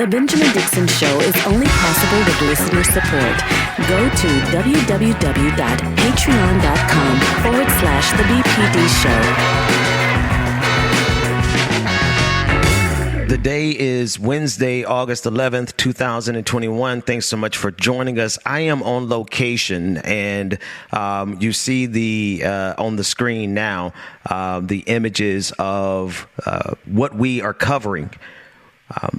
The Benjamin Dixon Show is only possible with listener support. Go to www.patreon.com/The BPD Show. The day is Wednesday, August 11th, 2021. Thanks so much for joining us. I am on location, and you see on the screen now the images of what we are covering.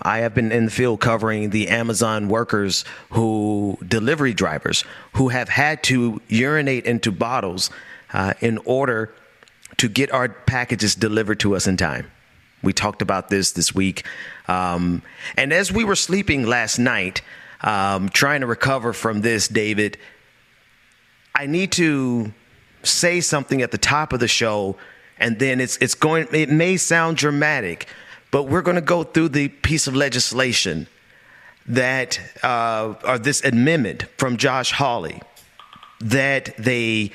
I have been in the field covering the Amazon workers delivery drivers who have had to urinate into bottles in order to get our packages delivered to us in time. We talked about this week. And as we were sleeping last night, trying to recover from this, David, I need to say something at the top of the show, and then it may sound dramatic, but we're going to go through the piece of legislation that, or this amendment from Josh Hawley that they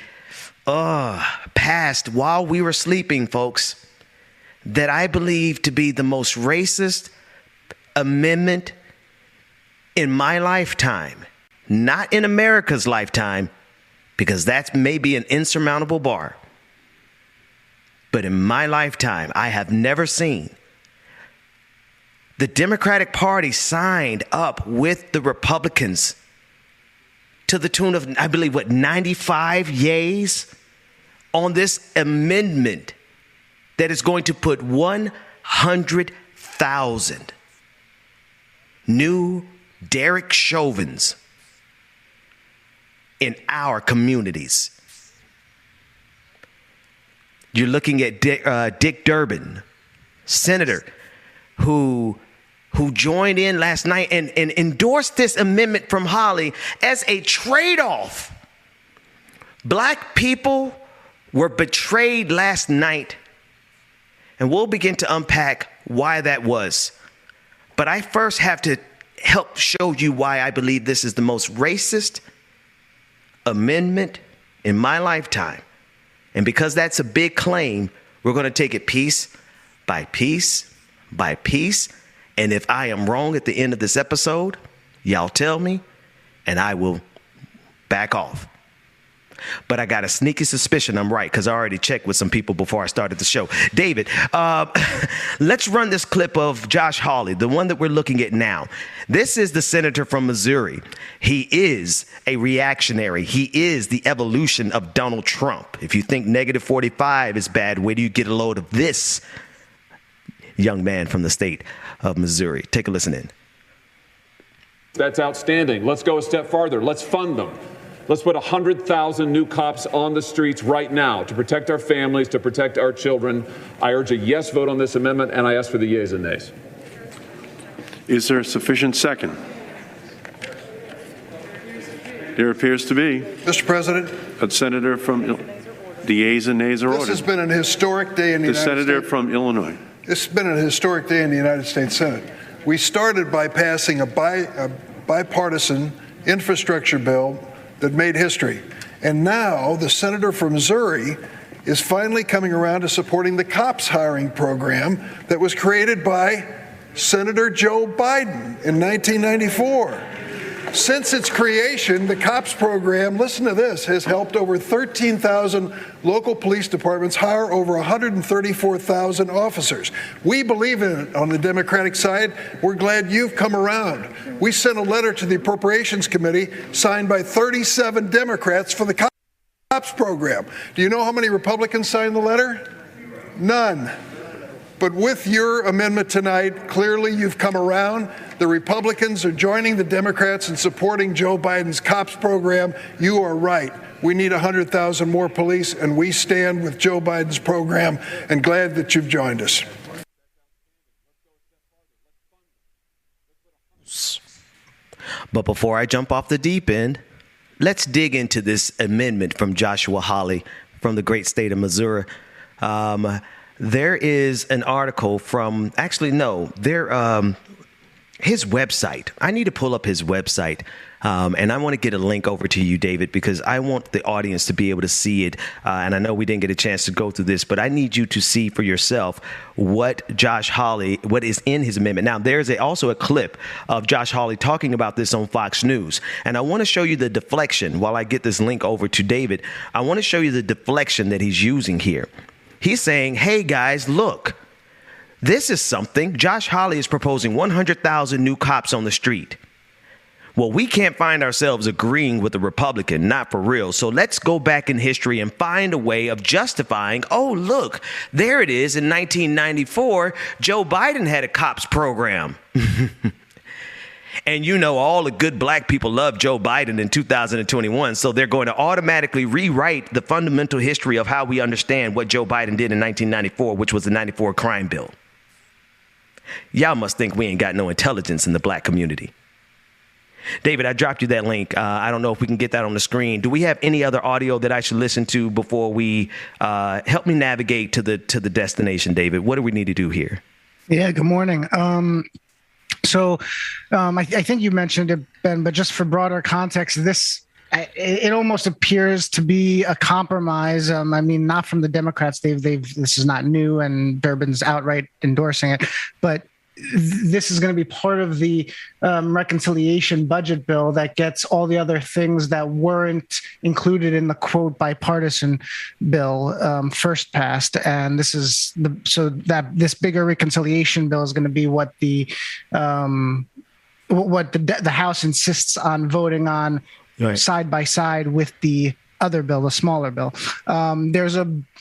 passed while we were sleeping, folks, that I believe to be the most racist amendment in my lifetime, not in America's lifetime, because that's maybe an insurmountable bar. But in my lifetime, I have never seen the Democratic Party signed up with the Republicans to the tune of, I believe, 95 yays on this amendment that is going to put 100,000 new Derek Chauvins in our communities. You're looking at Dick Durbin, senator, who joined in last night and endorsed this amendment from Hawley as a trade-off. Black people were betrayed last night, and we'll begin to unpack why that was. But I first have to help show you why I believe this is the most racist amendment in my lifetime. And because that's a big claim, we're going to take it piece by piece by piece. And if I am wrong at the end of this episode, y'all tell me, and I will back off. But I got a sneaky suspicion I'm right, because I already checked with some people before I started the show. David, let's run this clip of Josh Hawley, the one that we're looking at now. This is the senator from Missouri. He is a reactionary. He is the evolution of Donald Trump. If you think negative 45 is bad, where do you get a load of this young man from the state of Missouri? Take a listen in. That's outstanding. Let's go a step farther. Let's fund them. Let's put 100,000 new cops on the streets right now to protect our families, to protect our children. I urge a yes vote on this amendment, and I ask for the yeas and nays. Is there a sufficient second? There appears to be. Mr. President. A senator from the yeas and nays are ordered. This has been an historic day in the United States. The senator from Illinois. This has been a historic day in the United States Senate. We started by passing a bipartisan infrastructure bill that made history. And now the senator from Missouri is finally coming around to supporting the cops hiring program that was created by Senator Joe Biden in 1994. Since its creation, the COPS program, listen to this, has helped over 13,000 local police departments hire over 134,000 officers. We believe in it on the Democratic side. We're glad you've come around. We sent a letter to the Appropriations Committee signed by 37 Democrats for the COPS program. Do you know how many Republicans signed the letter? None. But with your amendment tonight, clearly you've come around. The Republicans are joining the Democrats in supporting Joe Biden's COPS program. You are right. We need 100,000 more police, and we stand with Joe Biden's program, and glad that you've joined us. But before I jump off the deep end, let's dig into this amendment from Joshua Hawley from the great state of Missouri. There is an article from, his website. I need to pull up his website. And I want to get a link over to you, David, because I want the audience to be able to see it. And I know we didn't get a chance to go through this, but I need you to see for yourself what is in his amendment. Now, there's also a clip of Josh Hawley talking about this on Fox News. And I want to show you the deflection while I get this link over to David. I want to show you the deflection that he's using here. He's saying, hey, guys, look, this is something. Josh Hawley is proposing 100,000 new cops on the street. Well, we can't find ourselves agreeing with a Republican, not for real. So let's go back in history and find a way of justifying, oh, look, there it is. In 1994, Joe Biden had a cops program. And you know, all the good black people love Joe Biden in 2021. So they're going to automatically rewrite the fundamental history of how we understand what Joe Biden did in 1994, which was the 94 crime bill. Y'all must think we ain't got no intelligence in the black community. David, I dropped you that link. I don't know if we can get that on the screen. Do we have any other audio that I should listen to before we help me navigate to the destination, David? What do we need to do here? Yeah, good morning. I think you mentioned it, Ben, but just for broader context, it almost appears to be a compromise. I mean, not from the Democrats. This is not new, and Durbin's outright endorsing it, but this is going to be part of the reconciliation budget bill that gets all the other things that weren't included in the quote bipartisan bill first passed. And this bigger reconciliation bill is going to be what the House insists on voting on side by side with the other bill, the smaller bill.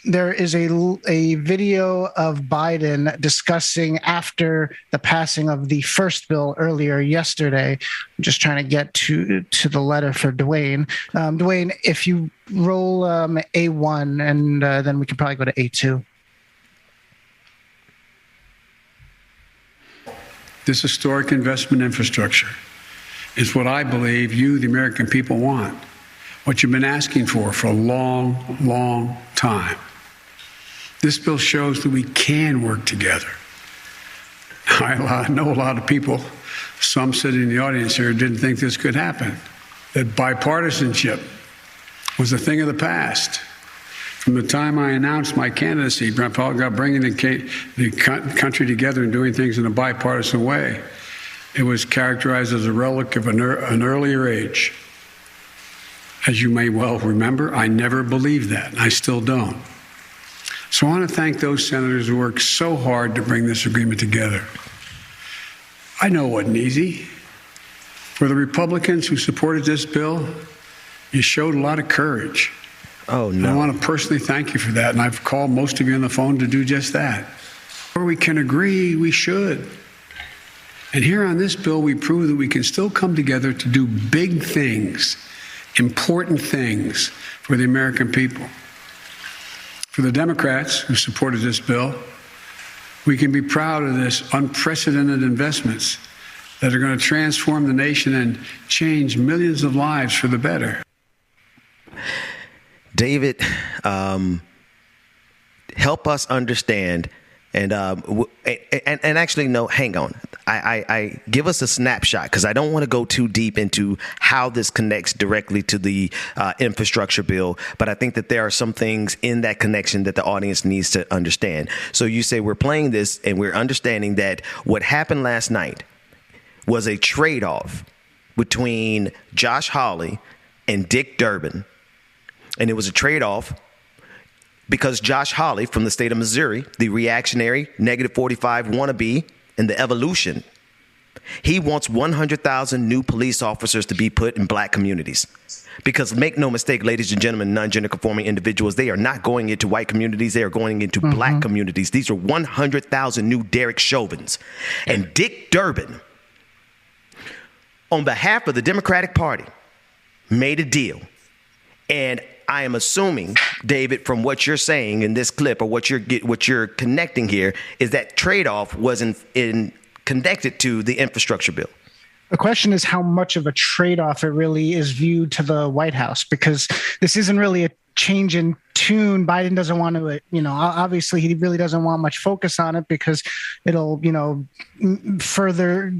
There is a video of Biden discussing after the passing of the first bill earlier yesterday. I'm just trying to get to the letter for Dwayne. Dwayne, if you roll A1, and then we can probably go to A2. This historic investment infrastructure is what I believe you, the American people, want. What you've been asking for a long, long time. This bill shows that we can work together. I know a lot of people, some sitting in the audience here, didn't think this could happen, that bipartisanship was a thing of the past. From the time I announced my candidacy, about bringing the country together and doing things in a bipartisan way, it was characterized as a relic of an earlier age. As you may well remember, I never believed that, and I still don't. So I want to thank those senators who worked so hard to bring this agreement together. I know it wasn't easy. For the Republicans who supported this bill, you showed a lot of courage. Oh, no. And I want to personally thank you for that, and I've called most of you on the phone to do just that. Where we can agree, we should. And here on this bill, we prove that we can still come together to do big things, important things for the American people. For the Democrats who supported this bill, we can be proud of this unprecedented investments that are going to transform the nation and change millions of lives for the better. David, help us understand. And actually, no, hang on. I give us a snapshot, because I don't want to go too deep into how this connects directly to the infrastructure bill. But I think that there are some things in that connection that the audience needs to understand. So you say we're playing this and we're understanding that what happened last night was a trade-off between Josh Hawley and Dick Durbin. And it was a trade-off because Josh Hawley from the state of Missouri, the reactionary, -45 wannabe, and the evolution, he wants 100,000 new police officers to be put in black communities. Because make no mistake, ladies and gentlemen, non-gender conforming individuals, they are not going into white communities. They are going into black communities. These are 100,000 new Derek Chauvins. And Dick Durbin, on behalf of the Democratic Party, made a deal. And I am assuming, David, from what you're saying in this clip, or what you're connecting here, is that trade-off was connected to the infrastructure bill. The question is how much of a trade-off it really is viewed to the White House, because this isn't really change in tune. Biden doesn't want to, obviously he really doesn't want much focus on it because it'll, further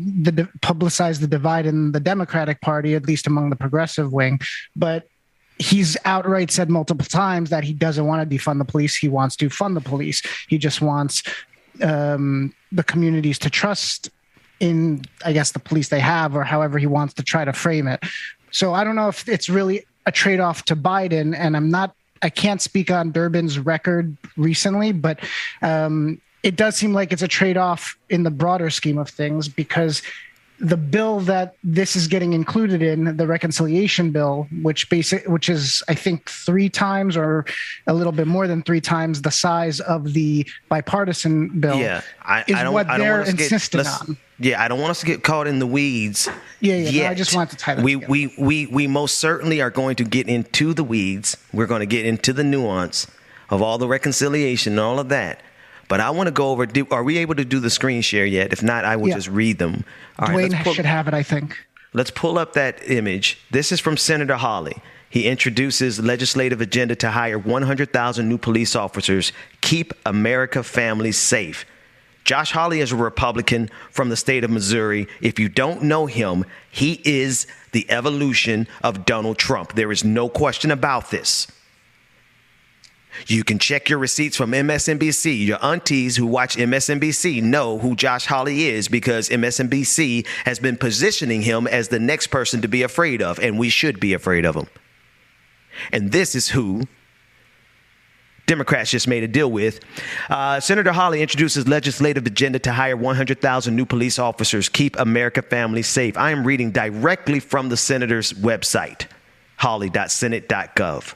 publicize the divide in the Democratic Party, at least among the progressive wing. But he's outright said multiple times that he doesn't want to defund the police. He wants to fund the police. He just wants the communities to trust in, I guess, the police they have, or however he wants to try to frame it. So I don't know if it's really a trade-off to Biden, and I can't speak on Durbin's record recently, but it does seem like it's a trade-off in the broader scheme of things, because the bill that this is getting included in, the reconciliation bill, which is, I think, 3 times or a little bit more than 3 times the size of the bipartisan bill, I don't they're insisting on. Yeah, I don't want us to get caught in the weeds. No, I just wanted to tie that together. We most certainly are going to get into the weeds. We're going to get into the nuance of all the reconciliation and all of that. But I want to go over, are we able to do the screen share yet? If not, I will just read them. All Dwayne should have it, I think. Let's pull up that image. This is from Senator Hawley. He introduces legislative agenda to hire 100,000 new police officers, keep America families safe. Josh Hawley is a Republican from the state of Missouri. If you don't know him, he is the evolution of Donald Trump. There is no question about this. You can check your receipts from MSNBC. Your aunties who watch MSNBC know who Josh Hawley is, because MSNBC has been positioning him as the next person to be afraid of, and we should be afraid of him. And this is who Democrats just made a deal with. Senator Hawley introduces legislative agenda to hire 100,000 new police officers, keep America families safe. I am reading directly from the senator's website, hawley.senate.gov.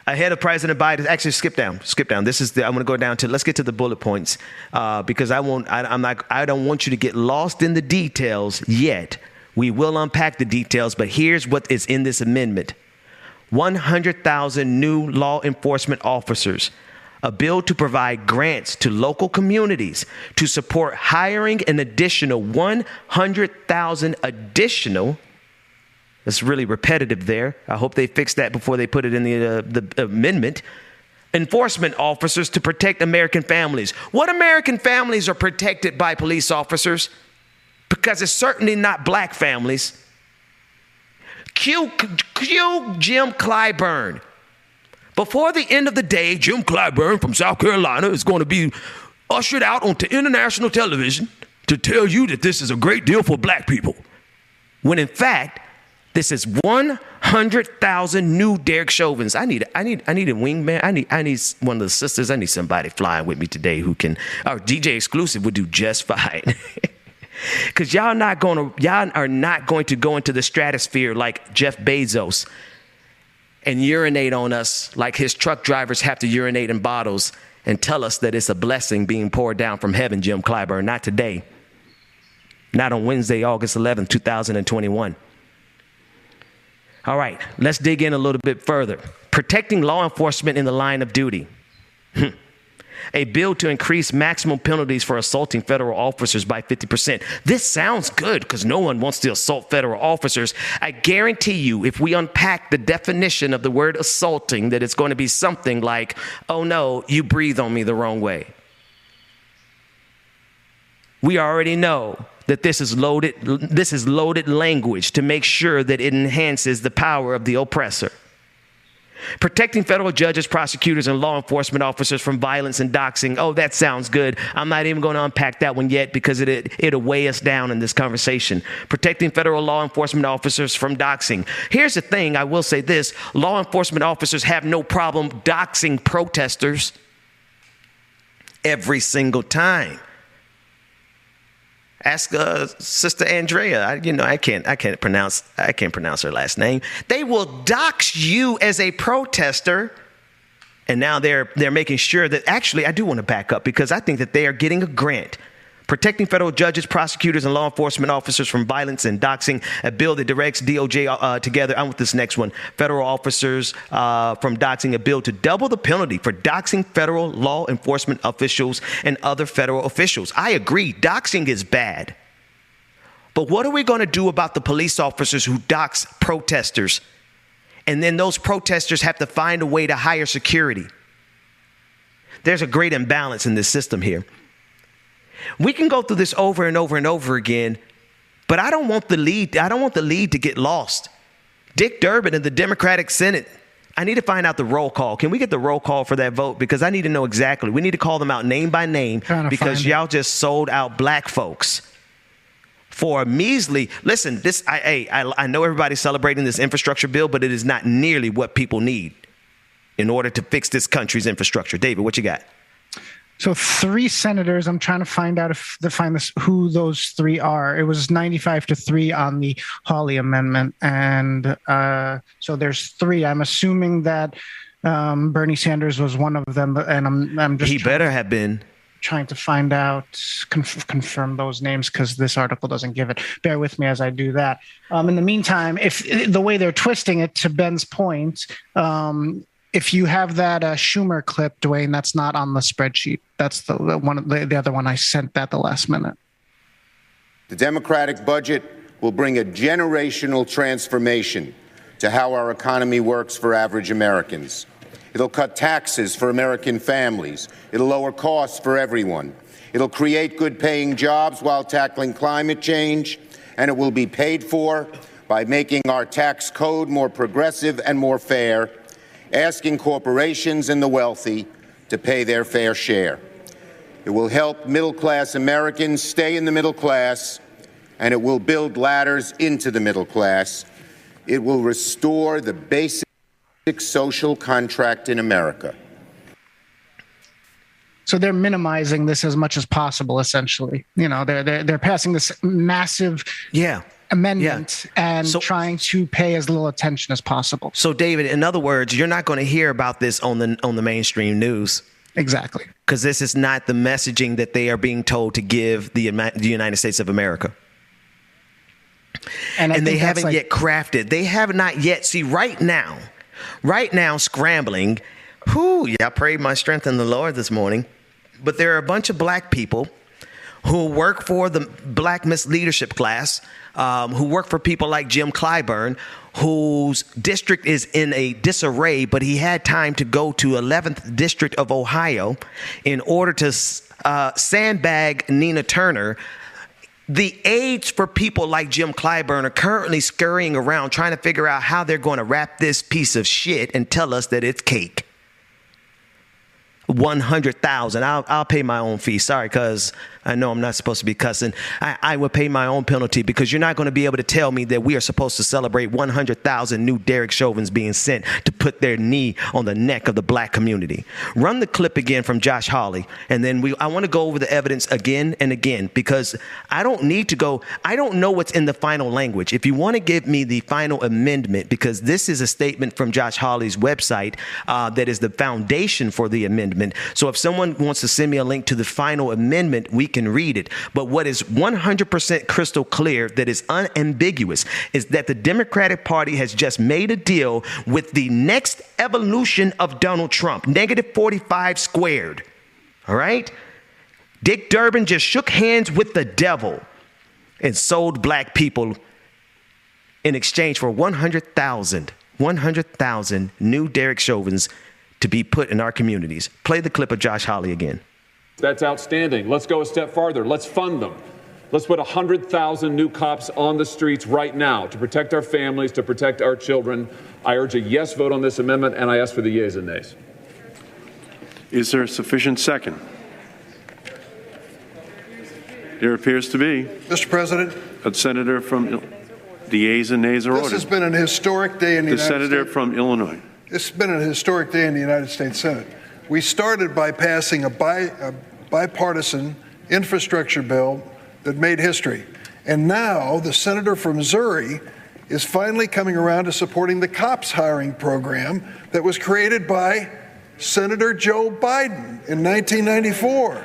Ahead of President Biden, actually skip down. I'm going to go down to, let's get to the bullet points, because I don't want you to get lost in the details yet. We will unpack the details, but here's what is in this amendment. 100,000 new law enforcement officers, a bill to provide grants to local communities to support hiring an additional 100,000 additional. It's really repetitive there. I hope they fix that before they put it in the amendment. Enforcement officers to protect American families. What American families are protected by police officers? Because it's certainly not black families. Cue Jim Clyburn. Before the end of the day, Jim Clyburn from South Carolina is going to be ushered out onto international television to tell you that this is a great deal for black people. When in fact, this is 100,000 new Derek Chauvins. I need a wingman. I need one of the sisters. I need somebody flying with me today who can. Our DJ Exclusive would do just fine. Because y'all are not going to go into the stratosphere like Jeff Bezos and urinate on us like his truck drivers have to urinate in bottles and tell us that it's a blessing being poured down from heaven, Jim Clyburn. Not today. Not on Wednesday, August 11th, 2021. All right, let's dig in a little bit further. Protecting law enforcement in the line of duty. A bill to increase maximum penalties for assaulting federal officers by 50%. This sounds good because no one wants to assault federal officers. I guarantee you, if we unpack the definition of the word assaulting, that it's going to be something like, oh no, you breathe on me the wrong way. We already know that this is loaded language to make sure that it enhances the power of the oppressor. Protecting federal judges, prosecutors, and law enforcement officers from violence and doxing. Oh, that sounds good. I'm not even going to unpack that one yet because it'll weigh us down in this conversation. Protecting federal law enforcement officers from doxing. Here's the thing. I will say this. Law enforcement officers have no problem doxing protesters every single time. Ask Sister Andrea. I can't pronounce her last name. They will dox you as a protester, and now they're making sure that actually I do want to back up because I think that they are getting a grant. Protecting federal judges, prosecutors, and law enforcement officers from violence and doxing. A bill that directs DOJ together. I'm with this next one. Federal officers from doxing. A bill to double the penalty for doxing federal law enforcement officials and other federal officials. I agree. Doxing is bad. But what are we going to do about the police officers who dox protesters And then those protesters have to find a way to hire security. There's a great imbalance in this system here. We can go through this over and over and over again, but I don't want the lead to get lost. Dick Durbin in the Democratic Senate. I need to find out the roll call. Can we get the roll call for that vote? Because I need to know exactly. We need to call them out name by name because y'all just sold out black folks for a measly. Listen, I know everybody's celebrating this infrastructure bill, but it is not nearly what people need in order to fix this country's infrastructure. David, what you got? So 3 senators. I'm trying to find out who those 3 are. It was 95-3 on the Hawley amendment, and so there's 3. I'm assuming that Bernie Sanders was one of them, and I'm just. He better have been. Trying to find out, confirm those names because this article doesn't give it. Bear with me as I do that. In the meantime, if the way they're twisting it, to Ben's point. If you have that Schumer clip, Dwayne, that's not on the spreadsheet. That's the other one I sent at the last minute. The Democratic budget will bring a generational transformation to how our economy works for average Americans. It'll cut taxes for American families. It'll lower costs for everyone. It'll create good-paying jobs while tackling climate change, and it will be paid for by making our tax code more progressive and more fair, asking corporations and the wealthy to pay their fair share. It will help middle-class Americans stay in the middle class, and it will build ladders into the middle class. It will restore the basic social contract in America. So they're minimizing this as much as possible, essentially. You know, they're passing this massive amendment and trying to pay as little attention as possible. So, David, in other words, you're not going to hear about this on the mainstream news. Exactly. Because this is not the messaging that they are being told to give the United States of America. And they haven't yet crafted. They have not yet. See, right now, scrambling. I prayed my strength in the Lord this morning. But there are a bunch of black people who work for the Black Miss Leadership class, who work for people like Jim Clyburn, whose district is in a disarray, but he had time to go to 11th District of Ohio in order to sandbag Nina Turner. The aides for people like Jim Clyburn are currently scurrying around trying to figure out how they're going to wrap this piece of shit and tell us that it's cake. 100,000. I'll pay my own fee. Sorry, because I know I'm not supposed to be cussing. I will pay my own penalty because you're not going to be able to tell me that we are supposed to celebrate 100,000 new Derek Chauvins being sent to put their knee on the neck of the black community. Run the clip again from Josh Hawley, and then I want to go over the evidence again and again because I don't know what's in the final language. If you want to give me the final amendment, because this is a statement from Josh Hawley's website that is the foundation for the amendment. So if someone wants to send me a link to the final amendment, we can read it. But what is 100% crystal clear, that is unambiguous, is that the Democratic Party has just made a deal with the next evolution of Donald Trump, -45 squared. All right? Dick Durbin just shook hands with the devil and sold black people in exchange for 100,000 new Derek Chauvins to be put in our communities. Play the clip of Josh Hawley again. That's outstanding. Let's go a step farther. Let's fund them. Let's put 100,000 new cops on the streets right now to protect our families, to protect our children. I urge a yes vote on this amendment, and I ask for the yeas and nays. Is there a sufficient second? There appears to be. Mr. President. A senator from the yeas and nays are ordered. This has been an historic day in the United States. The senator from Illinois. It's been an historic day in the United States Senate. We started by passing a bipartisan infrastructure bill that made history. And now the senator from Missouri is finally coming around to supporting the cops hiring program that was created by Senator Joe Biden in 1994.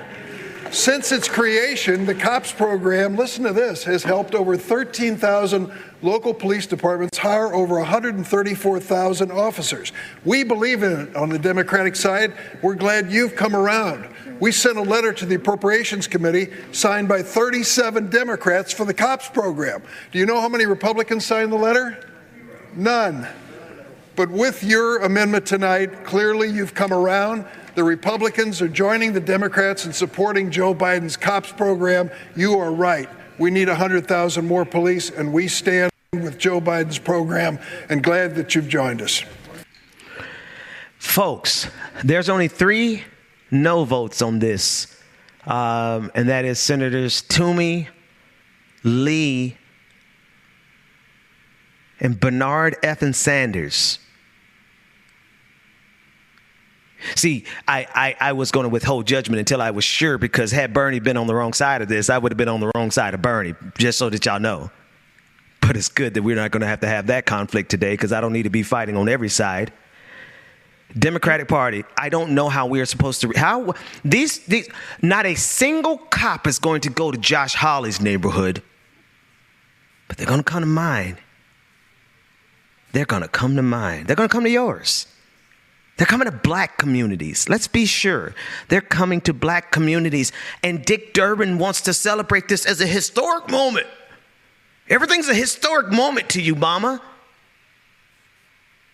Since its creation, the COPS program, listen to this, has helped over 13,000 local police departments hire over 134,000 officers. We believe in it on the Democratic side. We're glad you've come around. We sent a letter to the Appropriations Committee signed by 37 Democrats for the COPS program. Do you know how many Republicans signed the letter? None. But with your amendment tonight, clearly you've come around. The Republicans are joining the Democrats in supporting Joe Biden's COPS program. You are right. We need 100,000 more police, and we stand with Joe Biden's program, and glad that you've joined us. Folks, there's only 3 no votes on this, and that is Senators Toomey, Lee, and Bernard Effin Sanders. See, I was going to withhold judgment until I was sure, because had Bernie been on the wrong side of this, I would have been on the wrong side of Bernie, just so that y'all know. But it's good that we're not going to have that conflict today, because I don't need to be fighting on every side. Democratic Party, I don't know how we are supposed to, these not a single cop is going to go to Josh Hawley's neighborhood, but they're going to come to mine. They're going to come to mine. They're going to come to yours. They're coming to black communities. Let's be sure. They're coming to black communities. And Dick Durbin wants to celebrate this as a historic moment. Everything's a historic moment to you, mama.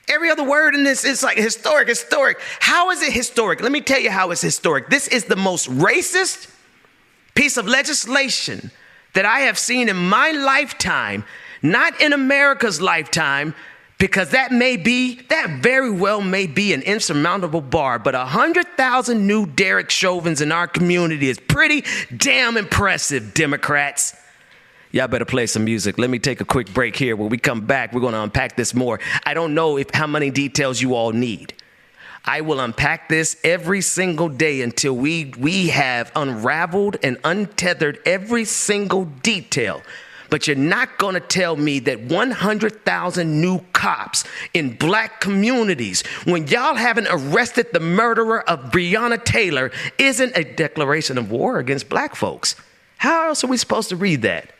Every other word in this is like historic. How is it historic? Let me tell you how it's historic. This is the most racist piece of legislation that I have seen in my lifetime, not in America's lifetime, because that very well may be an insurmountable bar, but 100,000 new Derek Chauvins in our community is pretty damn impressive, Democrats. Y'all better play some music. Let me take a quick break here. When we come back, we're going to unpack this more. I don't know how many details you all need. I will unpack this every single day until we have unraveled and untethered every single detail. But you're not going to tell me that 100,000 new cops in black communities, when y'all haven't arrested the murderer of Breonna Taylor, isn't a declaration of war against black folks. How else are we supposed to read that?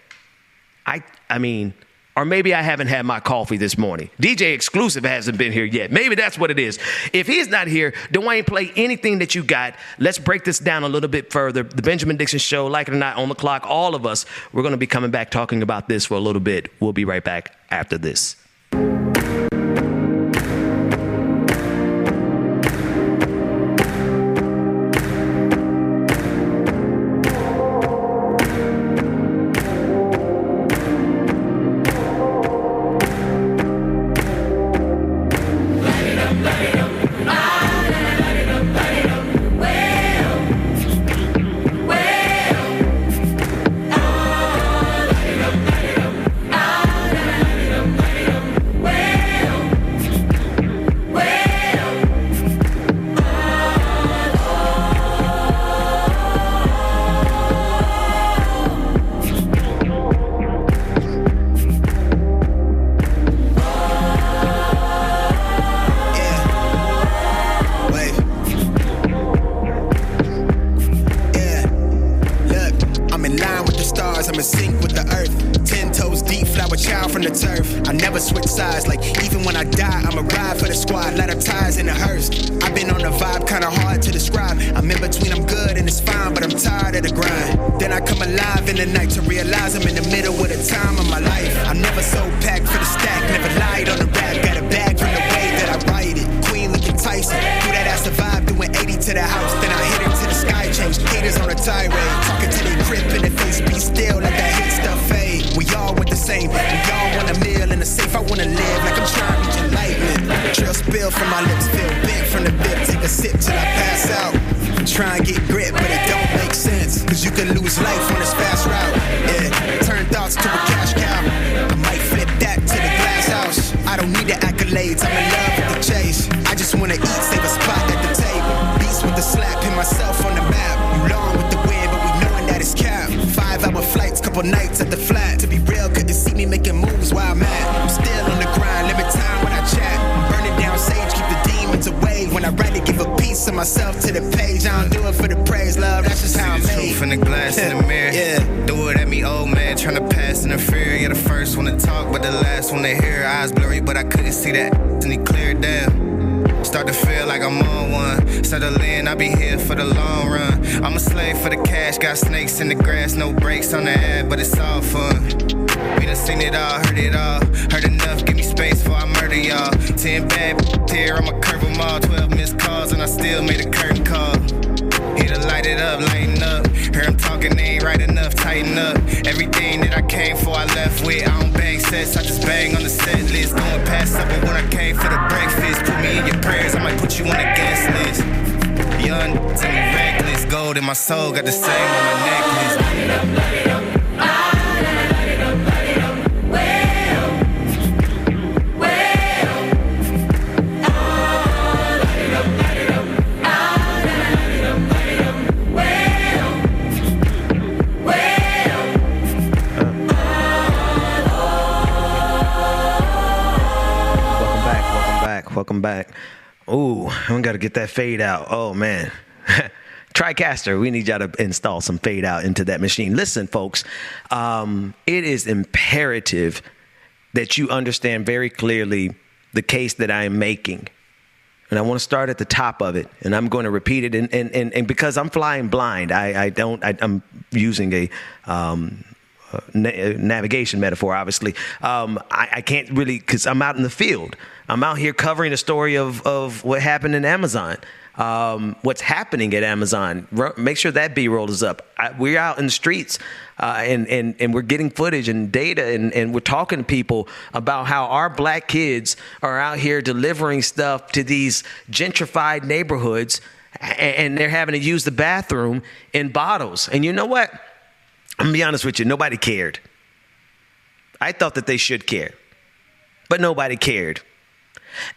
I mean, or maybe I haven't had my coffee this morning. DJ Exclusive hasn't been here yet. Maybe that's what it is. If he's not here, Dwayne, play anything that you got. Let's break this down a little bit further. The Benjamin Dixon Show, like it or not, on the clock. All of us, we're going to be coming back talking about this for a little bit. We'll be right back after this. Snakes in the grass, no brakes on the ad, but it's all fun. We done seen it all, heard enough, give me space before I murder y'all. 10 bad here, I'ma curve them all. 12 missed calls and I still made a curtain call. Here to light it up, lighten up. Hear him talking, they ain't right enough, tighten up. Everything that I came for, I left with. I don't bang sets, I just bang on the set list. Going past supper when I came for the breakfast. Put me in your prayers, I might put you on the guest list. Young, tell me reckless. Gold in my soul, got the same on my necklace. Light it up, light it up. Light it up, light it up. Welcome back. Ooh, I got to get that fade out. Oh, man. TriCaster, we need y'all to install some fade out into that machine. Listen, folks, it is imperative that you understand very clearly the case that I am making. And I want to start at the top of it, and I'm going to repeat it. And because I'm flying blind, I'm using a navigation metaphor, obviously. I can't really, because I'm out in the field. I'm out here covering the story of what happened in Amazon. What's happening at Amazon. Make sure that B-roll is up. We're out in the streets and we're getting footage and data and we're talking to people about how our black kids are out here delivering stuff to these gentrified neighborhoods and they're having to use the bathroom in bottles. And you know what? I'm going to be honest with you. Nobody cared. I thought that they should care, but nobody cared.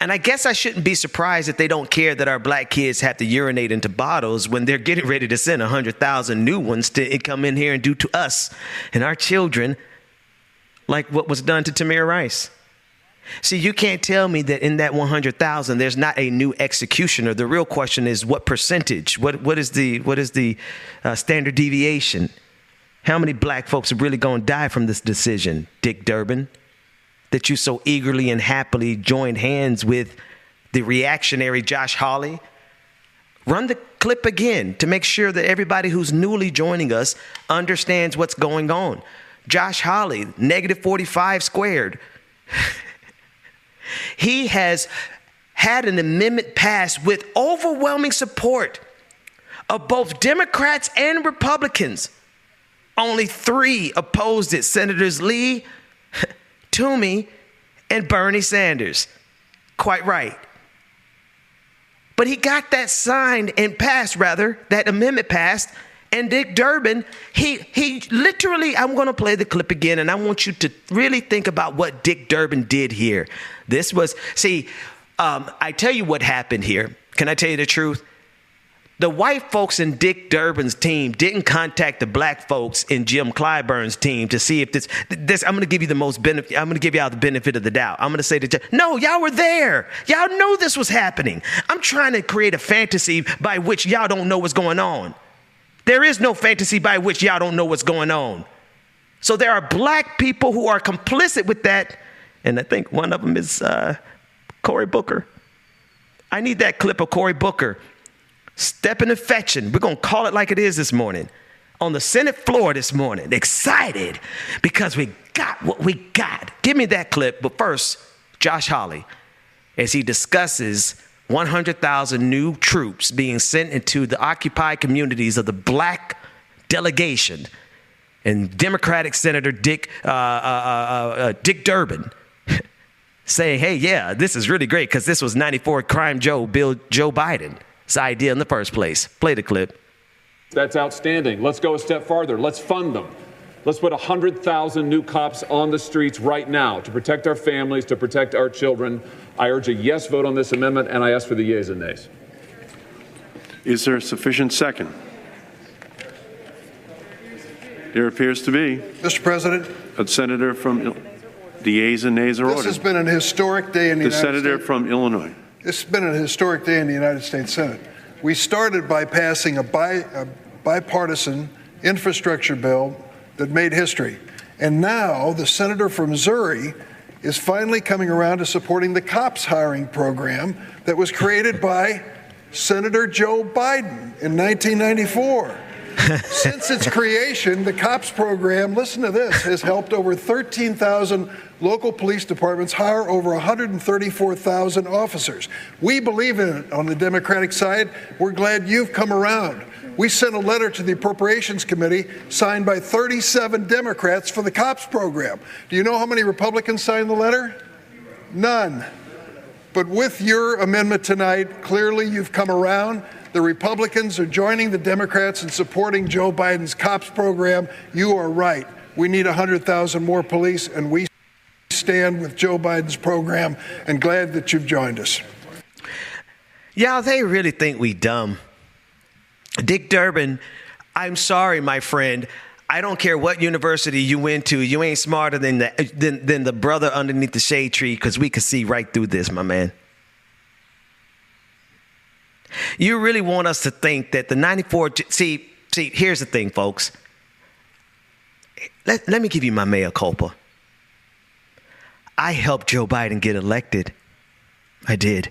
And I guess I shouldn't be surprised that they don't care that our black kids have to urinate into bottles when they're getting ready to send 100,000 new ones to come in here and do to us and our children like what was done to Tamir Rice. See, you can't tell me that in that 100,000 there's not a new executioner. The real question is what percentage? What is the standard deviation? How many black folks are really going to die from this decision, Dick Durbin? That you so eagerly and happily joined hands with the reactionary Josh Hawley? Run the clip again to make sure that everybody who's newly joining us understands what's going on. Josh Hawley, negative 45 squared. He has had an amendment passed with overwhelming support of both Democrats and Republicans. Only 3 opposed it, Senators Lee, Toomey, and Bernie Sanders. Quite right. But he got that signed and passed, that amendment passed. And Dick Durbin, he literally, I'm going to play the clip again, and I want you to really think about what Dick Durbin did here. This was, I tell you what happened here. Can I tell you the truth? The white folks in Dick Durbin's team didn't contact the black folks in Jim Clyburn's team to see if this I'm going to give you the most benefit. I'm going to give y'all the benefit of the doubt. I'm going to say that, no, y'all were there. Y'all know this was happening. I'm trying to create a fantasy by which y'all don't know what's going on. There is no fantasy by which y'all don't know what's going on. So there are black people who are complicit with that. And I think one of them is Cory Booker. I need that clip of Cory Booker stepping and fetching. We're going to call it like it is this morning. On the Senate floor this morning. Excited because we got what we got. Give me that clip. But first, Josh Hawley, as he discusses 100,000 new troops being sent into the occupied communities of the black delegation. And Democratic Senator Dick Durbin saying, hey, yeah, this is really great because this was 94 Crime Joe Biden's idea in the first place. Play the clip. That's outstanding. Let's go a step farther. Let's fund them. Let's put 100,000 new cops on the streets right now to protect our families, to protect our children. I urge a yes vote on this amendment, and I ask for the yeas and nays. Is there a sufficient second? There appears to be. Mr. President. A senator from the yeas and nays are ordered. This has been an historic day in the United States. The senator from Illinois. This has been an historic day in the United States Senate. We started by passing a bipartisan infrastructure bill that made history. And now the senator from Missouri is finally coming around to supporting the cops hiring program that was created by Senator Joe Biden in 1994. Since its creation, the COPS program, listen to this, has helped over 13,000 local police departments hire over 134,000 officers. We believe in it on the Democratic side. We're glad you've come around. We sent a letter to the Appropriations Committee signed by 37 Democrats for the COPS program. Do you know how many Republicans signed the letter? None. But with your amendment tonight, clearly you've come around. The Republicans are joining the Democrats in supporting Joe Biden's COPS program. You are right. We need 100,000 more police, and we stand with Joe Biden's program, and glad that you've joined us. Y'all, they really think we dumb. Dick Durbin, I'm sorry, my friend. I don't care what university you went to. You ain't smarter than the brother underneath the shade tree, because we can see right through this, my man. You really want us to think that the 94... See, here's the thing, folks. Let me give you my mea culpa. I helped Joe Biden get elected. I did.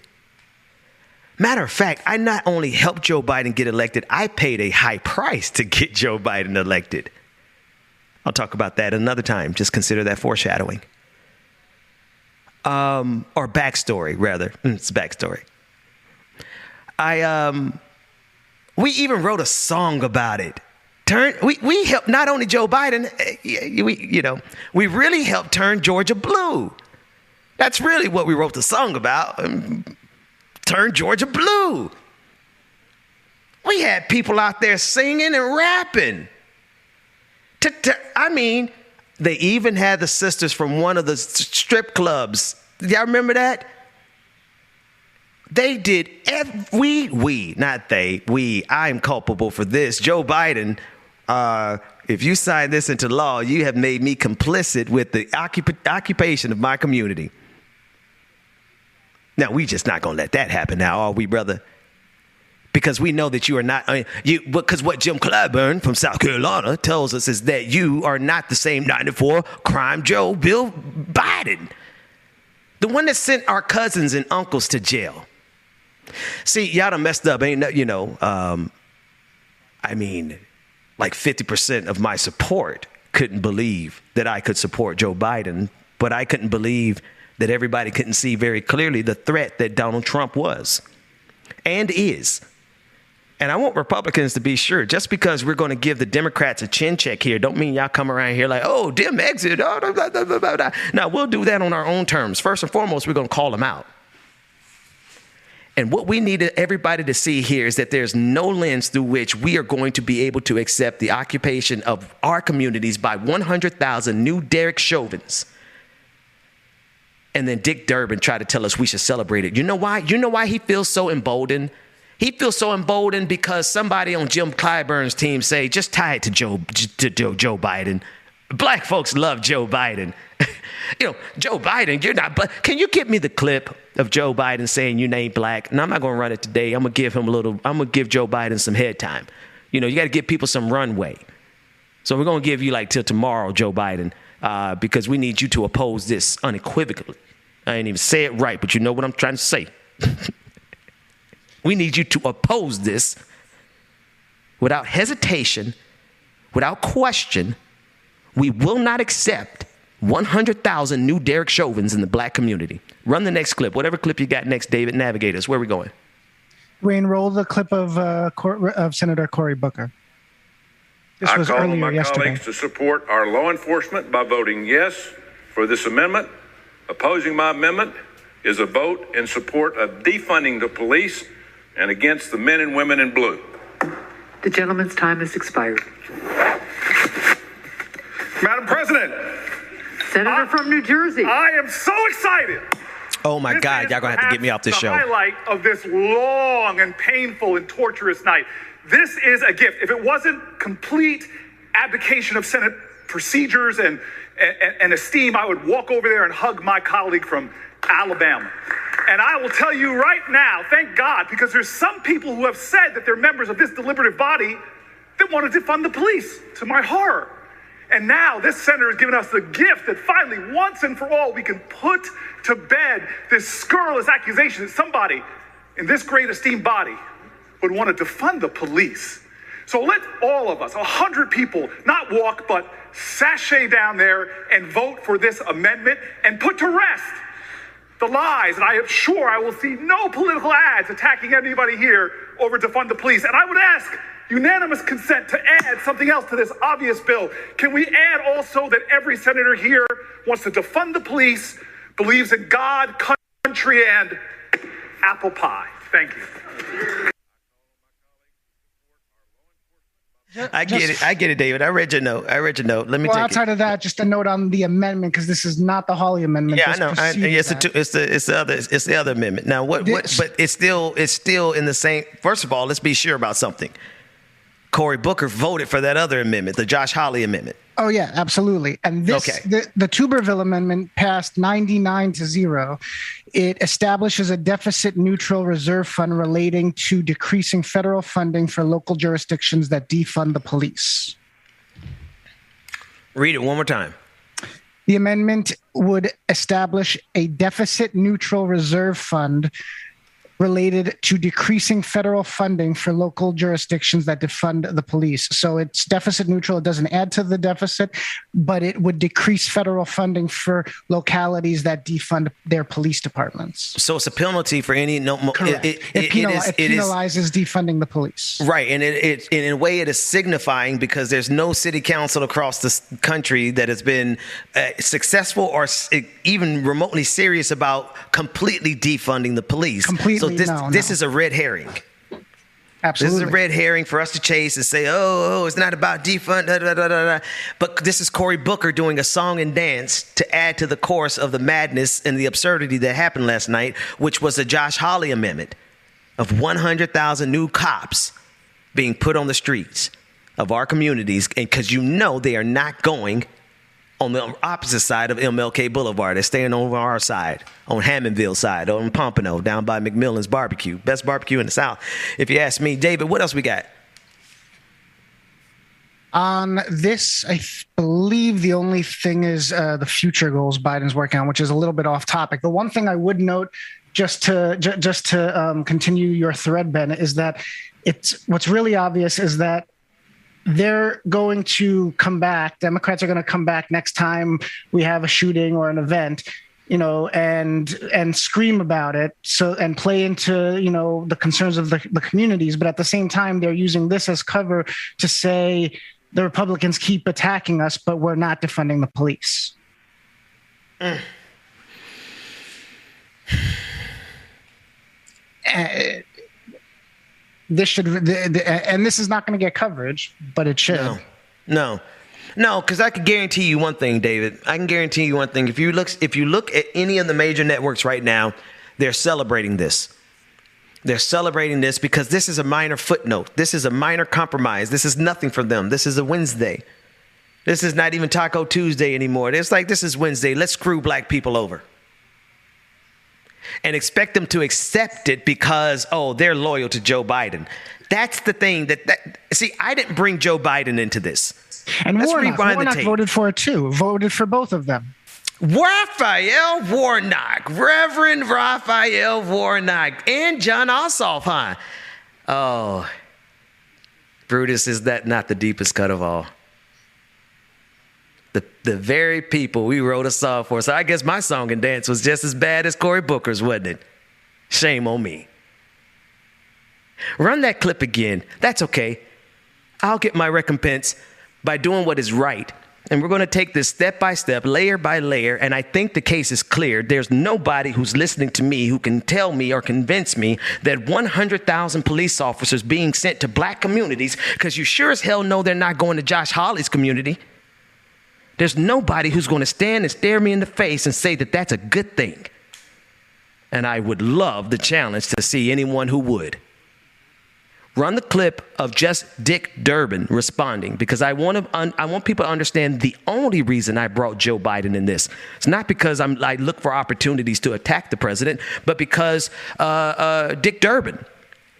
Matter of fact, I not only helped Joe Biden get elected, I paid a high price to get Joe Biden elected. I'll talk about that another time. Just consider that foreshadowing. Or backstory, rather. It's backstory. We even wrote a song about it. We helped not only Joe Biden, we really helped turn Georgia blue. That's really what we wrote the song about. Turn Georgia blue. We had people out there singing and rapping. They even had the sisters from one of the strip clubs. Y'all remember that? They did, I'm culpable for this. Joe Biden, if you sign this into law, you have made me complicit with the occupation of my community. Now, we just not going to let that happen now, are we, brother? Because we know that you are not, because what Jim Clyburn from South Carolina tells us is that you are not the same 94 crime Joe Bill Biden. The one that sent our cousins and uncles to jail. See, y'all done messed up, like 50% of my support couldn't believe that I could support Joe Biden, but I couldn't believe that everybody couldn't see very clearly the threat that Donald Trump was and is. And I want Republicans to be sure, just because we're going to give the Democrats a chin check here, don't mean y'all come around here like, oh, Dem exit. Oh, blah, blah, blah, blah, blah. Now, we'll do that on our own terms. First and foremost, we're going to call them out. And what we need everybody to see here is that there's no lens through which we are going to be able to accept the occupation of our communities by 100,000 new Derek Chauvins. And then Dick Durbin tried to tell us we should celebrate it. You know why? You know why he feels so emboldened? He feels so emboldened because somebody on Jim Clyburn's team say, just tie it to Joe Biden. Black folks love Joe Biden. Joe Biden, you're not black. Can you give me the clip of Joe Biden saying you ain't black? And I'm not going to run it today. I'm going to give Joe Biden some head time. You got to give people some runway. So we're going to give you till tomorrow, Joe Biden, because we need you to oppose this unequivocally. I ain't even say it right, but you know what I'm trying to say. We need you to oppose this without hesitation, without question. We will not accept 100,000 new Derek Chauvins in the black community. Run the next clip. Whatever clip you got next, David, navigate us. Where are we going? Wayne, roll the clip of Senator Cory Booker. This was earlier yesterday. I call on my colleagues to support our law enforcement by voting yes for this amendment. Opposing my amendment is a vote in support of defunding the police and against the men and women in blue. The gentleman's time has expired. Madam President. Senator from New Jersey. I am so excited. Oh, my God. Y'all going to have to get me off this show. The highlight of this long and painful and torturous night. This is a gift. If it wasn't complete abdication of Senate procedures and esteem, I would walk over there and hug my colleague from Alabama. And I will tell you right now, thank God, because there's some people who have said that they're members of this deliberative body that want to defund the police, to my horror. And now this senator has given us the gift that finally, once and for all, we can put to bed this scurrilous accusation that somebody in this great esteemed body would want to defund the police. So let all of us, 100 people, not walk, but sashay down there and vote for this amendment and put to rest the lies. And I am sure I will see no political ads attacking anybody here over defund the police. And I would ask unanimous consent to add something else to this obvious bill. Can we add also that every senator here wants to defund the police, believes in God, country, and apple pie? Thank you. I get it, David. I read your note. Let me take it. Well, outside of that, just a note on the amendment, because this is not the Hawley amendment. Yeah, I know. It's the other amendment. Now, but it's still in the same. First of all, let's be sure about something. Cory Booker voted for that other amendment, the Josh Hawley amendment. Oh yeah, absolutely. And this, the Tuberville amendment passed 99-0. It establishes a deficit-neutral reserve fund relating to decreasing federal funding for local jurisdictions that defund the police. Read it one more time. The amendment would establish a deficit-neutral reserve fund related to decreasing federal funding for local jurisdictions that defund the police. So it's deficit neutral. It doesn't add to the deficit, but it would decrease federal funding for localities that defund their police departments. So it's a penalty for any Correct. It penalizes defunding the police. Right, and in a way it is signifying, because there's no city council across the country that has been successful or even remotely serious about completely defunding the police. So this is a red herring. Absolutely. This is a red herring for us to chase and say, oh, it's not about defund, da, da, da, da, da. But this is Cory Booker doing a song and dance to add to the chorus of the madness and the absurdity that happened last night, which was the Josh Hawley amendment of 100,000 new cops being put on the streets of our communities, and because they are not going on the opposite side of MLK Boulevard. They're staying over our side, on Hammondville side, on Pompano, down by McMillan's Barbecue. Best barbecue in the South, if you ask me. David, what else we got? On this, I believe the only thing is the future goals Biden's working on, which is a little bit off topic. The one thing I would note, just to continue your thread, Ben, is that what's really obvious is that they're going to come back. Democrats are going to come back next time we have a shooting or an event, and scream about it. And play into, the concerns of the communities. But at the same time, they're using this as cover to say the Republicans keep attacking us, but we're not defunding the police. This should, and this is not going to get coverage, but it should. No, because I can guarantee you one thing, David. I can guarantee you one thing. If you look at any of the major networks right now, they're celebrating this. They're celebrating this because this is a minor footnote. This is a minor compromise. This is nothing for them. This is a Wednesday. This is not even Taco Tuesday anymore. It's like, this is Wednesday. Let's screw black people over. And expect them to accept it because, they're loyal to Joe Biden. That's the thing see, I didn't bring Joe Biden into this. And Warnock voted for it too, voted for both of them. Raphael Warnock, Reverend Raphael Warnock, and John Ossoff, huh? Oh, Brutus, is that not the deepest cut of all? The very people we wrote a song for. So I guess my song and dance was just as bad as Cory Booker's, wasn't it? Shame on me. Run that clip again. That's okay. I'll get my recompense by doing what is right. And we're going to take this step by step, layer by layer. And I think the case is clear. There's nobody who's listening to me who can tell me or convince me that 100,000 police officers being sent to black communities, because you sure as hell know they're not going to Josh Hawley's community. There's nobody who's going to stand and stare me in the face and say that that's a good thing. And I would love the challenge to see anyone who would. Run the clip of just Dick Durbin responding, because I want people to understand the only reason I brought Joe Biden in this. It's not because I look for opportunities to attack the president, but because Dick Durbin,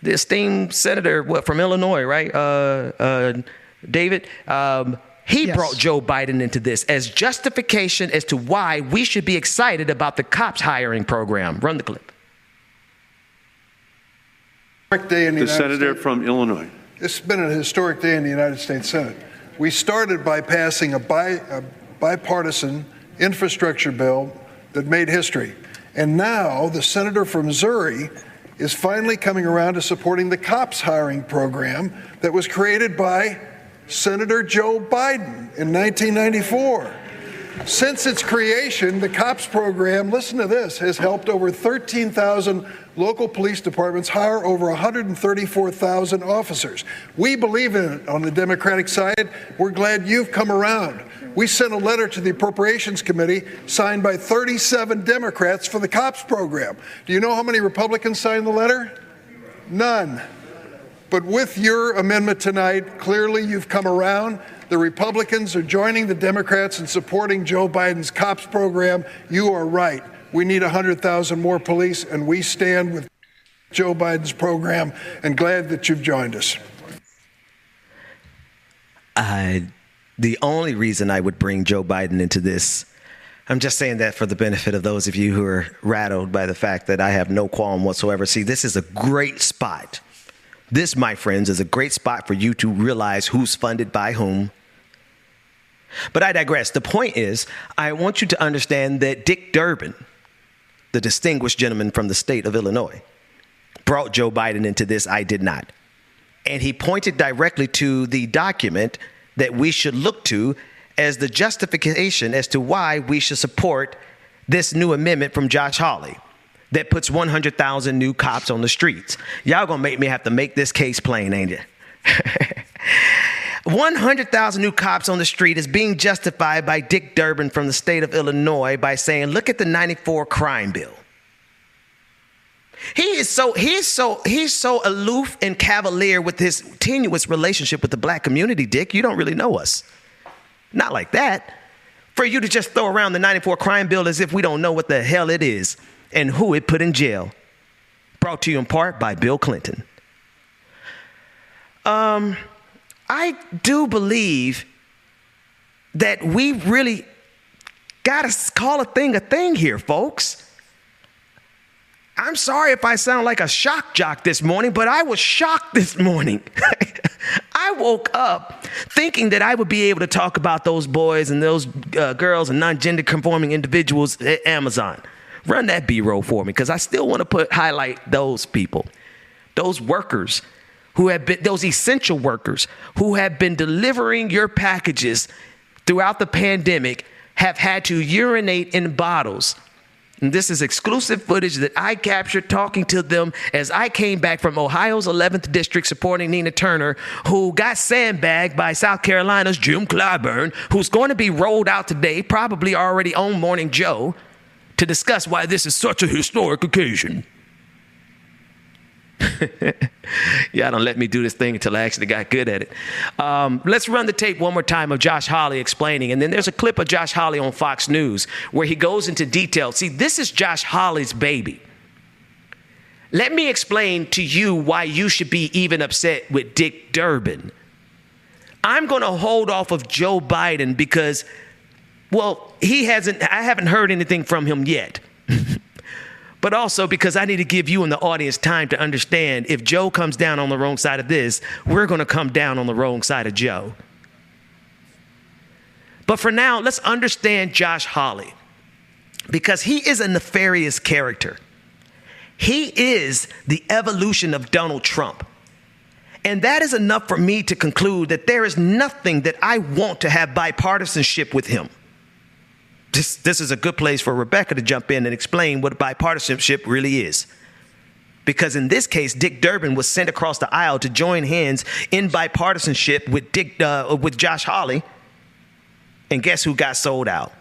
the esteemed senator from Illinois, right? David, he brought Joe Biden into this as justification as to why we should be excited about the cops hiring program. Run the clip. The senator from Illinois. This has been a historic day in the United States Senate. We started by passing a bipartisan infrastructure bill that made history. And now the senator from Missouri is finally coming around to supporting the cops hiring program that was created by Senator Joe Biden in 1994. Since its creation, the COPS program, listen to this, has helped over 13,000 local police departments hire over 134,000 officers. We believe in it on the Democratic side. We're glad you've come around. We sent a letter to the Appropriations Committee signed by 37 Democrats for the COPS program. Do you know how many Republicans signed the letter? None. But with your amendment tonight, clearly you've come around. The Republicans are joining the Democrats in supporting Joe Biden's COPS program. You are right. We need 100,000 more police, and we stand with Joe Biden's program, and glad that you've joined us. The only reason I would bring Joe Biden into this, I'm just saying that for the benefit of those of you who are rattled by the fact that I have no qualm whatsoever. See, this is a great spot. This, my friends, is a great spot for you to realize who's funded by whom. But I digress. The point is, I want you to understand that Dick Durbin, the distinguished gentleman from the state of Illinois, brought Joe Biden into this. I did not. And he pointed directly to the document that we should look to as the justification as to why we should support this new amendment from Josh Hawley that puts 100,000 new cops on the streets. Y'all gonna make me have to make this case plain, ain't you? 100,000 new cops on the street is being justified by Dick Durbin from the state of Illinois by saying, look at the 94 crime bill. He's so aloof and cavalier with his tenuous relationship with the black community, Dick. You don't really know us. Not like that. For you to just throw around the 94 crime bill as if we don't know what the hell it is and who it put in jail. Brought to you in part by Bill Clinton. I do believe that we really got to call a thing here, folks. I'm sorry if I sound like a shock jock this morning, but I was shocked this morning. I woke up thinking that I would be able to talk about those boys and those girls and non-gender conforming individuals at Amazon. Run that B-roll for me, because I still want to highlight those people, those workers who have been, those essential workers who have been delivering your packages throughout the pandemic, have had to urinate in bottles. And this is exclusive footage that I captured talking to them as I came back from Ohio's 11th District supporting Nina Turner, who got sandbagged by South Carolina's Jim Clyburn, who's going to be rolled out today, probably already on Morning Joe, to discuss why this is such a historic occasion. Y'all don't let me do this thing until I actually got good at it. Let's run the tape one more time of Josh Hawley explaining. And then there's a clip of Josh Hawley on Fox News where he goes into detail. See, this is Josh Hawley's baby. Let me explain to you why you should be even upset with Dick Durbin. I'm going to hold off of Joe Biden because, well, I haven't heard anything from him yet. But also because I need to give you and the audience time to understand if Joe comes down on the wrong side of this, we're going to come down on the wrong side of Joe. But for now, let's understand Josh Hawley, because he is a nefarious character. He is the evolution of Donald Trump. And that is enough for me to conclude that there is nothing that I want to have bipartisanship with him. This is a good place for Rebecca to jump in and explain what bipartisanship really is. Because in this case, Dick Durbin was sent across the aisle to join hands in bipartisanship with Josh Hawley. And guess who got sold out?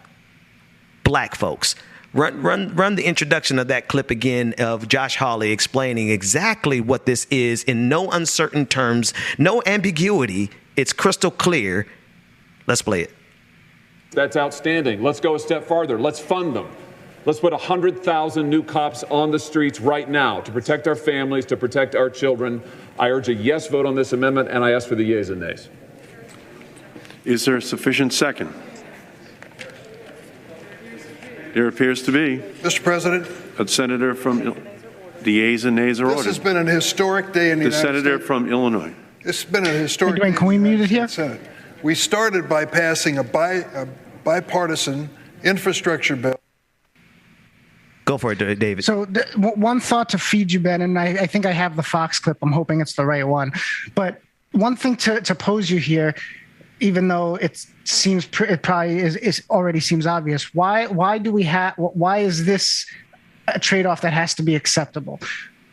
Black folks. Run the introduction of that clip again of Josh Hawley explaining exactly what this is in no uncertain terms, no ambiguity. It's crystal clear. Let's play it. That's outstanding. Let's go a step farther. Let's fund them. Let's put 100,000 new cops on the streets right now to protect our families, to protect our children. I urge a yes vote on this amendment, and I ask for the yeas and nays. Is there a sufficient second? There appears to be. Mr. President. A senator from the yeas and nays are ordered. This has been an historic day in the United States. The senator from Illinois. This has been a historic Dwayne, can we mute it here? Senate. We started by passing a bipartisan infrastructure bill. Go for it, David. So one thought to feed you, Ben, and I think I have the Fox clip. I'm hoping it's the right one. But one thing to pose you here, even though it probably is already seems obvious. Why is this a trade-off that has to be acceptable?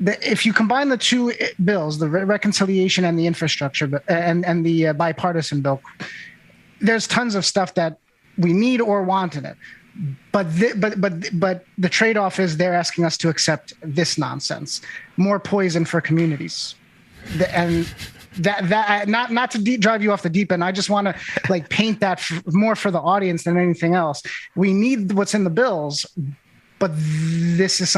If you combine the two bills, the reconciliation and the infrastructure and the bipartisan bill, there's tons of stuff that we need or want in it. But the trade-off is they're asking us to accept this nonsense, more poison for communities, and that not to drive you off the deep end. I just want to paint that more for the audience than anything else. We need what's in the bills, but this is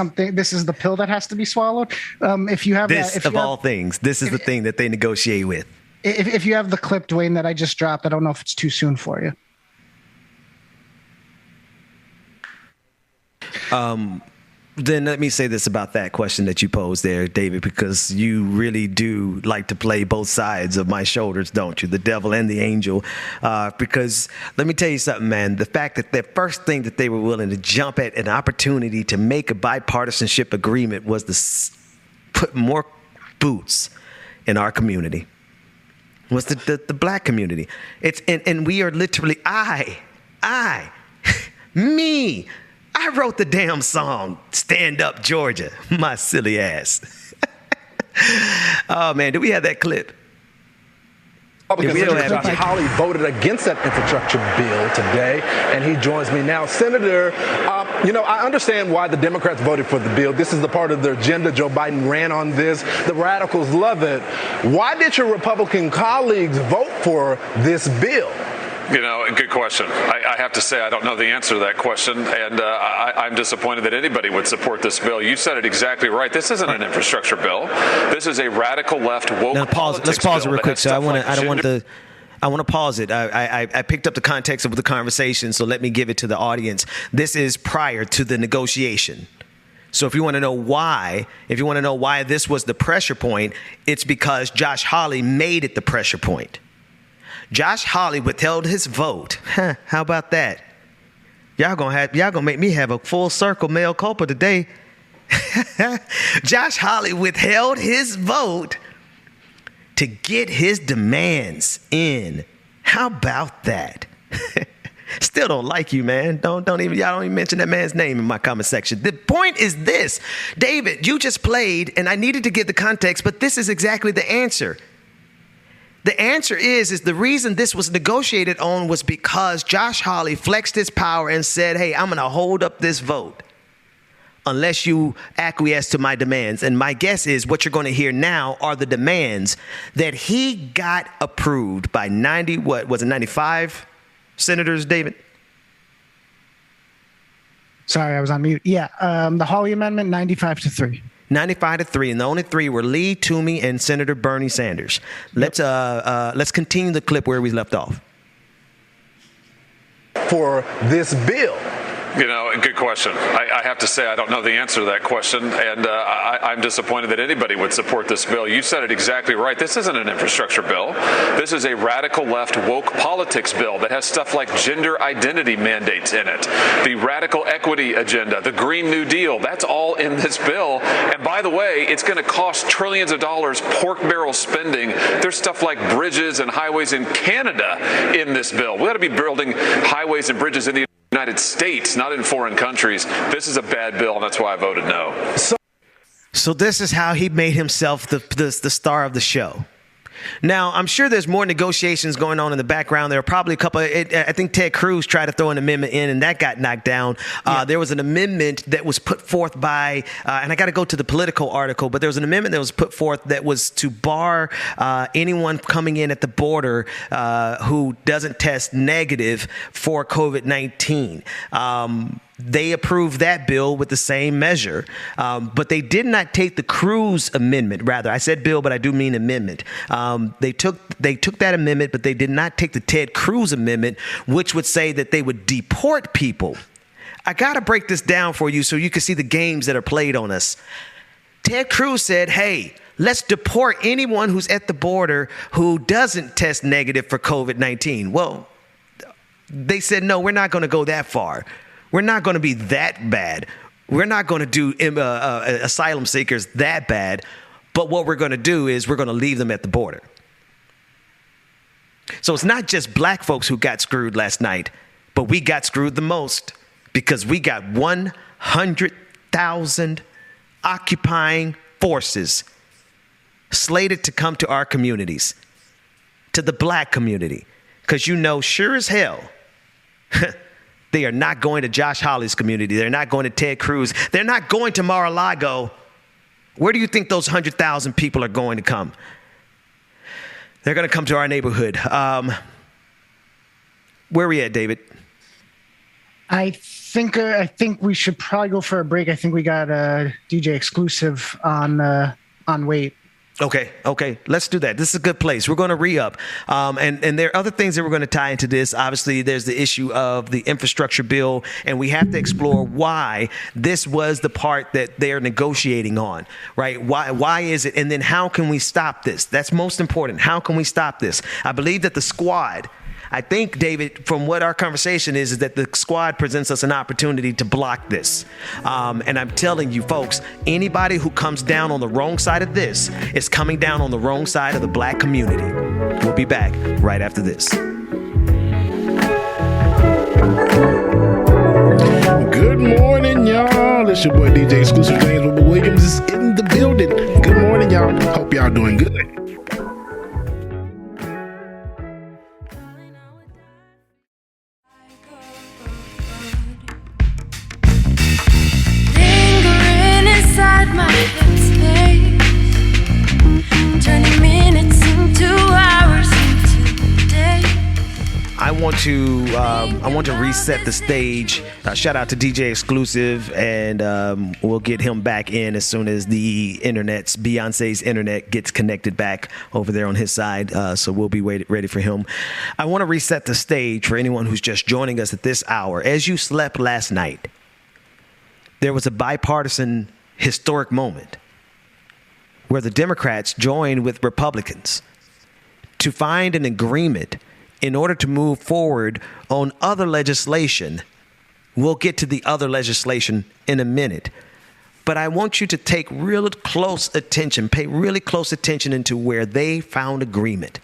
the pill that has to be swallowed. If you have all things, this is the thing that they negotiate with. If you have the clip, Dwayne, that I just dropped, I don't know if it's too soon for you. Then let me say this about that question that you posed there, David, because you really do like to play both sides of my shoulders, don't you? The devil and the angel. Because let me tell you something, man. The fact that the first thing that they were willing to jump at an opportunity to make a bipartisanship agreement was to put more boots in our community. Was the black community. And we are literally me. I wrote the damn song, Stand Up Georgia, my silly ass. Oh, man, do we have that clip? Senator Josh Hawley voted against that infrastructure bill today, and he joins me now. Senator, I understand why the Democrats voted for the bill. This is the part of their agenda. Joe Biden ran on this. The radicals love it. Why did your Republican colleagues vote for this bill? Good question. I have to say I don't know the answer to that question, and I'm disappointed that anybody would support this bill. You said it exactly right. This isn't an infrastructure bill. This is a radical left woke. Now let's pause it real quick. So I want to pause it. I picked up the context of the conversation, so let me give it to the audience. This is prior to the negotiation. So if you want to know why this was the pressure point, it's because Josh Hawley made it the pressure point. Josh Hawley withheld his vote. How about that? Y'all gonna make me have a full circle mea culpa today. Josh Hawley withheld his vote to get his demands in. How about that? Still don't like you, man. Y'all don't even mention that man's name in my comment section. The point is this, David, you just played, and I needed to give the context, but this is exactly the answer. The answer is the reason this was negotiated on was because Josh Hawley flexed his power and said, hey, I'm going to hold up this vote unless you acquiesce to my demands. And my guess is what you're going to hear now are the demands that he got approved by 95 senators, David? Sorry, I was on mute. Yeah, the Hawley Amendment, 95-3. 95-3, and the only three were Lee, Toomey, and Senator Bernie Sanders. Let's continue the clip where we left off. For this bill. Good question. I have to say I don't know the answer to that question, and I'm disappointed that anybody would support this bill. You said it exactly right. This isn't an infrastructure bill. This is a radical left woke politics bill that has stuff like gender identity mandates in it, the radical equity agenda, the Green New Deal. That's all in this bill. And by the way, it's going to cost trillions of dollars pork barrel spending. There's stuff like bridges and highways in Canada in this bill. We ought to be building highways and bridges in the United States, not in foreign countries. This is a bad bill, and that's why I voted no. So this is how he made himself the star of the show. Now, I'm sure there's more negotiations going on in the background. There are probably a couple. I think Ted Cruz tried to throw an amendment in, and that got knocked down. There was an amendment that was put forth by, and I got to go to the Politico article, but there was an amendment that was put forth that was to bar anyone coming in at the border who doesn't test negative for COVID-19. They approved that bill with the same measure, but they did not take the Cruz amendment. Rather, I said bill, but I do mean amendment. They took that amendment, but they did not take the Ted Cruz amendment, which would say that they would deport people. I got to break this down for you so you can see the games that are played on us. Ted Cruz said, hey, let's deport anyone who's at the border who doesn't test negative for COVID-19. Well, they said, no, we're not going to go that far. We're not going to be that bad. We're not going to do asylum seekers that bad. But what we're going to do is we're going to leave them at the border. So it's not just black folks who got screwed last night, but we got screwed the most because we got 100,000 occupying forces slated to come to our communities, to the black community. Because sure as hell, they are not going to Josh Hawley's community. They're not going to Ted Cruz. They're not going to Mar-a-Lago. Where do you think those 100,000 people are going to come? They're going to come to our neighborhood. Where are we at, David? I think we should probably go for a break. I think we got a DJ exclusive on Wait. Okay. Let's do that. This is a good place. We're going to re-up. And there are other things that we're going to tie into this. Obviously, there's the issue of the infrastructure bill, and we have to explore why this was the part that they're negotiating on, right? Why is it? And then how can we stop this? That's most important. How can we stop this? I believe that the squad, I think, David, from what our conversation is that the squad presents us an opportunity to block this. And I'm telling you, folks, anybody who comes down on the wrong side of this is coming down on the wrong side of the black community. We'll be back right after this. Good morning, y'all. It's your boy DJ Exclusive James Williams is in the building. Good morning, y'all. Hope y'all doing good. My headspace, turning minutes into hours into days. I want to reset the stage. Shout out to DJ Exclusive, and we'll get him back in as soon as the Beyonce's internet gets connected back over there on his side. So we'll be ready for him. I want to reset the stage for anyone who's just joining us at this hour. As you slept last night, there was a bipartisan historic moment where the Democrats joined with Republicans to find an agreement in order to move forward on other legislation. We'll get to the other legislation in a minute, but I want you to take real close attention, pay really close attention into where they found agreement.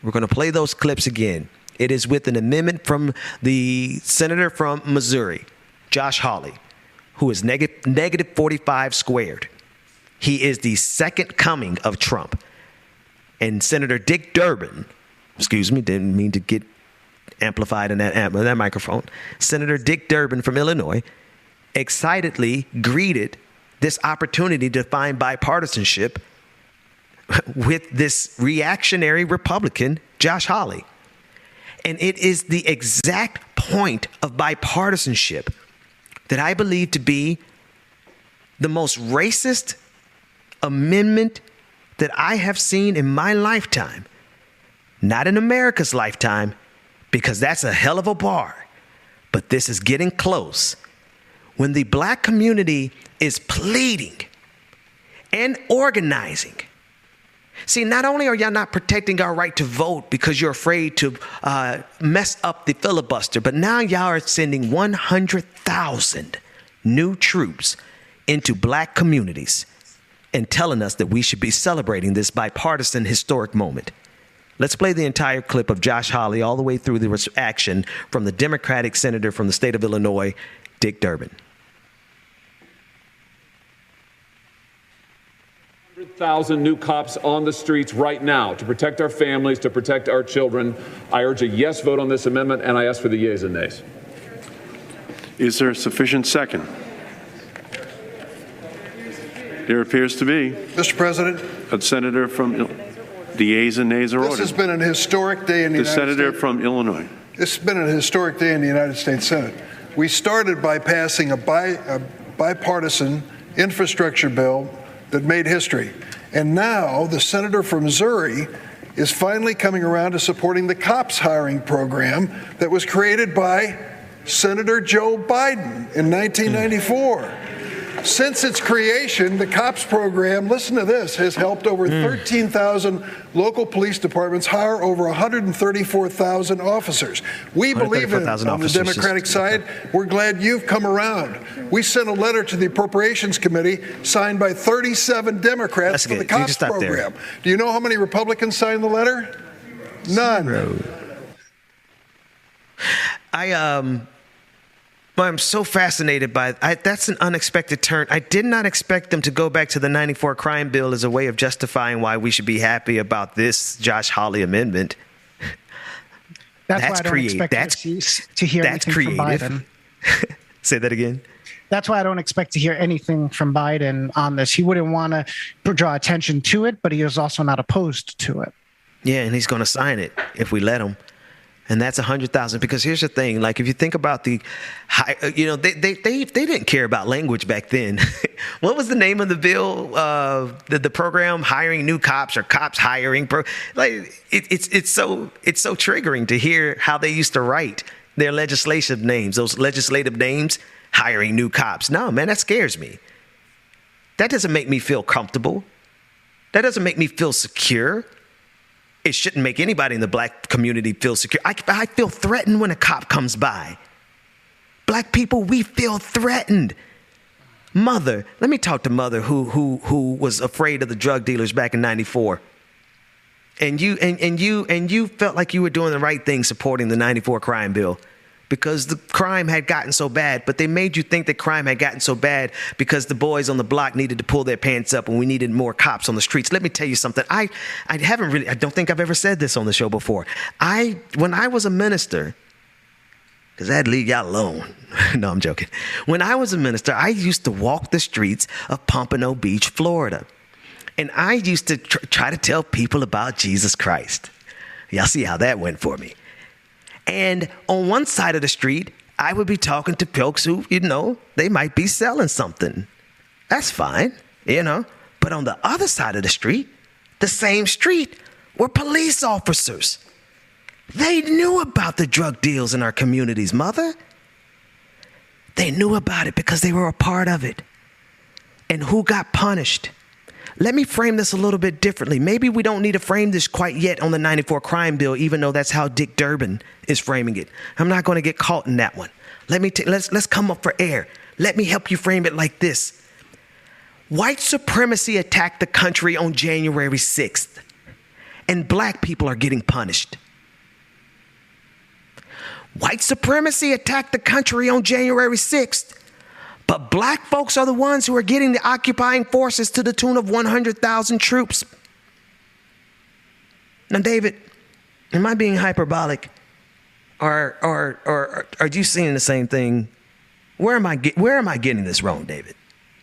We're going to play those clips again. It is with an amendment from the senator from Missouri, Josh Hawley, who is negative 45 squared. He is the second coming of Trump. And Senator Dick Durbin, didn't mean to get amplified in that microphone. Senator Dick Durbin from Illinois excitedly greeted this opportunity to find bipartisanship with this reactionary Republican, Josh Hawley. And it is the exact point of bipartisanship that I believe to be the most racist amendment that I have seen in my lifetime. Not in America's lifetime, because that's a hell of a bar. But this is getting close. When the black community is pleading and organizing. See, not only are y'all not protecting our right to vote because you're afraid to mess up the filibuster, but now y'all are sending 100,000 new troops into black communities and telling us that we should be celebrating this bipartisan historic moment. Let's play the entire clip of Josh Hawley all the way through the action from the Democratic senator from the state of Illinois, Dick Durbin. 100,000 new cops on the streets right now to protect our families, to protect our children. I urge a yes vote on this amendment, and I ask for the yeas and nays. Is there a sufficient second? There appears to be. Mr. President. A senator from the yeas and nays are ordered. This has been an historic day in the United States. The senator from Illinois. This has been a historic day in the United States Senate. We started by passing a bipartisan infrastructure bill that made history. And now the senator from Missouri is finally coming around to supporting the cops hiring program that was created by Senator Joe Biden in 1994. Since its creation, the COPS program, listen to this, has helped over 13,000 local police departments hire over 134,000 officers. We believe in it on the Democratic side. We're glad you've come around. We sent a letter to the Appropriations Committee signed by 37 Democrats for the COPS program. Do you know how many Republicans signed the letter? None. I'm so fascinated by that's an unexpected turn. I did not expect them to go back to the 94 crime bill as a way of justifying why we should be happy about this Josh Hawley amendment. That's why I don't expect to hear anything from Biden. Say that again. That's why I don't expect to hear anything from Biden on this. He wouldn't want to draw attention to it, but he is also not opposed to it. Yeah, and he's going to sign it if we let him. And that's 100,000. Because here's the thing: like, if you think about they didn't care about language back then. What was the name of the bill? The program, hiring new cops or cops hiring. It's so triggering to hear how they used to write their legislative names. Those legislative names, hiring new cops. No, man, that scares me. That doesn't make me feel comfortable. That doesn't make me feel secure. It shouldn't make anybody in the black community feel secure. I feel threatened when a cop comes by. Black people, we feel threatened. Mother, let me talk to Mother, who was afraid of the drug dealers back in '94. And you felt like you were doing the right thing supporting the 94 crime bill because the crime had gotten so bad, but they made you think that crime had gotten so bad because the boys on the block needed to pull their pants up and we needed more cops on the streets. Let me tell you something. I don't think I've ever said this on the show before. When I was a minister, because I'd leave y'all alone. No, I'm joking. When I was a minister, I used to walk the streets of Pompano Beach, Florida. And I used to try to tell people about Jesus Christ. Y'all see how that went for me. And on one side of the street, I would be talking to folks who, they might be selling something. That's fine, But on the other side of the street, the same street, were police officers. They knew about the drug deals in our communities, Mother. They knew about it because they were a part of it. And who got punished? Let me frame this a little bit differently. Maybe we don't need to frame this quite yet on the 94 crime bill, even though that's how Dick Durbin is framing it. I'm not going to get caught in that one. Let's come up for air. Let me help you frame it like this. White supremacy attacked the country on January 6th, and black people are getting punished. White supremacy attacked the country on January 6th. But black folks are the ones who are getting the occupying forces to the tune of 100,000 troops. Now, David, am I being hyperbolic? Or are you seeing the same thing? Where am I getting this wrong, David?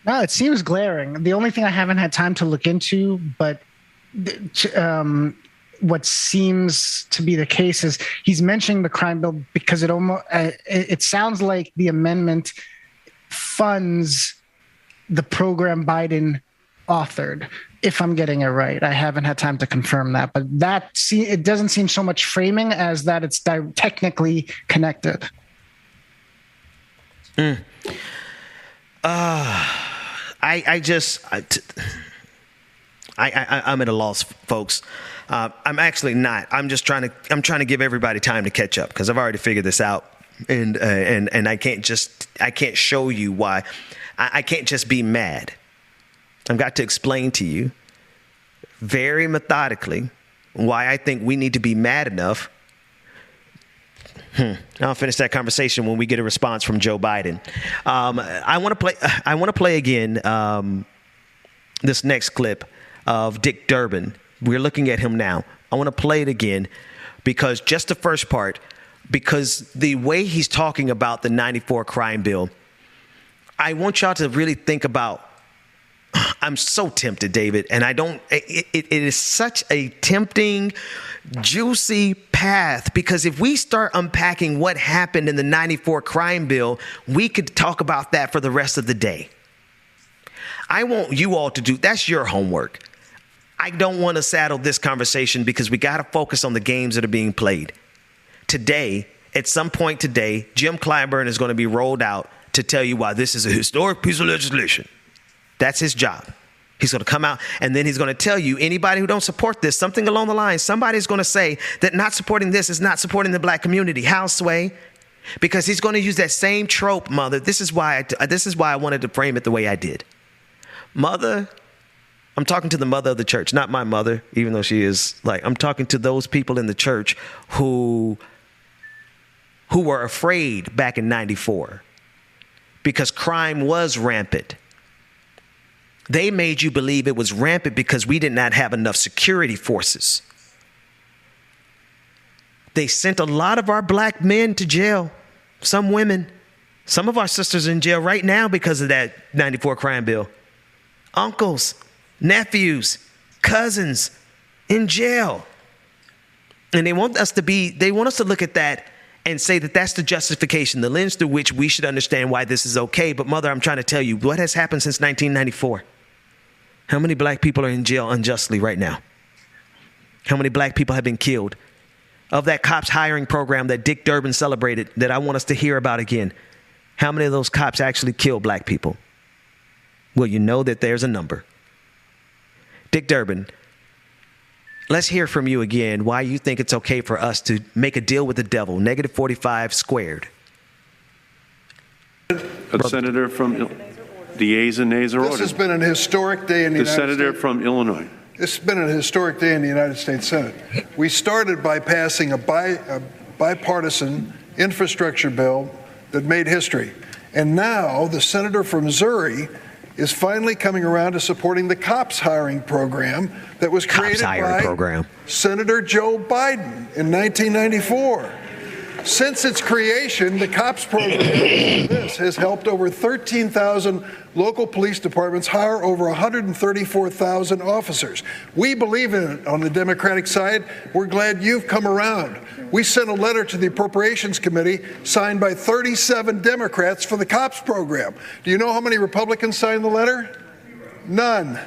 No, it seems glaring. The only thing I haven't had time to look into, but what seems to be the case is he's mentioning the crime bill because it sounds like the amendment funds the program Biden authored, if I'm getting it right. I haven't had time to confirm that, but it doesn't seem so much framing as that it's technically connected. I'm at a loss, folks. I'm actually not. I'm trying to give everybody time to catch up because I've already figured this out. And I can't show you why. I can't just be mad. I've got to explain to you very methodically why I think we need to be mad enough. I'll finish that conversation when we get a response from Joe Biden. I want to play again this next clip of Dick Durbin. We're looking at him now. I want to play it again because just the first part. Because the way he's talking about the 94 crime bill, I want y'all to really think about, I'm so tempted, David, and it is such a tempting, juicy path, because if we start unpacking what happened in the 94 crime bill, we could talk about that for the rest of the day. I want you all to do, that's your homework. I don't want to saddle this conversation because we got to focus on the games that are being played. Today, at some point today, Jim Clyburn is going to be rolled out to tell you why this is a historic piece of legislation. That's his job. He's going to come out and then he's going to tell you, anybody who don't support this, something along the lines, somebody's going to say that not supporting this is not supporting the black community. How, Sway? Because he's going to use that same trope, Mother. This is why I wanted to frame it the way I did. Mother, I'm talking to the mother of the church, not my mother, even though she is I'm talking to those people in the church who were afraid back in 94 because crime was rampant. They made you believe it was rampant because we did not have enough security forces. They sent a lot of our black men to jail, some women. Some of our sisters are in jail right now because of that 94 crime bill. Uncles, nephews, cousins in jail. And they want us to look at that and say that that's the justification, the lens through which we should understand why this is okay. But Mother, I'm trying to tell you, what has happened since 1994? How many black people are in jail unjustly right now? How many black people have been killed? Of that cops hiring program that Dick Durbin celebrated, that I want us to hear about again, how many of those cops actually killed black people? Well, you know that there's a number. Dick Durbin, let's hear from you again why you think it's okay for us to make a deal with the devil, negative 45 squared. A senator from the yeas and nays are ordered. This has been an historic day in the United States. The senator from Illinois. This has been a historic day in the United States Senate. We started by passing a bipartisan infrastructure bill that made history. And now the senator from Missouri is finally coming around to supporting the cops hiring program that was created by Senator Joe Biden in 1994. Since its creation, the COPS program has helped over 13,000 local police departments hire over 134,000 officers. We believe in it on the Democratic side. We're glad you've come around. We sent a letter to the Appropriations Committee signed by 37 Democrats for the COPS program. Do you know how many Republicans signed the letter? None.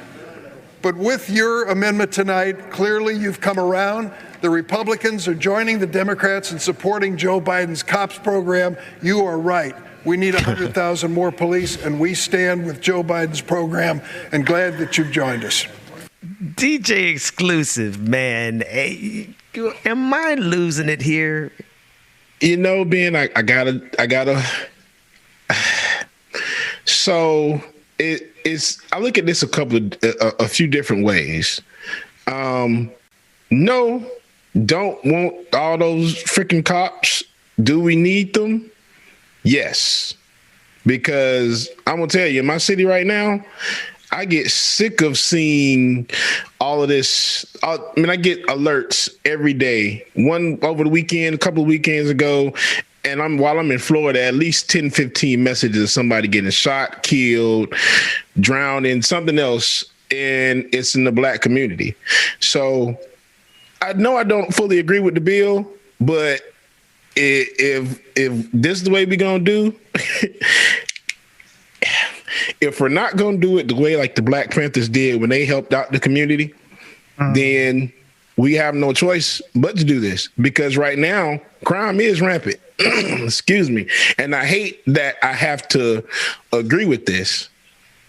But with your amendment tonight, clearly you've come around. The Republicans are joining the Democrats in supporting Joe Biden's COPS program. You are right. We need 100,000 more police, and we stand with Joe Biden's program, and glad that you've joined us. DJ Exclusive, man. Hey, am I losing it here? You know, Ben, I gotta. So it's. I look at this a few different ways. No, don't want all those freaking cops. Do we need them? Yes, because I'm gonna tell you, in my city right now, I get sick of seeing all of this. I get alerts every day. One over the weekend, a couple of weekends ago, and while I'm in Florida, at least 10, 15 messages of somebody getting shot, killed, drowned in something else, and it's in the black community. So I know I don't fully agree with the bill, but if this is the way we're gonna do, if we're not gonna do it the way like the Black Panthers did when they helped out the community, then we have no choice but to do this, because right now crime is rampant. Excuse me. And I hate that I have to agree with this.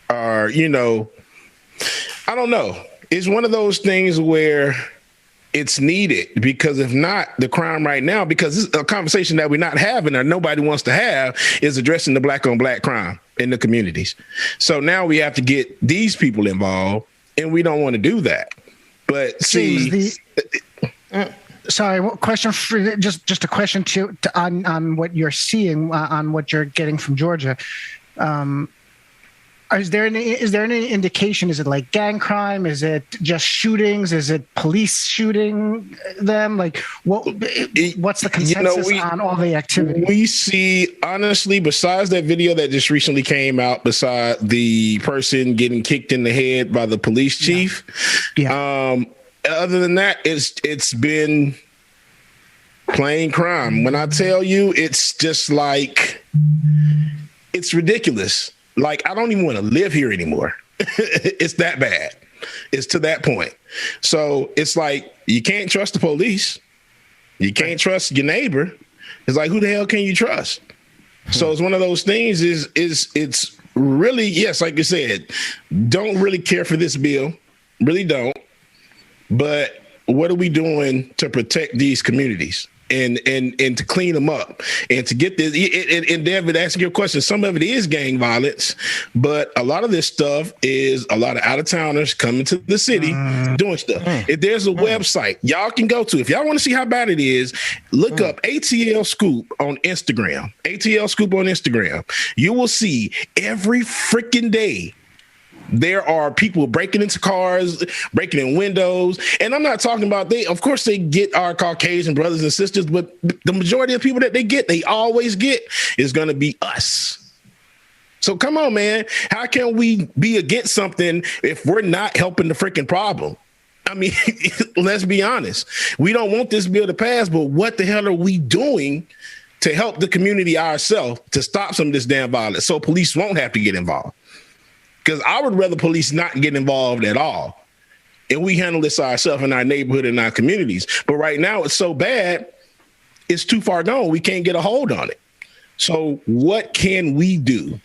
Or, I don't know. It's one of those things where it's needed, because if not, the crime right now, because it's a conversation that we're not having or nobody wants to have, is addressing the black on black crime in the communities. So now we have to get these people involved, and we don't want to do that. But see, sorry, question for just a question on what you're seeing, on what you're getting from Georgia. Is there any indication? Is it like gang crime? Is it just shootings? Is it police shooting them? Like what's the consensus on all the activity? We see, honestly, besides that video that just recently came out, beside the person getting kicked in the head by the police chief, other than that, it's been plain crime. When I tell you, it's just like, it's ridiculous. Like, I don't even want to live here anymore. It's that bad. It's to that point. So it's like, you can't trust the police. You can't trust your neighbor. It's like, who the hell can you trust? So it's one of those things it's really, yes, like you said, don't really care for this bill. Really don't. But what are we doing to protect these communities and to clean them up and to get this? And David, asking your question, some of it is gang violence, but a lot of this stuff is a lot of out-of-towners coming to the city doing stuff. If there's a website y'all can go to, if y'all want to see how bad it is, look up ATL Scoop on Instagram. ATL Scoop on Instagram. You will see every freaking day there are people breaking into cars, breaking in windows. And I'm not talking about of course they get our Caucasian brothers and sisters, but the majority of people that they always get is going to be us. So come on, man. How can we be against something if we're not helping the freaking problem? I mean, let's be honest. We don't want this bill to pass, but what the hell are we doing to help the community ourselves to stop some of this damn violence so police won't have to get involved? Because I would rather police not get involved at all. And we handle this ourselves in our neighborhood and our communities. But right now it's so bad, it's too far gone. We can't get a hold on it. So what can we do?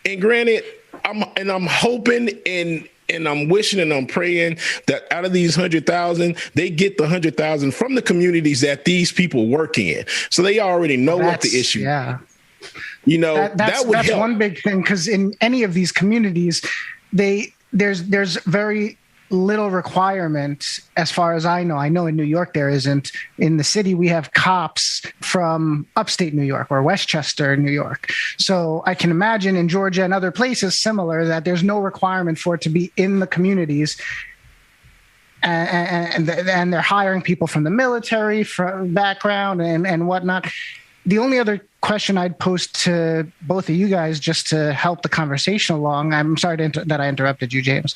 And granted, I'm hoping and I'm wishing and I'm praying that out of these 100,000, they get the 100,000 from the communities that these people work in. So they already know what the issue is. Yeah. You know, that's help. one big thing, because in any of these communities, there's very little requirement as far as I know. I know in New York there isn't. In the city, we have cops from upstate New York or Westchester, New York. So I can imagine in Georgia and other places similar that there's no requirement for it to be in the communities. And they're hiring people from the military from background and whatnot. The only other question I'd pose to both of you guys, just to help the conversation along, I'm sorry that I interrupted you, James,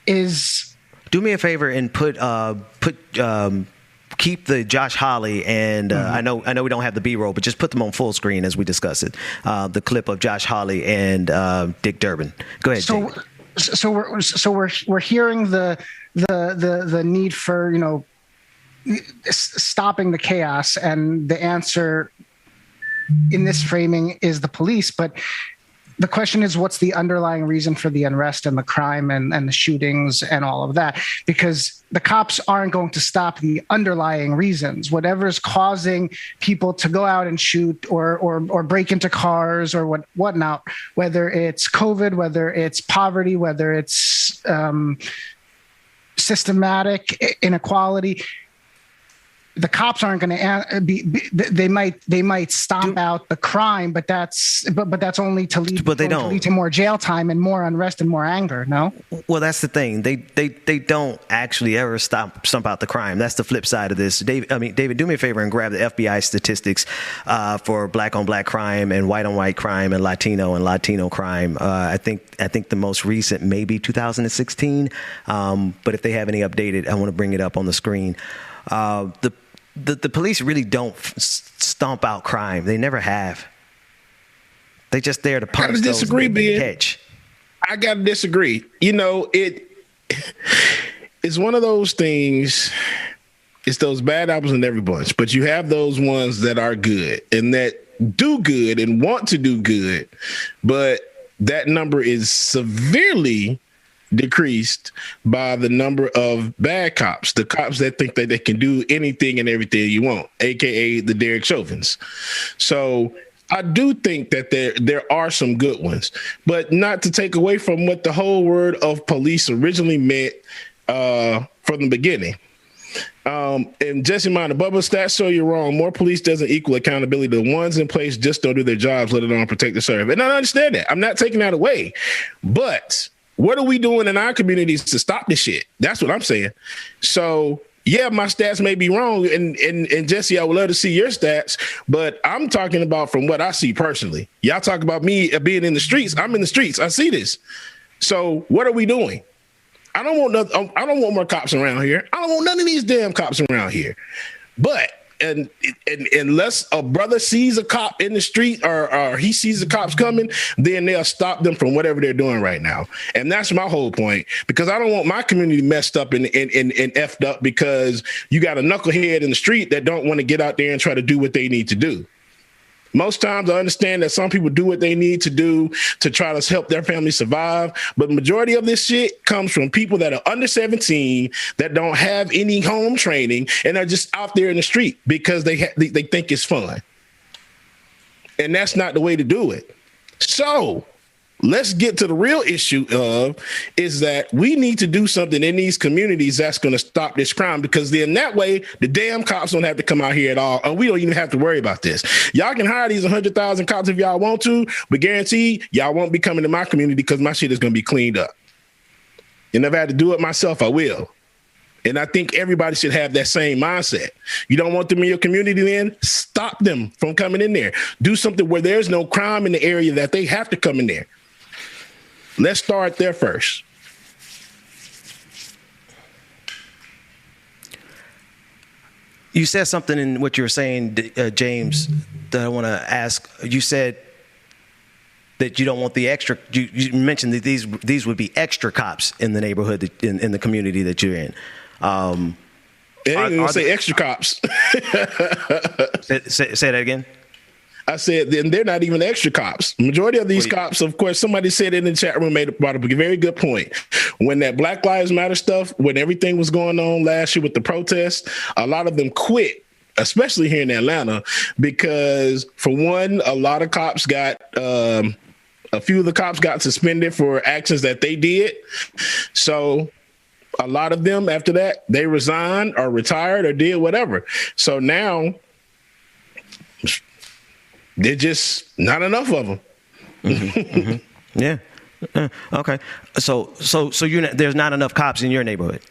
is do me a favor and keep the Josh Hawley and I know we don't have the B-roll, but just put them on full screen as we discuss it. The clip of Josh Hawley and Dick Durbin. Go ahead. So we're hearing the need for stopping the chaos, and the answer in this framing is the police. But the question is, what's the underlying reason for the unrest and the crime and the shootings and all of that? Because the cops aren't going to stop the underlying reasons. Whatever's causing people to go out and shoot or break into cars or whatnot, whether it's COVID, whether it's poverty, whether it's systematic inequality, the cops aren't going to be. They might stomp out the crime, but that's only to lead. But they don't. To lead to more jail time and more unrest and more anger. No. Well, that's the thing. They don't actually ever stomp out the crime. That's the flip side of this. David, do me a favor and grab the FBI statistics for black on black crime and white on white crime and Latino crime. I think the most recent maybe 2016. But if they have any updated, I want to bring it up on the screen. The police really don't stomp out crime. They never have. They just there to punish those that they catch. I gotta disagree. It's one of those things. It's those bad apples in every bunch, but you have those ones that are good and that do good and want to do good, but that number is severely decreased by the number of bad cops, the cops that think that they can do anything and everything you want, aka the Derek Chauvins. So I do think that there are some good ones, but not to take away from what the whole word of police originally meant from the beginning. And Jesse Mind, the bubble stats show you're wrong. More police doesn't equal accountability. The ones in place just don't do their jobs, let alone protect the serve. And I understand that. I'm not taking that away, but what are we doing in our communities to stop this shit? That's what I'm saying. So, yeah, my stats may be wrong. And Jesse, I would love to see your stats, but I'm talking about from what I see personally. Y'all talk about me being in the streets. I'm in the streets. I see this. So what are we doing? I don't want more cops around here. I don't want none of these damn cops around here. But and unless a brother sees a cop in the street or he sees the cops coming, then they'll stop them from whatever they're doing right now. And that's my whole point, because I don't want my community messed up and effed up because you got a knucklehead in the street that don't want to get out there and try to do what they need to do. Most times I understand that some people do what they need to do to try to help their family survive. But the majority of this shit comes from people that are under 17 that don't have any home training and are just out there in the street because they think it's fun. And that's not the way to do it. So let's get to the real issue is that we need to do something in these communities that's going to stop this crime, because then that way the damn cops don't have to come out here at all. And we don't even have to worry about this. Y'all can hire these 100,000 cops if y'all want to, but guarantee y'all won't be coming to my community because my shit is going to be cleaned up. And if I had to do it myself, I will. And I think everybody should have that same mindset. You don't want them in your community, then stop them from coming in there. Do something where there's no crime in the area that they have to come in there. Let's start there first. You said something in what you were saying, James, that I want to ask. You said that you don't want the extra. You mentioned that these would be extra cops in the neighborhood, in the community that you're in. They didn't even say extra cops. Say that again. I said, then they're not even extra cops. Majority of these cops, of course, somebody said in the chat room, brought up a very good point. When that Black Lives Matter stuff, when everything was going on last year with the protests, a lot of them quit, especially here in Atlanta, because for one, a lot of cops got, a few of the cops got suspended for actions that they did. So a lot of them after that, they resigned or retired or did whatever. So now, they're just not enough of them. Mm-hmm. Yeah. Okay. So there's not enough cops in your neighborhood.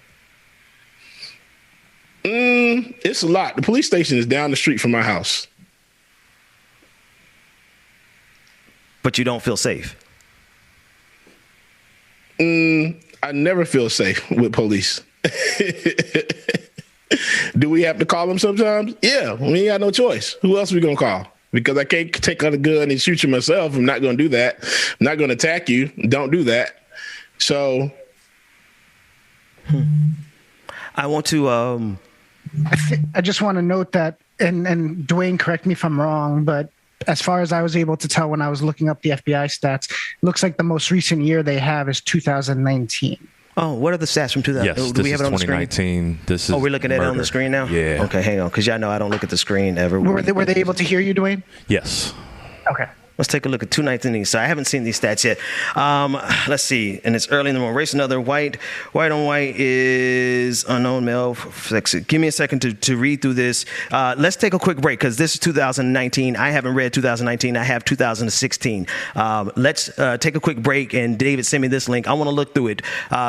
It's a lot. The police station is down the street from my house. But you don't feel safe. I never feel safe with police. Do we have to call them sometimes? Yeah, we ain't got no choice. Who else are we gonna call? Because I can't take out a gun and shoot you myself. I'm not going to do that. I'm not going to attack you. Don't do that. So. I want to. I just want to note that, and Dwayne, correct me if I'm wrong, but as far as I was able to tell when I was looking up the FBI stats, it looks like the most recent year they have is 2019. Oh, what are the stats from 2000? Yes, do we have it on the screen? 2019. This is we're looking at it on the screen now? Yeah. Okay, hang on, because y'all know I don't look at the screen ever. Were they able to hear you, Dwayne? Yes. Okay. Let's take a look at 219. So I haven't seen these stats yet. Let's see. And it's early in the morning. Race another white on white is unknown male. Give me a second to read through this. Let's take a quick break because this is 2019. I haven't read 2019. I have 2016. Let's take a quick break, and David, send me this link. I want to look through it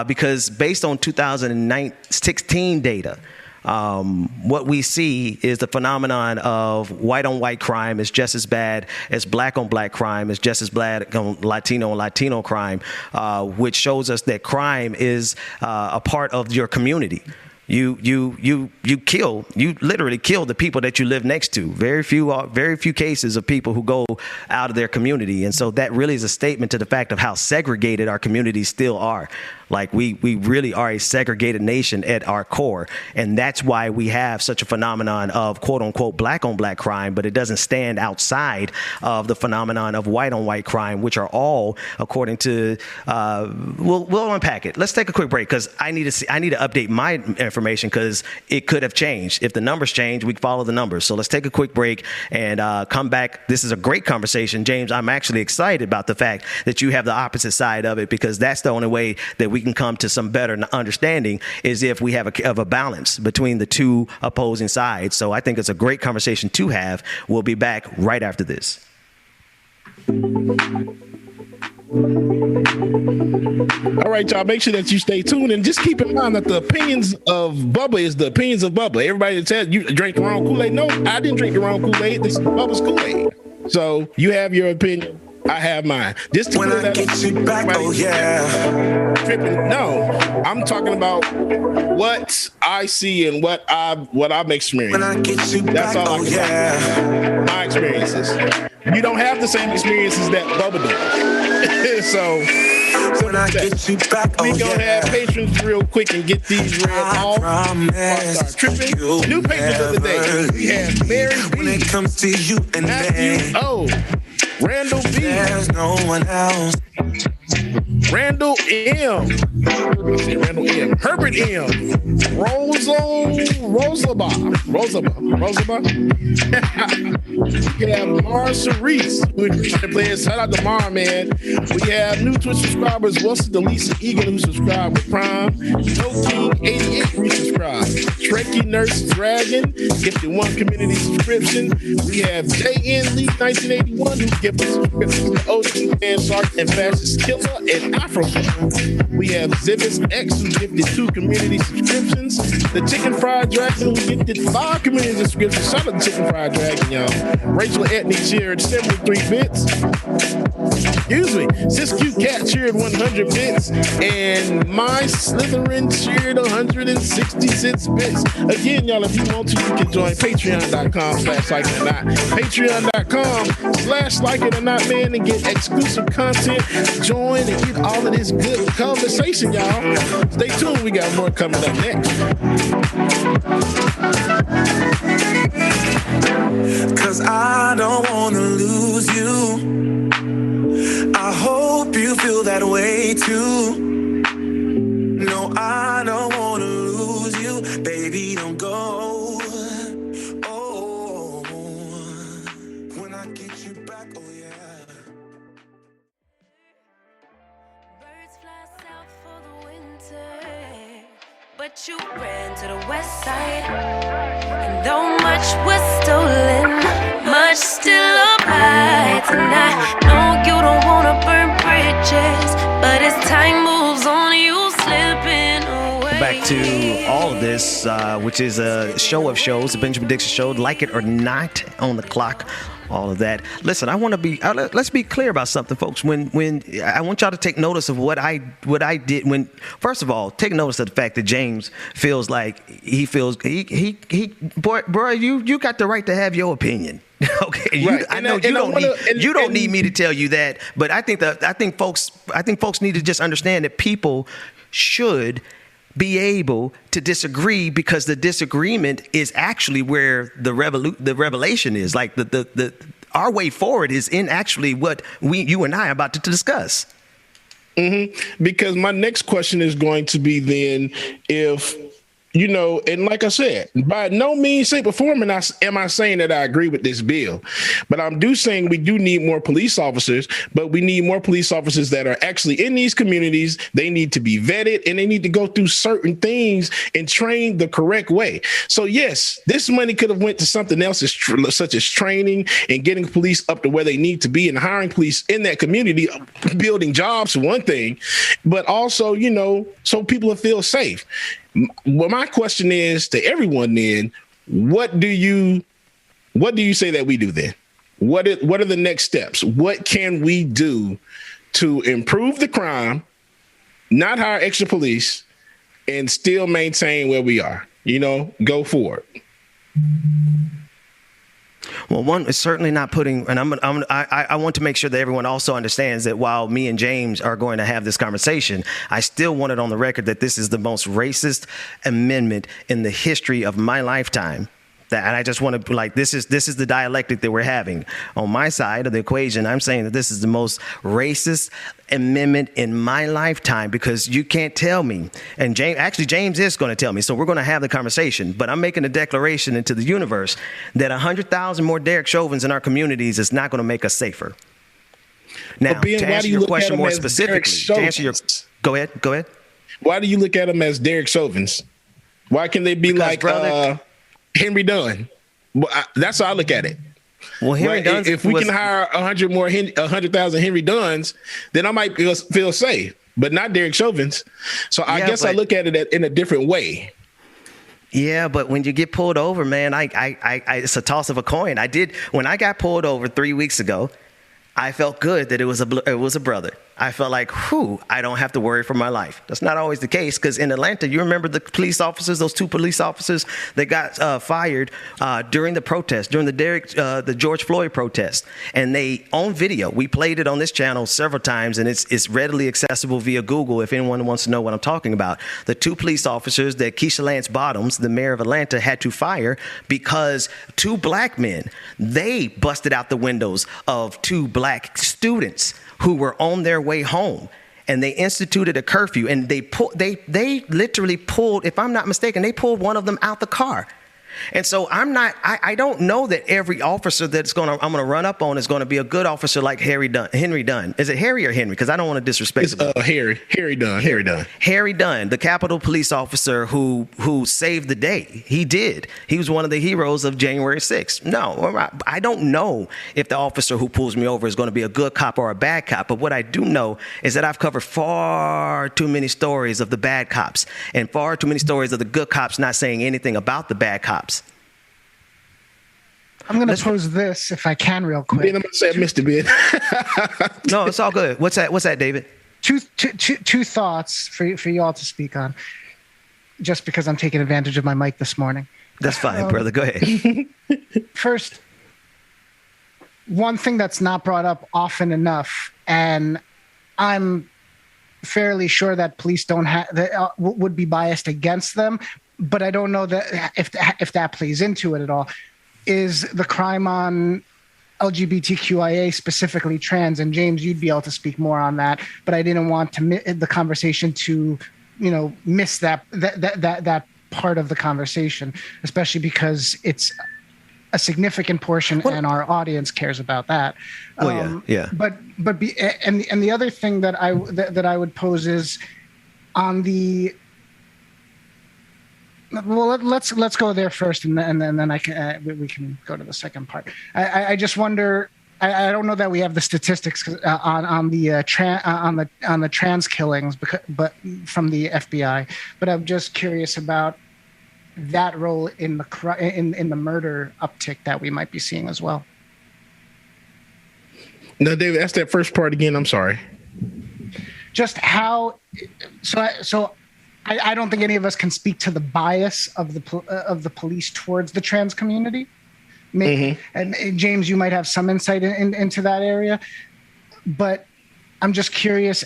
because based on 2016 data, what we see is the phenomenon of white on white crime is just as bad as black on black crime, is just as bad on Latino on Latino crime, which shows us that crime is a part of your community. You literally kill the people that you live next to. Very few cases of people who go out of their community. And so that really is a statement to the fact of how segregated our communities still are. Like we really are a segregated nation at our core. And that's why we have such a phenomenon of quote unquote black on black crime, but it doesn't stand outside of the phenomenon of white on white crime, which are all according to, we'll unpack it. Let's take a quick break because I need to update my information because it could have changed. If the numbers change, we follow the numbers. So let's take a quick break and come back. This is a great conversation. James, I'm actually excited about the fact that you have the opposite side of it because that's the only way that we can come to some better understanding is if we have a balance between the two opposing sides. So I think it's a great conversation to have. We'll be back right after this. All right, y'all, make sure that you stay tuned and just keep in mind that the opinions of Bubba is the opinions of Bubba. Everybody that says you drink the wrong Kool-Aid. No, I didn't drink the wrong Kool-Aid. This is Bubba's Kool-Aid. So you have your opinion. I have mine. Just to when I get you back, oh yeah. Tripping. No, I'm talking about what I see and what I'm experiencing. When I get you that's back, all I can talk about. My experiences. You don't have the same experiences that Bubba does. So When I get you back, we gonna have patrons real quick and get these read off. Start tripping. New patrons of the day. We have Mary B. When it comes to you and Matthew O. Randall B. There's no one else. Randall M. Randall M. Herbert M. Rosalba. We have Mara Cerise, who's playing. Shout out to Mara, man. We have new Twitch subscribers, Wilson Delisa Egan, who subscribed with Prime. No King 88 resubscribed. Trekkie Nurse Dragon gifted 1 community subscription. We have JN Lee 1981, who gifted subscriptions to OG Man Shark and Fascist Killer and Afro. We have Zivis X, who gifted 2 community subscriptions. The Chicken Fried Dragon, who gifted 5 community subscriptions. Shout out to Chicken Fried Dragon, y'all. Rachel Etney cheered 73 bits. Excuse me. Sis Cute Cat cheered 100 bits. And My Slytherin cheered 166 bits. Again, y'all, if you want to, you can join patreon.com/likeItOrNot. Patreon.com/likeItOrNot, man, and get exclusive content. Join and get all of this good conversation, y'all. Stay tuned. We got more coming up next. Cause I don't wanna lose you. I hope you feel that way too. No, I don't wanna lose you. Baby, don't go. Oh, when I get you back, oh yeah. Birds fly south for the winter, but you ran to the west side. And though much was stolen, much still applies. And I know you don't wanna burn bridges, but as time moves on, you slipping away. Back to all of this, which is a show of shows, the Benjamin Dixon Show, Like It or Not, on the clock. All of that. Listen, I want to be. Let's be clear about something, folks. When I want y'all to take notice of what I did. When first of all, take notice of the fact that James feels like he bro, you got the right to have your opinion. Okay, right. I know you don't need me to tell you that, but I think folks need to just understand that people should be able to disagree, because the disagreement is actually where the revelation is. Like the our way forward is in actually what you and I are about to discuss. Mm-hmm. Because my next question is going to be then, if you know, and like I said, by no means, shape, or form am I saying that I agree with this bill, but I'm saying we do need more police officers, but we need more police officers that are actually in these communities. They need to be vetted, and they need to go through certain things and train the correct way. So yes, this money could have went to something else, such as training and getting police up to where they need to be and hiring police in that community, building jobs for one thing, but also, you know, so people will feel safe. Well, my question is to everyone then, what do you say that we do then? What are the next steps? What can we do to improve the crime, not hire extra police, and still maintain where we are? You know, go forward. Well, one is certainly not putting, and I want to make sure that everyone also understands that while me and James are going to have this conversation, I still want it on the record that this is the most racist amendment in the history of my lifetime. And I just want to, like, this is the dialectic that we're having. On my side of the equation, I'm saying that this is the most racist amendment in my lifetime, because you can't tell me, and James is going to tell me, so we're going to have the conversation, but I'm making a declaration into the universe that 100,000 more Derek Chauvins in our communities is not going to make us safer. Now, to answer your question more specifically, go ahead. Why do you look at them as Derek Chauvins? Why can they be Henry Dunn? Well, that's how I look at it. Well, Henry Dunn, if we can hire 100,000 Henry Dunns, then I might feel safe, but not Derek Chauvins. So I guess I look at it in a different way. Yeah, but when you get pulled over, man, it's a toss of a coin. When I got pulled over 3 weeks ago, I felt good that it was a brother. I felt like, I don't have to worry for my life. That's not always the case, because in Atlanta, you remember the police officers, those 2 police officers that got fired during the protest, during the George Floyd protest. And they, on video, we played it on this channel several times, and it's readily accessible via Google if anyone wants to know what I'm talking about. The 2 police officers that Keisha Lance Bottoms, the mayor of Atlanta, had to fire because 2 black men, they busted out the windows of 2 black students who were on their way home, and they instituted a curfew, and they literally pulled, if I'm not mistaken, they pulled one of them out the car. And so I don't know that every officer I'm going to run up on is going to be a good officer like Henry Dunn. Is it Harry or Henry? Because I don't want to disrespect him. Harry Dunn. Harry Dunn, the Capitol police officer who saved the day. He did. He was one of the heroes of January 6th. No, I don't know if the officer who pulls me over is going to be a good cop or a bad cop. But what I do know is that I've covered far too many stories of the bad cops and far too many stories of the good cops not saying anything about the bad cops. I'm going to pose this, if I can, real quick. Ben, I'm going to say I missed a bit. No, it's all good. What's that, David? Two thoughts for you all to speak on, just because I'm taking advantage of my mic this morning. That's fine, brother. Go ahead. First, one thing that's not brought up often enough, and I'm fairly sure that police would be biased against them, but I don't know that if that plays into it at all, is the crime on LGBTQIA, specifically trans. And James, you'd be able to speak more on that, but I didn't want the conversation to, miss that part of the conversation, especially because it's a significant portion and our audience cares about that. Yeah. But the other thing that I would pose is on the. Well, let's go there first, and then we can go to the second part. I just wonder. I don't know that we have the statistics on the trans killings, but from the FBI. But I'm just curious about that role in the murder uptick that we might be seeing as well. No, David, that's that first part again. I'm sorry. Just how. So. I don't think any of us can speak to the bias of the police towards the trans community. Maybe, and James, you might have some insight into that area. But I'm just curious.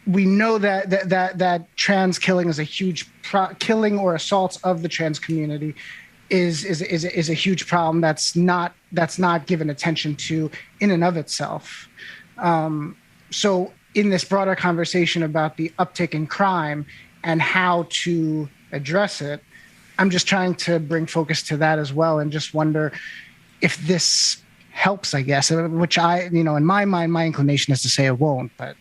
We know that trans killing is a huge killing or assaults of the trans community is a huge problem that's not given attention to in and of itself. So in this broader conversation about the uptick in crime and how to address it, I'm just trying to bring focus to that as well, and just wonder if this helps, I guess, which in my mind, my inclination is to say it won't, but.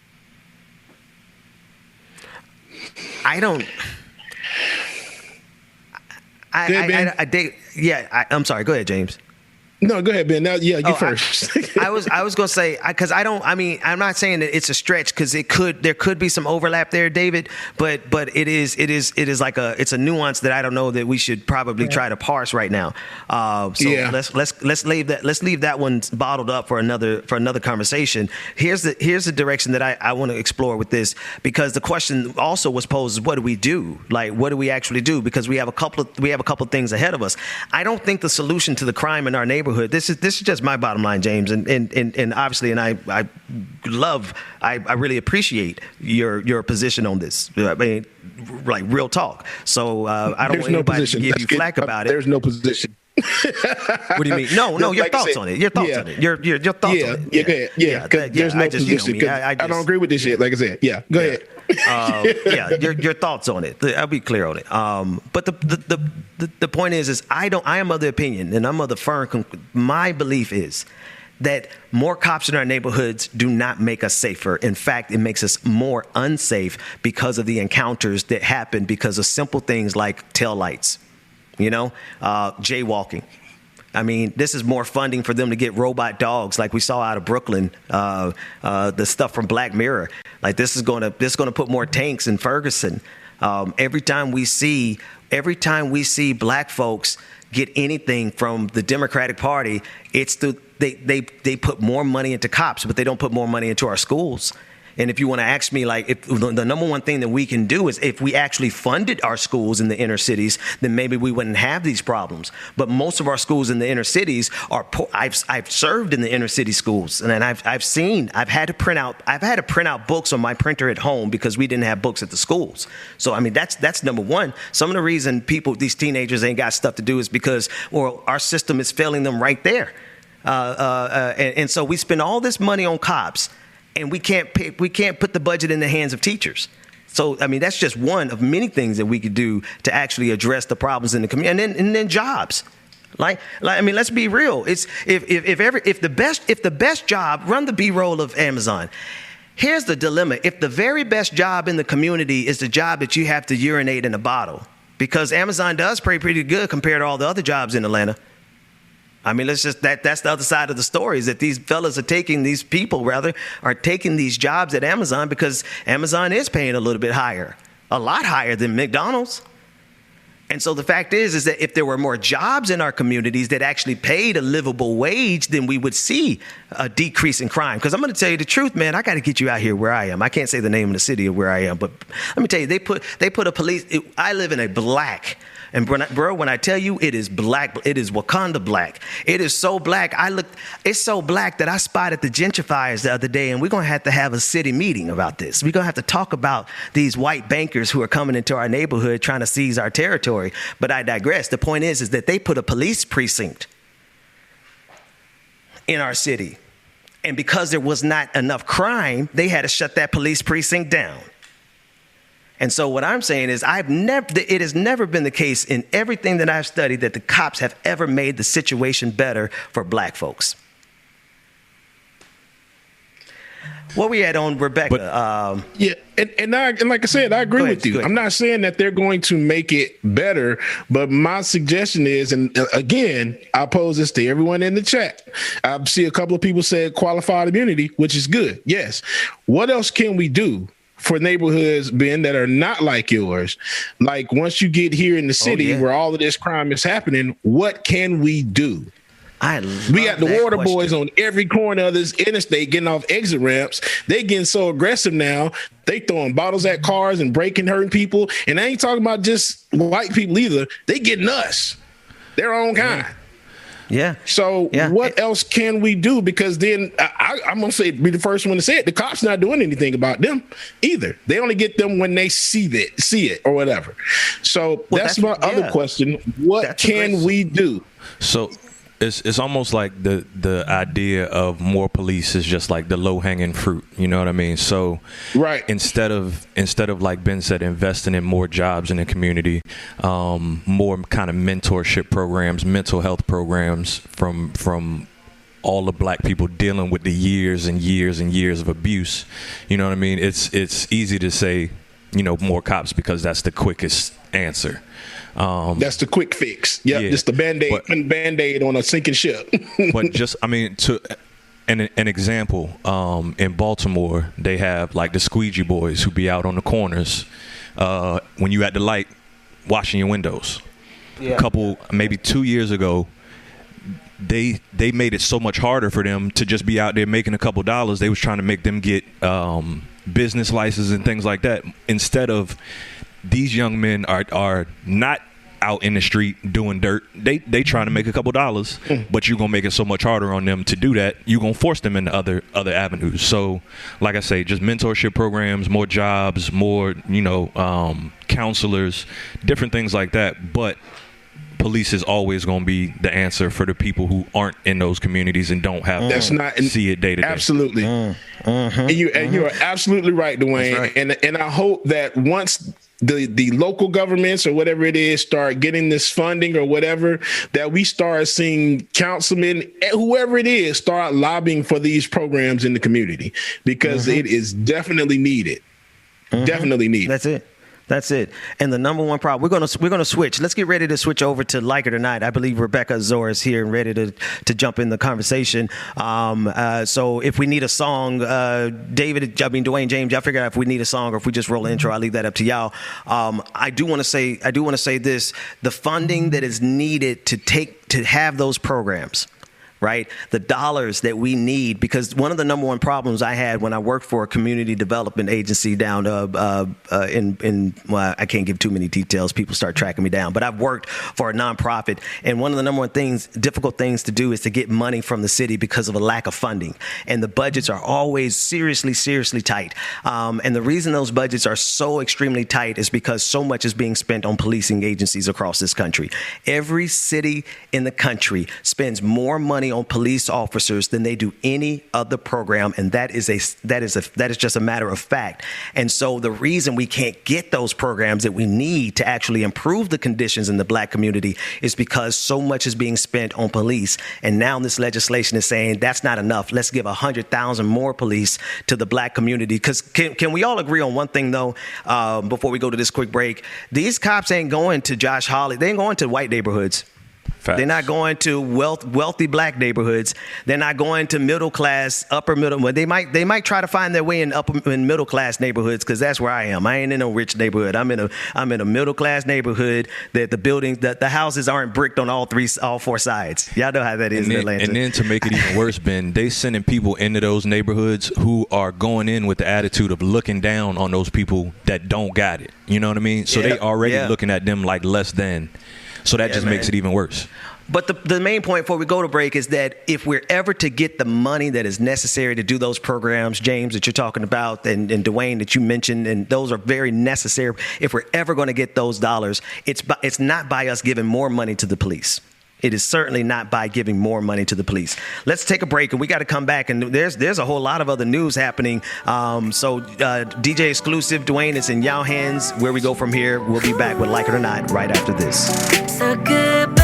I'm sorry. Go ahead, James. No, go ahead, Ben. Now, you first. I was going to say, because I'm not saying that it's a stretch, because there could be some overlap there, David, but it is like it's a nuance that I don't know that we should probably try to parse right now. Let's leave that one bottled up for another couversation. Here's the direction that I want to explore with this, because the question also was posed: what do we do? Like, what do we actually do? Because we have a couple of things ahead of us. I don't think the solution to the crime in our neighborhood. This is just my bottom line, James, and obviously, and I really appreciate your position on this. I mean, like real talk. So I don't want anybody to give you flack about it. There's no position. What do you mean? No, your thoughts on it. Your thoughts on it. Your thoughts on it. Yeah, go ahead. Yeah, there's no position. I don't agree with this shit. Like I said, go ahead. Your thoughts on it. I'll be clear on it. But the point is I am of the opinion, and I'm of the firm. My belief is that more cops in our neighborhoods do not make us safer. In fact, it makes us more unsafe because of the encounters that happen because of simple things like taillights, jaywalking. I mean, this is more funding for them to get robot dogs, like we saw out of Brooklyn, the stuff from Black Mirror. Like this is going to put more tanks in Ferguson. Every time we see black folks get anything from the Democratic Party, it's they put more money into cops, but they don't put more money into our schools. And if you want to ask me, like, if the number one thing that we can do is if we actually funded our schools in the inner cities, then maybe we wouldn't have these problems. But most of our schools in the inner cities are poor. I've served in the inner city schools, and I've had to print out books on my printer at home because we didn't have books at the schools. So I mean, that's number one. Some of the reason these teenagers ain't got stuff to do is because, well, our system is failing them right there. And so we spend all this money on cops, and we can't put the budget in the hands of teachers. So I mean, that's just one of many things that we could do to actually address the problems in the community, and then jobs. Like I mean, let's be real. It's if the best job, run the B-roll of Amazon. Here's the dilemma: if the very best job in the community is the job that you have to urinate in a bottle, because Amazon does pay pretty good compared to all the other jobs in Atlanta. I mean, that's the other side of the story, is that these fellas are taking these jobs at Amazon because Amazon is paying a little bit higher, a lot higher than McDonald's. And so the fact is that if there were more jobs in our communities that actually paid a livable wage, then we would see a decrease in crime. Because I'm going to tell you the truth, man, I got to get you out here where I am. I can't say the name of the city of where I am, but let me tell you, they put a police. I live in a black. And when I tell you it is black, it is Wakanda black. It is so black. It's so black that I spotted the gentrifiers the other day, and we're going to have a city meeting about this. We're going to have to talk about these white bankers who are coming into our neighborhood trying to seize our territory. But I digress. The point is that they put a police precinct in our city. And because there was not enough crime, they had to shut that police precinct down. And so what I'm saying is it has never been the case in everything that I've studied that the cops have ever made the situation better for black folks. What we had on Rebecca. And like I said, I agree with you. I'm not saying that they're going to make it better, but my suggestion is, and again, I pose this to everyone in the chat. I see a couple of people said qualified immunity, which is good. Yes. What else can we do for neighborhoods, Ben, that are not like yours? Like, once you get here in the city where all of this crime is happening, what can we do? We got the water boys on every corner of this interstate getting off exit ramps. They getting so aggressive now. They throwing bottles at cars and breaking, hurting people. And I ain't talking about just white people either. They getting us, their own kind. Yeah. So what else can we do? Because then I'm going to be the first one to say it. The cops not doing anything about them either. They only get them when they see it or whatever. So that's my other question. What can we do? So it's almost like the idea of more police is just like the low hanging fruit. You know what I mean? So instead of like Ben said, investing in more jobs in the community, more kind of mentorship programs, mental health programs from all the black people dealing with the years and years and years of abuse. You know what I mean? It's easy to say, more cops because that's the quickest answer. That's the quick fix. Just the band-aid on a sinking ship. But just, I mean, to an example, in Baltimore, they have like the squeegee boys who be out on the corners when you at the light washing your windows. Maybe 2 years ago, they made it so much harder for them to just be out there making a couple dollars. They was trying to make them get business licenses and things like that. Instead of, these young men are not out in the street doing dirt. They trying to make a couple dollars, but you're gonna make it so much harder on them to do that. You're gonna force them into other avenues. So, like I say, just mentorship programs, more jobs, more counselors, different things like that. But police is always going to be the answer for the people who aren't in those communities and don't have to see it day to day. Absolutely. And you are absolutely right, Dwayne. Right. And I hope that once the local governments or whatever it is start getting this funding or whatever, that we start seeing councilmen, whoever it is, start lobbying for these programs in the community, because it is definitely needed. Definitely needed. That's it. And the number one problem, we're gonna switch. Let's get ready to switch over to Like It or Not. I believe Rebecca Zora is here and ready to jump in the conversation. So if we need a song, Dwayne James, y'all figure out if we need a song or if we just roll an intro. I'll leave that up to y'all. I do want to say this: the funding that is needed to have those programs, right? The dollars that we need, because one of the number one problems I had when I worked for a community development agency down well, I can't give too many details. People start tracking me down, but I've worked for a nonprofit. And one of the number one difficult things to do is to get money from the city because of a lack of funding. And the budgets are always seriously tight. And the reason those budgets are so extremely tight is because so much is being spent on policing agencies across this country. Every city in the country spends more money on police officers than they do any other program, and that is just a matter of fact. And so the reason we can't get those programs that we need to actually improve the conditions in the black community is because so much is being spent on police. And now this legislation is saying that's not enough. Let's give 100,000 more police to the black community. Because can we all agree on one thing, though, before we go to this quick break? These cops ain't going to Josh Hawley. They ain't going to white neighborhoods. Facts. They're not going to wealthy black neighborhoods. They're not going to middle class, upper middle. Well, they might try to find their way in middle class neighborhoods, because that's where I am. I ain't in a rich neighborhood. I'm in a middle class neighborhood that the buildings, the houses aren't bricked on all four sides. Y'all know how that is in Atlanta. And then to make it even worse, Ben, they sending people into those neighborhoods who are going in with the attitude of looking down on those people that don't got it. You know what I mean? So they already looking at them like less than. So that just makes it even worse. But the main point before we go to break is that if we're ever to get the money that is necessary to do those programs, James, that you're talking about, and Dwayne that you mentioned, and those are very necessary. If we're ever going to get those dollars, it's not by us giving more money to the police. It is certainly not by giving more money to the police. Let's take a break, and we got to come back. And there's a whole lot of other news happening. So DJ Exclusive, Dwayne, it's in y'all hands. Where we go from here, we'll be back with Like It or Not right after this. So goodbye,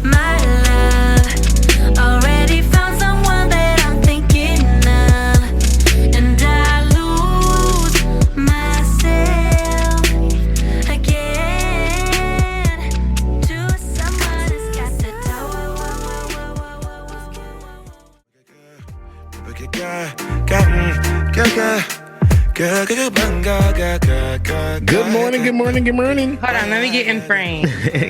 my love. Already found someone that I'm thinking of, and I lose myself again to someone who's got the Good morning. Hold on, let me get in frame.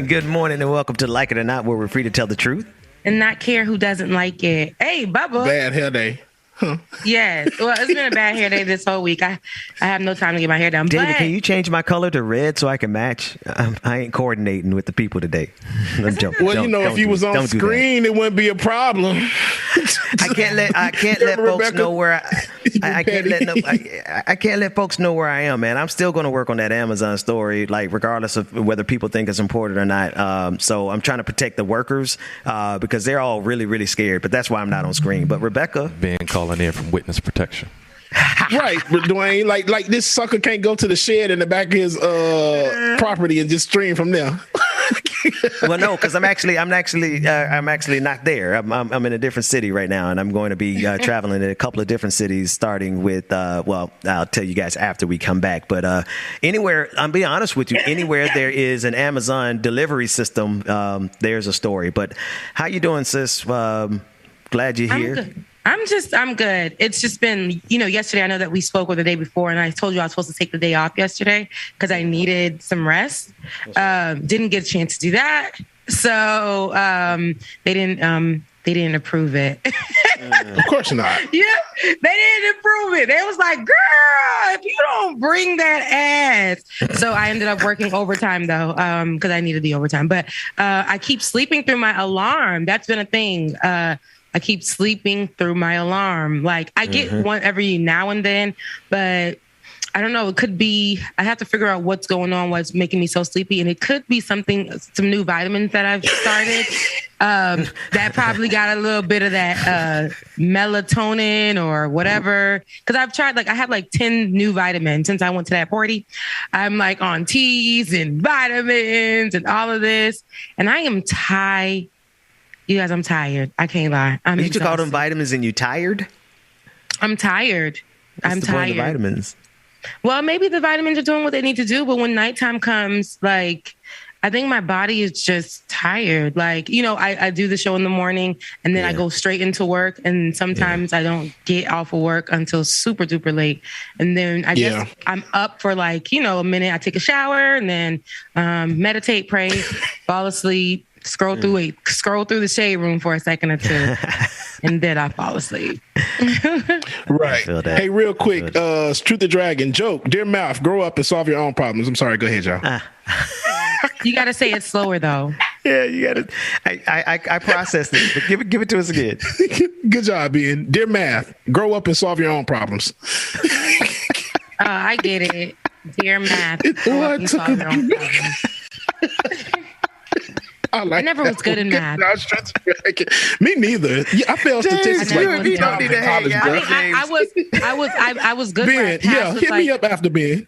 Good morning and welcome to Like It or Not, where we're free to tell the truth and not care who doesn't like it. Hey, Bubba. Bad hair day. Huh. Yes. Well, it's been a bad hair day this whole week. I have no time to get my hair done. David, can you change my color to red so I can match? I ain't coordinating with the people today. If you was on screen, it wouldn't be a problem. I can't let folks know where I can't let folks know where I am, man. I'm still going to work on that Amazon story, like regardless of whether people think it's important or not. So I'm trying to protect the workers because they're all really, really scared. But that's why I'm not on screen. But Rebecca, Ben calling in from witness protection. Right, but Dwayne, like this sucker can't go to the shed in the back of his property and just stream from there. Well, no, because I'm actually not there. I'm in a different city right now, and I'm going to be traveling in a couple of different cities, starting with I'll tell you guys after we come back. But anywhere, I'm being honest with you, anywhere there is an Amazon delivery system, there's a story. But how you doing, sis? Glad you're here. Good. I'm good. It's just been, yesterday I know that we spoke or the day before, and I told you I was supposed to take the day off yesterday because I needed some rest. Didn't get a chance to do that. So they didn't approve it. Of course not. Yeah, they didn't approve it. They was like, girl, if you don't bring that ass. So I ended up working overtime though, because I needed the overtime. But I keep sleeping through my alarm. That's been a thing. I keep sleeping through my alarm. Like I get one every now and then, but I don't know. It could be, I have to figure out what's going on, what's making me so sleepy. And it could be some new vitamins that I've started that probably got a little bit of that melatonin or whatever. Because I've tried, I have 10 new vitamins since I went to that party. I'm on teas and vitamins and all of this. And I am tired. You guys, I'm tired. I can't lie. You took all them vitamins and you tired? I'm tired. What's the tired. point of the vitamins? Well, maybe the vitamins are doing what they need to do, but when nighttime comes, I think my body is just tired. I do the show in the morning and then I go straight into work. And sometimes I don't get off of work until super duper late. And then I guess I'm up for a minute. I take a shower and then meditate, pray, fall asleep. scroll through the shade room for a second or two, and then I fall asleep. Right. Hey, real quick, Truth the Dragon joke. Dear Mouth, grow up and solve your own problems. I'm sorry. Go ahead, y'all. You got to say it slower though. Yeah, you got to. I processed it, but give it to us again. Good job, Ian. Dear Math, grow up and solve your own problems. I get it. Dear Math, grow up and solve your own problems. I never was good in math. Me neither. Yeah, I failed statistics. You don't need to hang out. I was good. Ben, hit me up after Ben.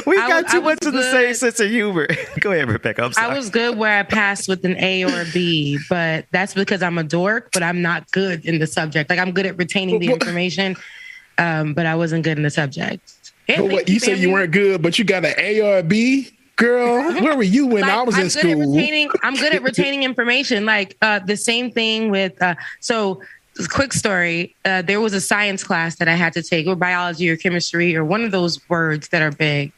We got too much of the same sense of humor. Go ahead, Rebecca. I'm sorry. I was good where I passed with an A or a B, but that's because I'm a dork. But I'm not good in the subject. Like I'm good at retaining the information, but I wasn't good in the subject. But what, you said you weren't good, but you got an A or a B? Girl, where were you when I was in school? I'm good at retaining information. Like the same thing with, quick story. There was a science class that I had to take, or biology or chemistry, or one of those words that are big.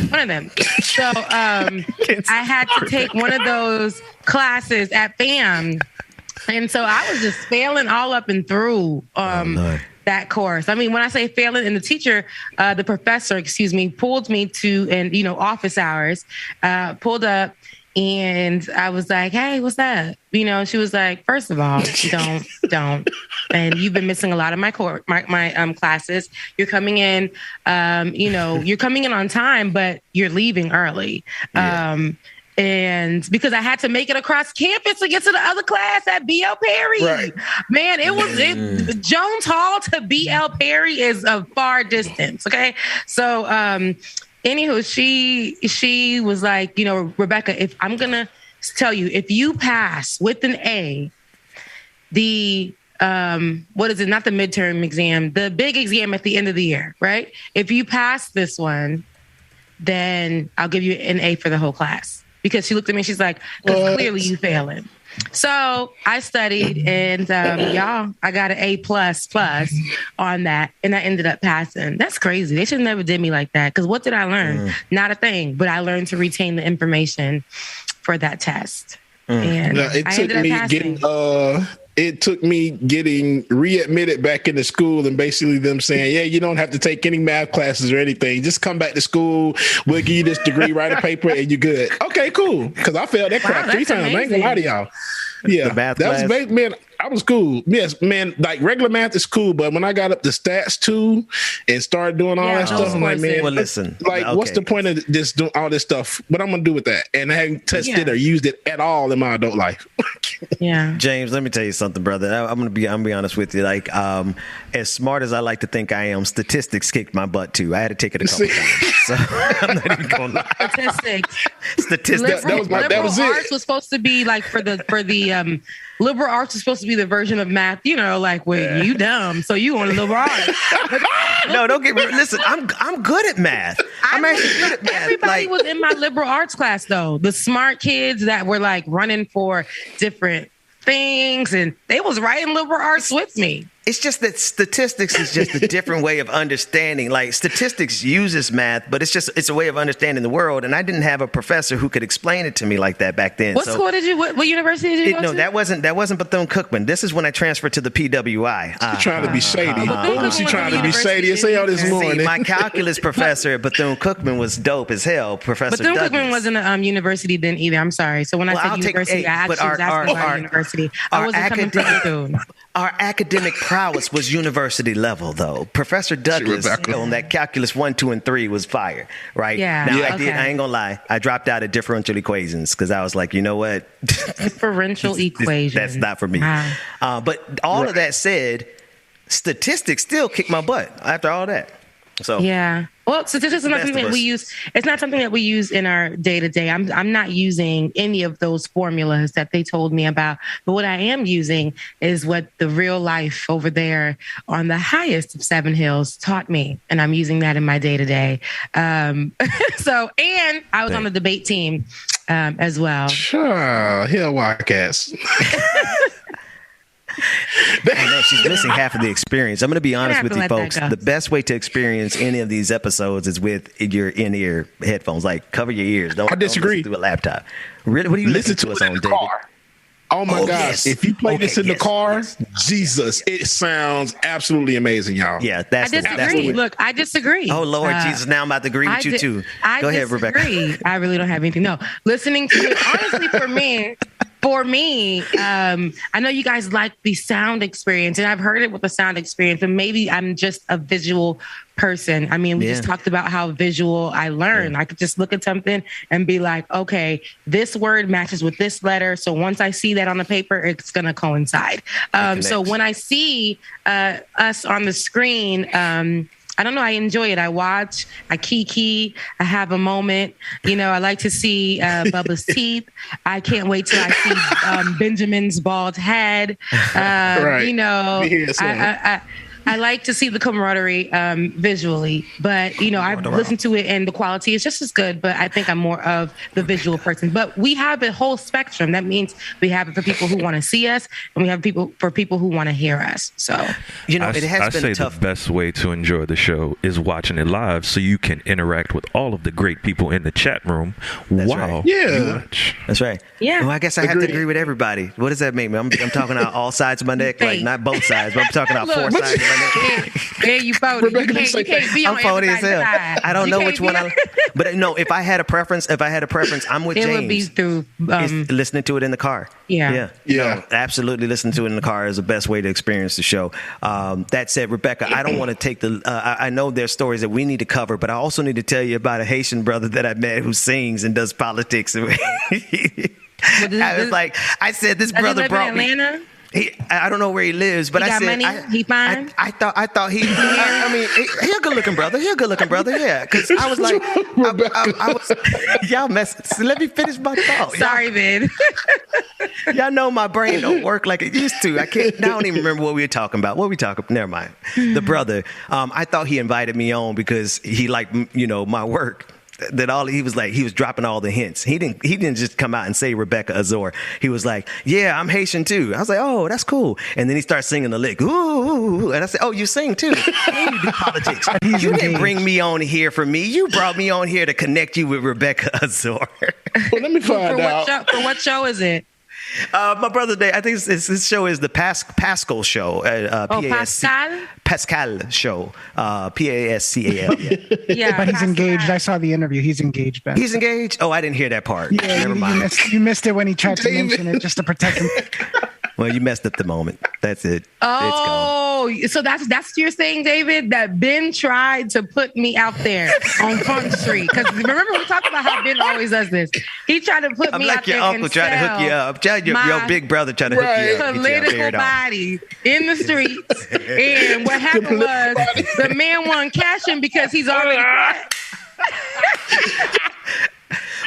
One of them. So I had to take one of those classes at FAM. And so I was just failing all up and through that course. I mean, when I say failing, and the professor, pulled me to, office hours, pulled up, and I was like, hey, what's up? She was like, first of all, don't. And you've been missing a lot of my classes. You're coming in, you're coming in on time, but you're leaving early. Yeah. And because I had to make it across campus to get to the other class at B.L. Perry. Right. Man, Jones Hall to B.L. Perry is a far distance. Okay. So, anywho, she was like, Rebecca, if I'm going to tell you, if you pass with an A, the, what is it? Not the midterm exam, the big exam at the end of the year, right? If you pass this one, then I'll give you an A for the whole class. Because she looked at me and she's like, because clearly you failing. So I studied and I got an A++ on that. And I ended up passing. That's crazy. They should have never did me like that. Because what did I learn? Not a thing. But I learned to retain the information for that test. And it took me getting readmitted back into school and basically them saying, yeah, you don't have to take any math classes or anything. Just come back to school. We'll give you this degree, write a paper, and you're good. Okay, cool. Because I failed that crap 3 times. I ain't gonna lie to y'all. Yeah, that was man. I was cool. Yes, man. Like regular math is cool, but when I got up to stats 2 and started doing all that stuff, I'm like, man, well, listen. Like, what's the point of just doing all this stuff? What I'm gonna do with that? And I haven't tested or used it at all in my adult life. Yeah, James, let me tell you something, brother. I'm gonna be honest with you. Like, as smart as I like to think I am, statistics kicked my butt too. I had to take it a couple times. So I'm not even gonna lie. Statistics. Liberal arts was supposed to be like for the liberal arts is supposed to be the version of math, like when you dumb, so you want a liberal arts. No, don't get me. Listen, I'm good at math. I'm actually good at math. Everybody was in my liberal arts class though. The smart kids that were like running for different things, and they was writing liberal arts with me. It's just that statistics is just a different way of understanding. Like statistics uses math, but it's a way of understanding the world. And I didn't have a professor who could explain it to me like that back then. What school did you? What university did you go to? No, that wasn't Bethune-Cookman. This is when I transferred to the PWI. She's trying to be shady. She's trying to be shady. I say all this morning. My calculus professor at Bethune-Cookman was dope as hell, Professor Douglas. Bethune-Cookman wasn't a university then either. I'm sorry. So when I said university, I actually was asking about university. I wasn't coming from Bethune. Our academic prowess was university level, though. Professor Douglas on that calculus 1, 2, and 3 was fire, right? Yeah. Now, I ain't gonna lie. I dropped out of differential equations because I was like, you know what? Differential equations. That's not for me. Wow. But all of that said, statistics still kick my butt after all that. So yeah. Well, statistics is not something that we use. It's not something that we use in our day to day. I'm not using any of those formulas that they told me about. But what I am using is what the real life over there on the highest of 7 hills taught me, and I'm using that in my day to day. So, and I was on the debate team as well. Sure, Hill Wildcats. I know she's missing half of the experience. I'm going to be honest with you, folks. The best way to experience any of these episodes is with your in-ear headphones. Like, cover your ears. I disagree. Don't listen through a laptop. Really? What do you listen to us on, David? Oh my gosh! yes. If you play this in the yes, car, yes. Jesus, it sounds absolutely amazing, y'all. Yeah, I disagree. Look, I disagree. Oh Lord Jesus! Now I'm about to agree with you too. Go ahead, Rebecca. I really don't have anything. No, listening to it, honestly, for me, I know you guys like the sound experience, and I've heard it with the sound experience, but maybe I'm just a visual person. I mean, we just talked about how visual I learn. I could just look at something and be like, okay, this word matches with this letter. So once I see that on the paper, it's going to coincide. So when I see us on the screen, I don't know. I enjoy it. I watch, I kiki, I have a moment. You know, I like to see Bubba's teeth. I can't wait till I see Benjamin's bald head. You know, I like to see the camaraderie visually, but you know, I've listened to it and the quality is just as good, but I think I'm more of the visual person. But we have a whole spectrum. That means we have it for people who want to see us, and we have people who want to hear us. So, you know, it has been tough. The best way to enjoy the show is watching it live, so you can interact with all of the great people in the chat room. Wow. You watch. That's right. Yeah. Well, I guess I have to agree with everybody. What does that make me? I'm talking out all sides of my neck, like not both sides, but I'm talking out four sides of my neck. Yeah, you voted. You can't be on everybody's side. I don't know which one. But no, if I had a preference, I'm with James. It would be through listening to it in the car. Yeah. No, absolutely, listening to it in the car is the best way to experience the show. That said, Rebecca, I don't want to take the. I know there's stories that we need to cover, but I also need to tell you about a Haitian brother that I met who sings and does politics. I said, this brother brought me. Atlanta? I don't know where he lives, but he I got said, money? He fine? I thought he. I mean, he a good looking brother. Yeah. Because I was like, I was. Y'all mess. Let me finish my thought. Sorry, man. Y'all know my brain don't work like it used to. I don't even remember what we were talking about. Never mind. The brother. I thought he invited me on because he liked, my work. He was dropping all the hints. He didn't just come out and say Rebecca Azor. He was like, yeah, I'm Haitian too. I was like, oh, that's cool. And then he started singing the lick. Ooh, and I said, oh, you sing too. You do politics. You didn't bring me on here for me. You brought me on here to connect you with Rebecca Azor. Well, let me find out. For what show is it? My brother, I think this show is the Pascal show. Pascal show. Pascal. Yeah, but he's engaged. I saw the interview. He's engaged, Ben. He's engaged? Oh, I didn't hear that part. Yeah, never mind. You missed it when he tried to mention it just to protect him. Well, you messed up the moment. That's it. Oh, so that's you're saying, David, that Ben tried to put me out there on Front Street. Because remember, we talked about how Ben always does this. He tried to put me out there. I'm like your uncle trying to hook you up. Your big brother trying to hook you up. Political body in the streets. And what happened was the man won cashing because he's already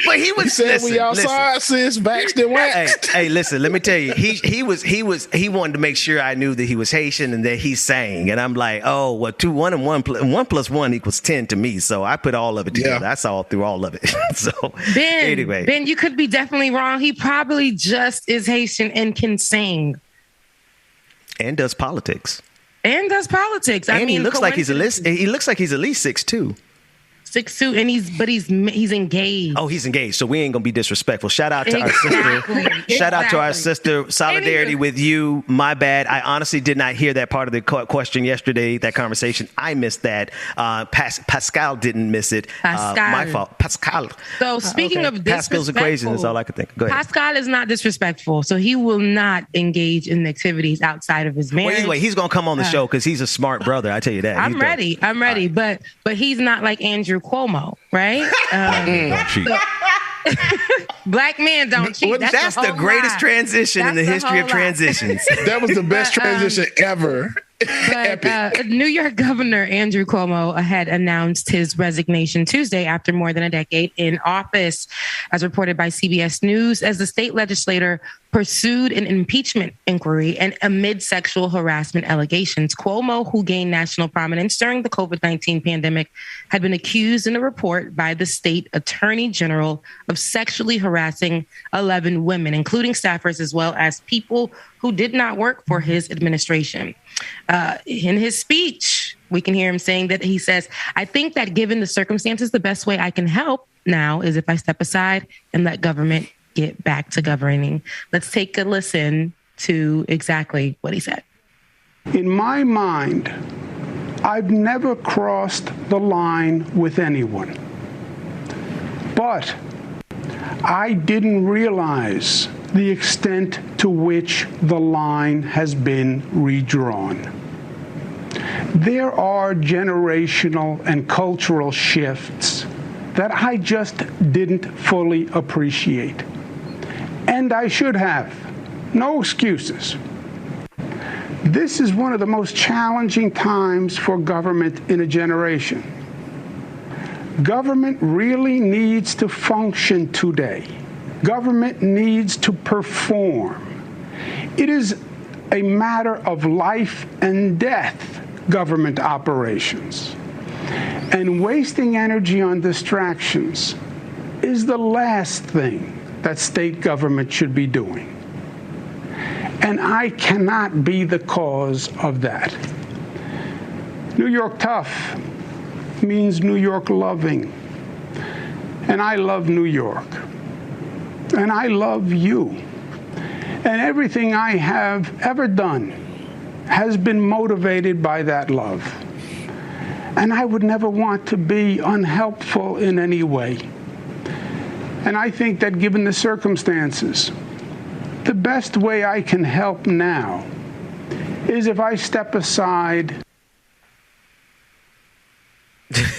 But he was said we outside since vaxxed and waxed. Hey, listen, let me tell you, he wanted to make sure I knew that he was Haitian and that he sang. And I'm like, oh, well, 1 plus 1 equals 10 to me. So I put all of it together. I saw through all of it. So anyway. Ben, you could be definitely wrong. He probably just is Haitian and can sing. And does politics. And he looks like he's at least 6'2". 6'2", and he's engaged. Oh, he's engaged. So we ain't gonna be disrespectful. Shout out to our sister. Shout out to our sister. Solidarity with you. My bad. I honestly did not hear that part of the question yesterday. That conversation, I missed that. Pascal didn't miss it. My fault. Pascal. So speaking of Pascal's equation is all I could think. Go ahead. Pascal is not disrespectful, so he will not engage in activities outside of his marriage. Well, anyway, he's gonna come on the show because he's a smart brother. I tell you that. I'm ready. Right. But he's not like Andrew Cuomo, right? Don't cheat. Black men don't cheat. That's the greatest transition in the history of transitions. That was the best transition ever. But New York Governor Andrew Cuomo had announced his resignation Tuesday after more than a decade in office, as reported by CBS News, as the state legislator pursued an impeachment inquiry and amid sexual harassment allegations. Cuomo, who gained national prominence during the COVID-19 pandemic, had been accused in a report by the state attorney general of sexually harassing 11 women, including staffers as well as people who did not work for his administration. In his speech, we can hear him saying that he says, I think that given the circumstances, the best way I can help now is if I step aside and let government get back to governing. Let's take a listen to exactly what he said. In my mind, I've never crossed the line with anyone. But I didn't realize the extent to which the line has been redrawn. There are generational and cultural shifts that I just didn't fully appreciate. And I should have. No excuses. This is one of the most challenging times for government in a generation. Government really needs to function today. Government needs to perform. It is a matter of life and death, government operations. And wasting energy on distractions is the last thing that state government should be doing. And I cannot be the cause of that. New York tough means New York loving. And I love New York. And I love you. And everything I have ever done has been motivated by that love. And I would never want to be unhelpful in any way. And I think that given the circumstances, the best way I can help now is if I step aside.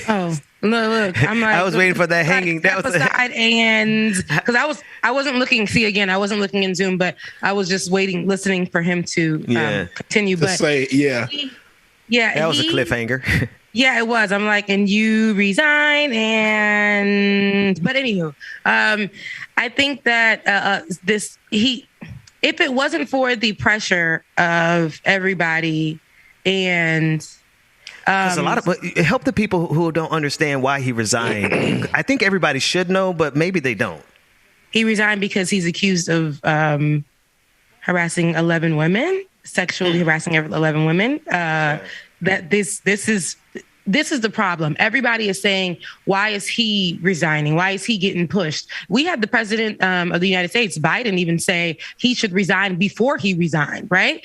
Oh, look! I'm like, I was waiting for that hanging. That was aside, and because I wasn't looking. See, again, I wasn't looking in Zoom, but I was just waiting, listening for him to continue. To but say, yeah, that was a cliffhanger. Yeah, it was. I'm like, and you resign, but anywho, I think that if it wasn't for the pressure of everybody and there's a lot of help the people who don't understand why he resigned. I think everybody should know, but maybe they don't. He resigned because he's accused of harassing 11 women, sexually harassing 11 women. That this is the problem. Everybody is saying, why is he resigning? Why is he getting pushed? We had the president of the United States, Biden, even say he should resign before he resigned, right?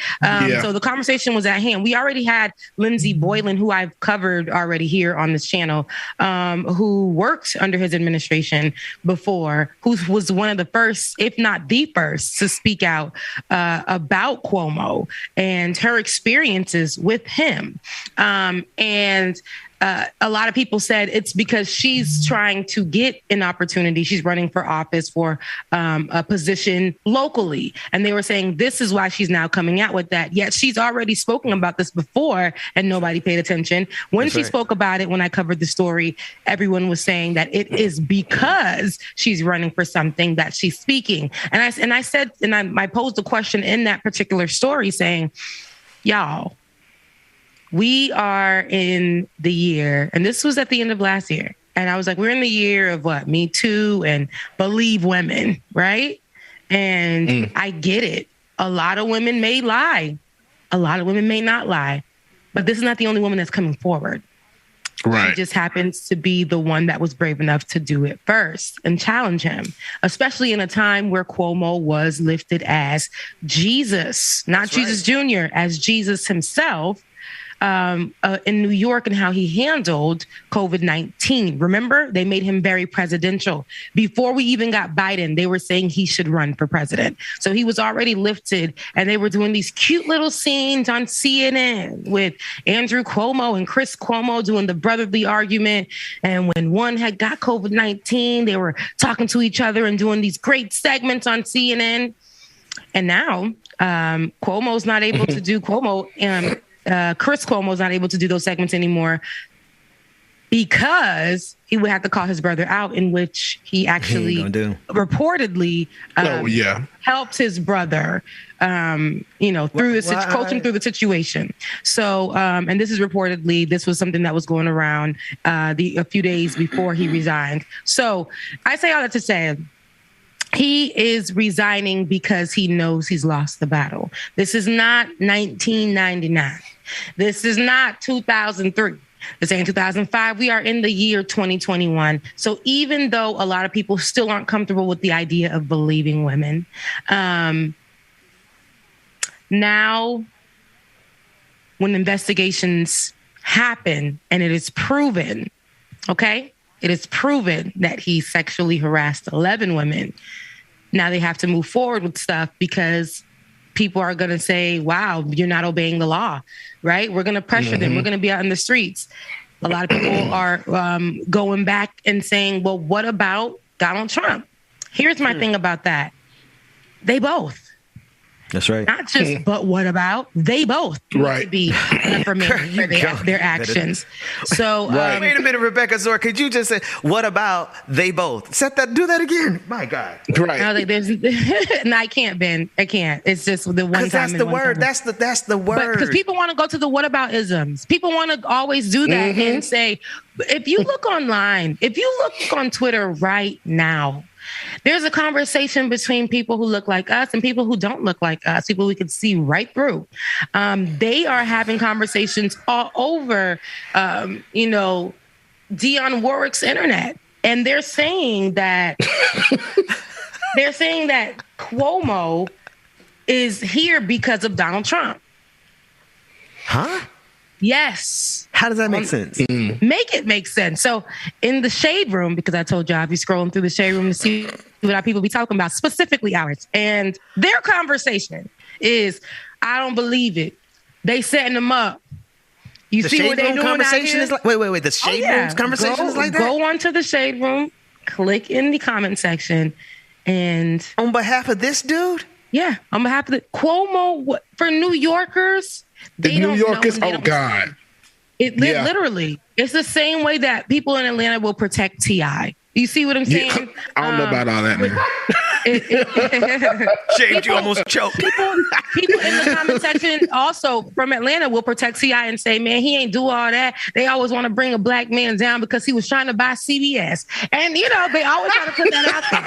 So the conversation was at hand. We already had Lindsey Boylan, who I've covered already here on this channel, who worked under his administration before, who was one of the first, if not the first, to speak out about Cuomo and her experiences with him. A lot of people said it's because she's trying to get an opportunity. She's running for office for a position locally. And they were saying this is why she's now coming out with that. Yet she's already spoken about this before and nobody paid attention. When she spoke about it, when I covered the story, everyone was saying that it is because she's running for something that she's speaking. And I posed a question in that particular story saying, y'all, we are in the year, and this was at the end of last year. And I was like, we're in the year of what? Me Too and Believe Women, right? And I get it. A lot of women may lie. A lot of women may not lie. But this is not the only woman that's coming forward. Right. She just happens to be the one that was brave enough to do it first and challenge him, especially in a time where Cuomo was lifted as Jesus, not Jesus Jr., as Jesus himself. In New York and how he handled COVID-19. Remember, they made him very presidential. Before we even got Biden, they were saying he should run for president. So he was already lifted, and they were doing these cute little scenes on CNN with Andrew Cuomo and Chris Cuomo doing the brotherly argument. And when one had got COVID-19, they were talking to each other and doing these great segments on CNN. And now Cuomo's not able to do Cuomo. Chris Cuomo's not able to do those segments anymore because he would have to call his brother out, in which he actually reportedly helped his brother, through the coach him through the situation. So, and this was something that was going around a few days before he resigned. So I say all that to say, he is resigning because he knows he's lost the battle. This is not 1999. This is not 2003. They're saying 2005. We are in the year 2021. So even though a lot of people still aren't comfortable with the idea of believing women, now when investigations happen and it is proven, okay, it is proven that he sexually harassed 11 women. Now they have to move forward with stuff because people are going to say, wow, you're not obeying the law, right? We're going to pressure them. We're going to be out in the streets. A lot of people are going back and saying, well, what about Donald Trump? Here's my thing about that. They both. That's right. Not just, but what about? They both need to be reprimanded for their actions. So, wait a minute, Rebecca Zor, could you just say, what about they both? Do that again. My God. Right. No, no, I can't, Ben. I can't. It's just the one time. That's the word. That's the word. Because people want to go to the what about isms. People want to always do that and say, if you look online, if you look on Twitter right now, there's a conversation between people who look like us and people who don't look like us, people we can see right through. They are having conversations all over, Dionne Warwick's internet. And they're saying that Cuomo is here because of Donald Trump. Huh? Yes. How does that make sense? Make it make sense. So in the shade room, because I told y'all, if you scrolling through the shade room to see what our people be talking about, specifically ours, and their conversation is, I don't believe it. They setting them up. You the see what they doing conversation out is like, wait. The shade room's conversation is like that? Go onto the shade room, click in the comment section, and on behalf of this dude? Yeah, on behalf of the Cuomo, for New Yorkers. New Yorkers, oh God. Literally, it's the same way that people in Atlanta will protect T.I. You see what I'm saying? Yeah, I don't know about all that, man. Shaved, you almost choked. People in the comment section also from Atlanta will protect T.I. and say, man, he ain't do all that. They always want to bring a black man down because he was trying to buy CBS. And, they always try to put that out there.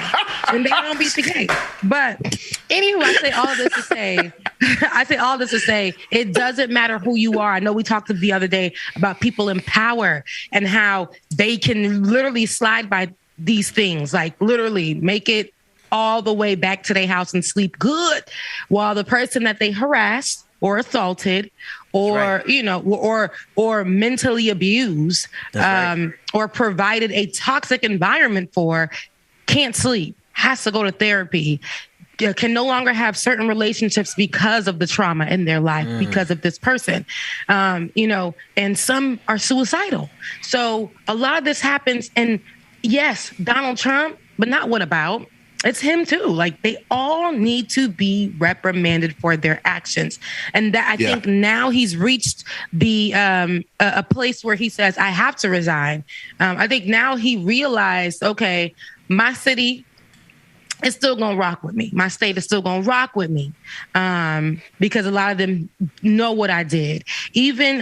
And they don't beat the case. But anywho, I say all this to say, it doesn't matter who you are. I know we talked the other day about people in power and how they can literally slide by these things, like literally make it all the way back to their house and sleep good, while the person that they harassed or assaulted or or mentally abused or provided a toxic environment for can't sleep, has to go to therapy, can no longer have certain relationships because of the trauma in their life, because of this person, and some are suicidal. So a lot of this happens, and yes, Donald Trump, but not what about? It's him too. Like, they all need to be reprimanded for their actions. And that I think now he's reached the a place where he says, I have to resign. I think now he realized, okay, my city is still going to rock with me. My state is still going to rock with me, because a lot of them know what I did. Even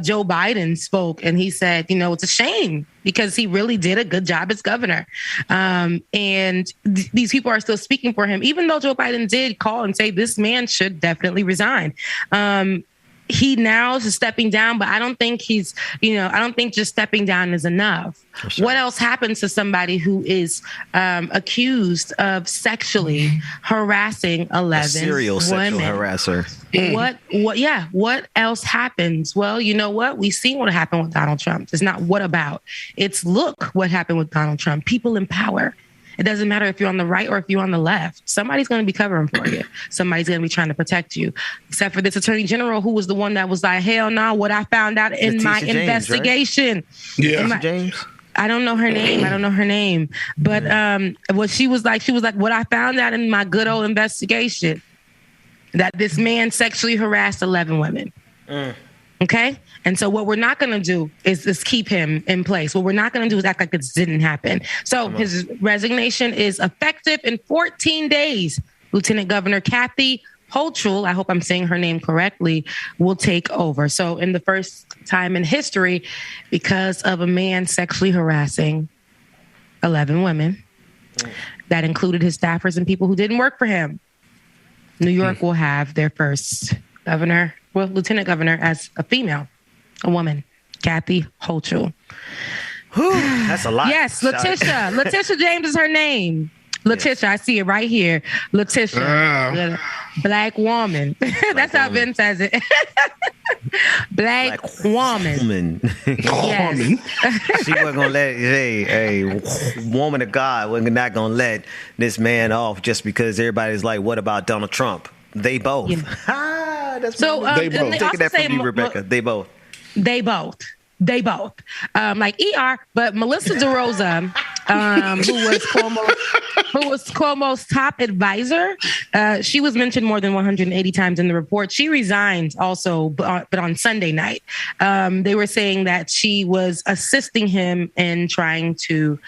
Joe Biden spoke and he said, it's a shame because he really did a good job as governor. And these people are still speaking for him, even though Joe Biden did call and say this man should definitely resign. He now is stepping down, but I don't think I don't think just stepping down is enough. Sure. What else happens to somebody who is accused of sexually harassing 11 serial women? Sexual harasser. What else happens? Well, you know what? We see what happened with Donald Trump. It's not what about. It's look what happened with Donald Trump. People in power. It doesn't matter if you're on the right or if you're on the left. Somebody's going to be covering for you. Somebody's going to be trying to protect you. Except for this attorney general who was the one that was like, hell no, what I found out in my investigation. Right? Yeah. James. I don't know her name. But what she was like, what I found out in my good old investigation, that this man sexually harassed 11 women. Okay? And so what we're not going to do is keep him in place. What we're not going to do is act like this didn't happen. So his resignation is effective in 14 days. Lieutenant Governor Kathy Hochul, I hope I'm saying her name correctly, will take over. So in the first time in history, because of a man sexually harassing 11 women, that included his staffers and people who didn't work for him, New York will have their first lieutenant governor as a female, a woman. Kathy Hochul. That's a lot. Yes, Letitia. Letitia James is her name. Letitia, I see it right here. Letitia, black woman. That's how Ben says it. black woman. Yes. She wasn't gonna let a woman of God was not gonna let this man off just because everybody's like, what about Donald Trump? They both. Yeah. That's so they both. They Taking that say from you, Rebecca. They both. They both. Like ER, but Melissa DeRosa, who was Cuomo's top advisor, she was mentioned more than 180 times in the report. She resigned also, but on Sunday night. They were saying that she was assisting him in trying to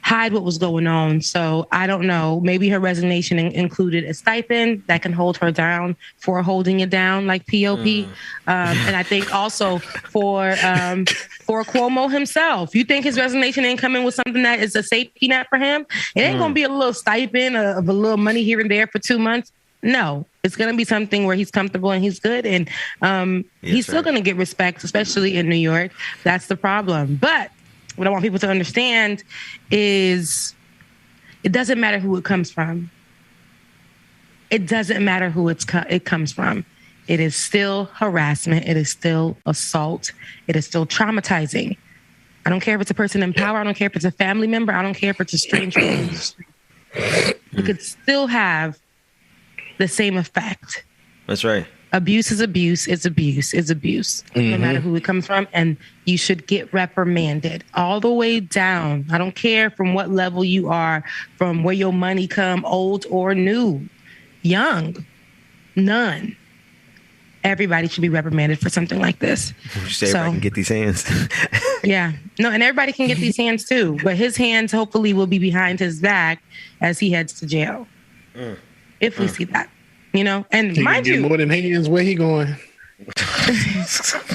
hide what was going on. So I don't know. Maybe her resignation included a stipend that can hold her down for holding it down, like POP. And I think also for Cuomo himself, you think his resignation ain't coming with something that is a safety net for him? It ain't going to be a little stipend of a little money here and there for 2 months. No, it's going to be something where he's comfortable and he's good. And he's still going to get respect, especially in New York. That's the problem. But what I want people to understand is it doesn't matter who it comes from. It doesn't matter who it comes from. It is still harassment. It is still assault. It is still traumatizing. I don't care if it's a person in power. I don't care if it's a family member. I don't care if it's a stranger. It could still have the same effect. That's right. Abuse is abuse. It's abuse. It's abuse. No matter who it comes from. And you should get reprimanded all the way down. I don't care from what level you are, from where your money come, old or new, young, none. Everybody should be reprimanded for something like this. You say everybody can get these hands. Yeah. No, and everybody can get these hands too. But his hands hopefully will be behind his back as he heads to jail. If we see that. You know, and he mind you, more than hands. Where he going?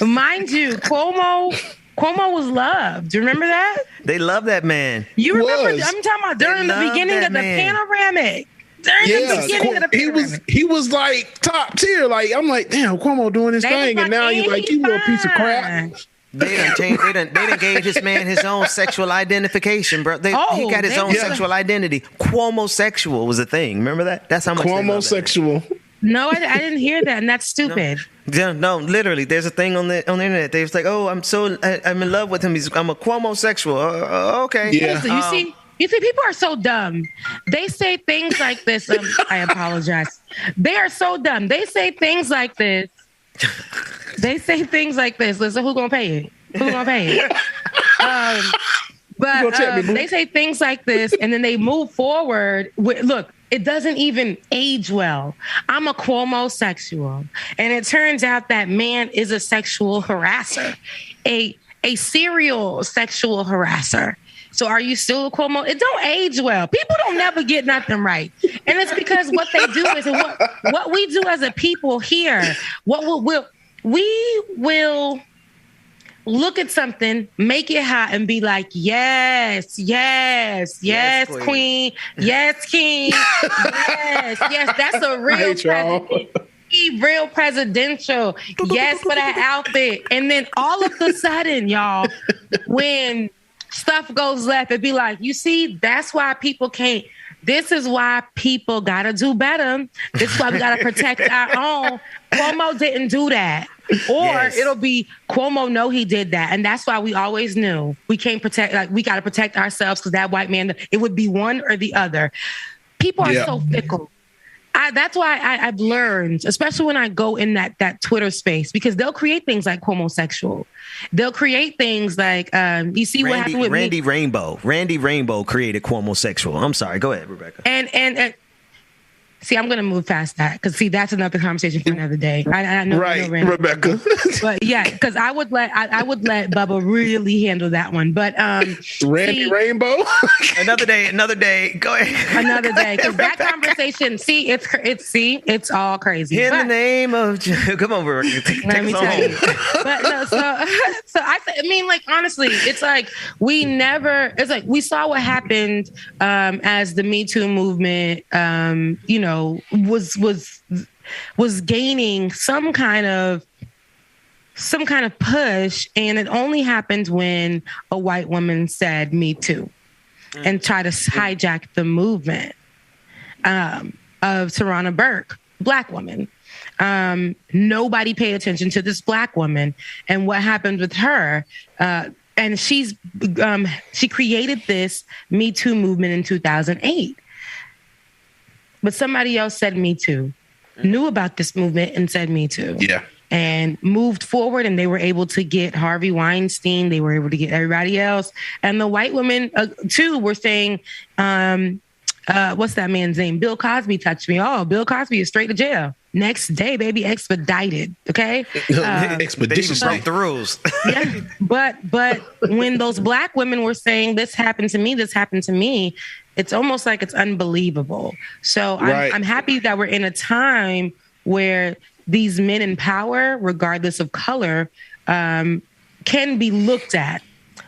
Mind you, Cuomo was loved. Do you remember that? They love that man. You remember? I'm talking about during the beginning of the panoramic. During the beginning of the panoramic. He was like top tier. Like I'm like, damn, Cuomo doing his thing, and now you're like, you little piece of crap. They done changed. They done gave this man his own sexual identification, bro. He got his own sexual identity. Cuomo-sexual was a thing. Remember that? That's how much Cuomo-sexual. No, I didn't hear that, and that's stupid. No, literally. There's a thing on the internet. They was like, oh, I'm in love with him. I'm a Cuomo-sexual. Okay. Yeah. Listen, you see, people are so dumb. They say things like this. I apologize. They are so dumb. They say things like this. Listen, who's gonna pay it? Who's gonna pay it? They say things like this, and then they move forward. Look, it doesn't even age well. I'm a Cuomo-sexual, and it turns out that man is a sexual harasser, a serial sexual harasser. So are you still a Cuomo? It don't age well. People don't never get nothing right. And it's because what they do is, and what we do as a people here, we will look at something, make it hot, and be like, yes, queen, yes, king, yes, that's a real president. Real presidential. Yes, for that outfit. And then all of a sudden, y'all, when stuff goes left, it'd be like, you see, that's why people can't. This is why people gotta do better. This is why we gotta protect our own. Cuomo didn't do that. Or it'll be Cuomo, no, he did that. And that's why we always knew we can't protect, like, we gotta protect ourselves because that white man, it would be one or the other. People are so fickle. That's why I've learned, especially when I go in that Twitter space, because they'll create things like Cuomo-sexual. They'll create things like, you see what happened with Randy Rainbow. Randy Rainbow created Cuomo-sexual. I'm sorry. Go ahead, Rebecca. And see, I'm going to move past that because, see, that's another conversation for another day. I know, right, Rebecca. But yeah, because I would let Bubba really handle that one. But Randy Rainbow. Another day. Go ahead. Another day, because that conversation. See, it's all crazy. In the name of, come on, Rebecca. Let me tell you. But no, so I mean, like, honestly, it's like we saw what happened as the Me Too movement, was gaining some kind of some kind of push, and it only happened when a white woman said "Me Too" and tried to hijack the movement of Tarana Burke, Black woman. Nobody paid attention to this Black woman and what happened with her. And she created this Me Too movement in 2008. But somebody else said Me Too, knew about this movement and said Me Too. Yeah. And moved forward, and they were able to get Harvey Weinstein. They were able to get everybody else. And the white women, too, were saying, what's that man's name? Bill Cosby touched me. Oh, Bill Cosby is straight to jail. Next day, baby, expedited. Okay, expedition broke the rules. Yeah, but when those Black women were saying this happened to me, it's almost like it's unbelievable. So I'm happy that we're in a time where these men in power, regardless of color, can be looked at.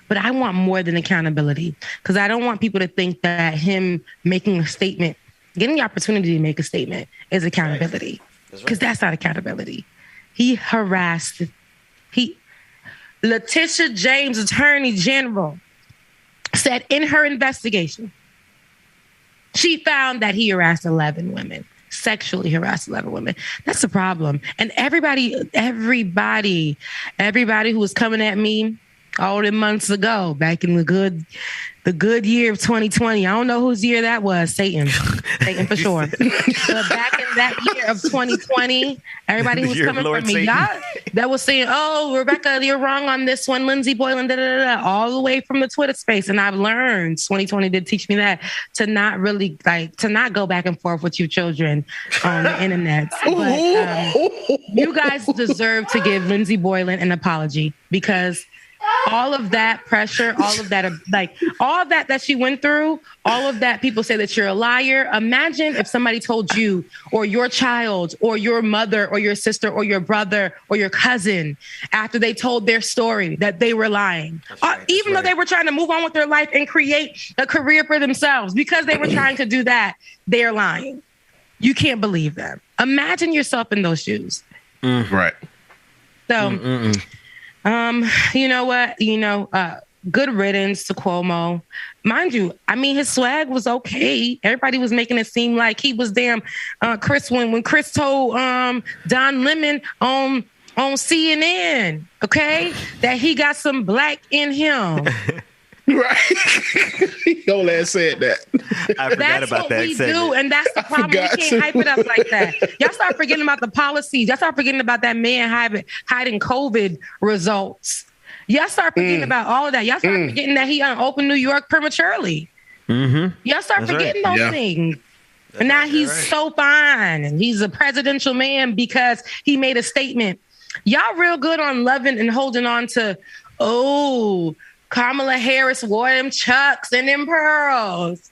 But I want more than accountability, because I don't want people to think that him making a statement, getting the opportunity to make a statement, is accountability. Because that's not accountability. Letitia James, Attorney General, said in her investigation, she found that he harassed 11 women, sexually harassed 11 women. That's the problem. And everybody who was coming at me all the months ago, back in the good year of 2020. I don't know whose year that was. Satan for sure. But back in that year of 2020, everybody who was coming for me, y'all, that was saying, "Oh, Rebecca, you're wrong on this one. Lindsey Boylan, da da da," all the way from the Twitter space. And I've learned, 2020 did teach me that, to not really to not go back and forth with your children on the internet. But you guys deserve to give Lindsey Boylan an apology, because all of that pressure, all of that she went through, all of that, people say that you're a liar. Imagine if somebody told you, or your child, or your mother, or your sister, or your brother, or your cousin, after they told their story, that they were lying. Even though they were trying to move on with their life and create a career for themselves, because they were trying to do that, they're lying. You can't believe them. Imagine yourself in those shoes. Right. So... you know what? Good riddance to Cuomo. Mind you, I mean, his swag was okay. Everybody was making it seem like he was damn Chris when Chris told Don Lemon on CNN, okay, that he got some black in him. Right. Your ass said that. I forgot that's about what that we segment. do, and that's the problem. We can't hype it up like that. Y'all start forgetting about the policies. Y'all start forgetting about that man hiding COVID results. Y'all start forgetting about all of that. Y'all start forgetting that he opened New York prematurely. Mm-hmm. Y'all start forgetting those things. And now he's so fine, and he's a presidential man because he made a statement. Y'all real good on loving and holding on to, Kamala Harris wore them chucks and them pearls.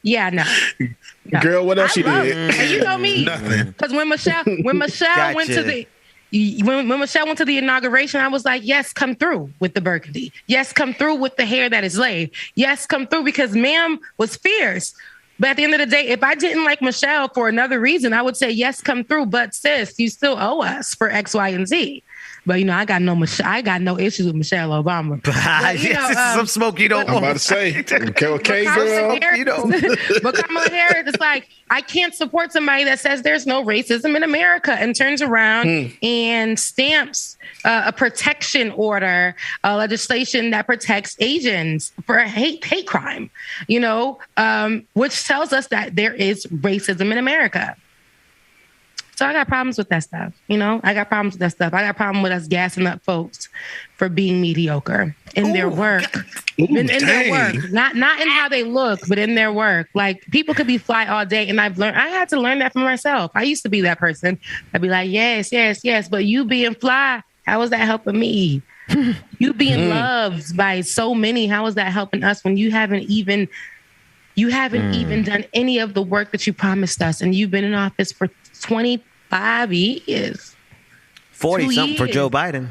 Yeah, no. Girl, what else she did? And you know me, Nothing. because when Michelle went to the when Michelle went to the inauguration, I was like, yes, come through with the burgundy. Yes, come through with the hair that is laid. Yes, come through, because ma'am was fierce. But at the end of the day, if I didn't like Michelle for another reason, I would say, yes, come through. But sis, you still owe us for X, Y, and Z. But I got no issues with Michelle Obama. But, some smoke you don't want. I'm about to say, okay, girl. But Kamala Harris, it's like, I can't support somebody that says there's no racism in America and turns around and stamps a protection order, legislation that protects Asians for a hate crime, which tells us that there is racism in America. So I got problems with that stuff. I got problems with that stuff. I got a problem with us gassing up folks for being mediocre in their work. In their work. Not in how they look, but in their work. Like, people could be fly all day, and I had to learn that for myself. I used to be that person. I'd be like, yes, yes, yes, but you being fly, how is that helping me? You being loved by so many, how is that helping us when you haven't even done any of the work that you promised us, and you've been in office for 25 years. 40-something for Joe Biden.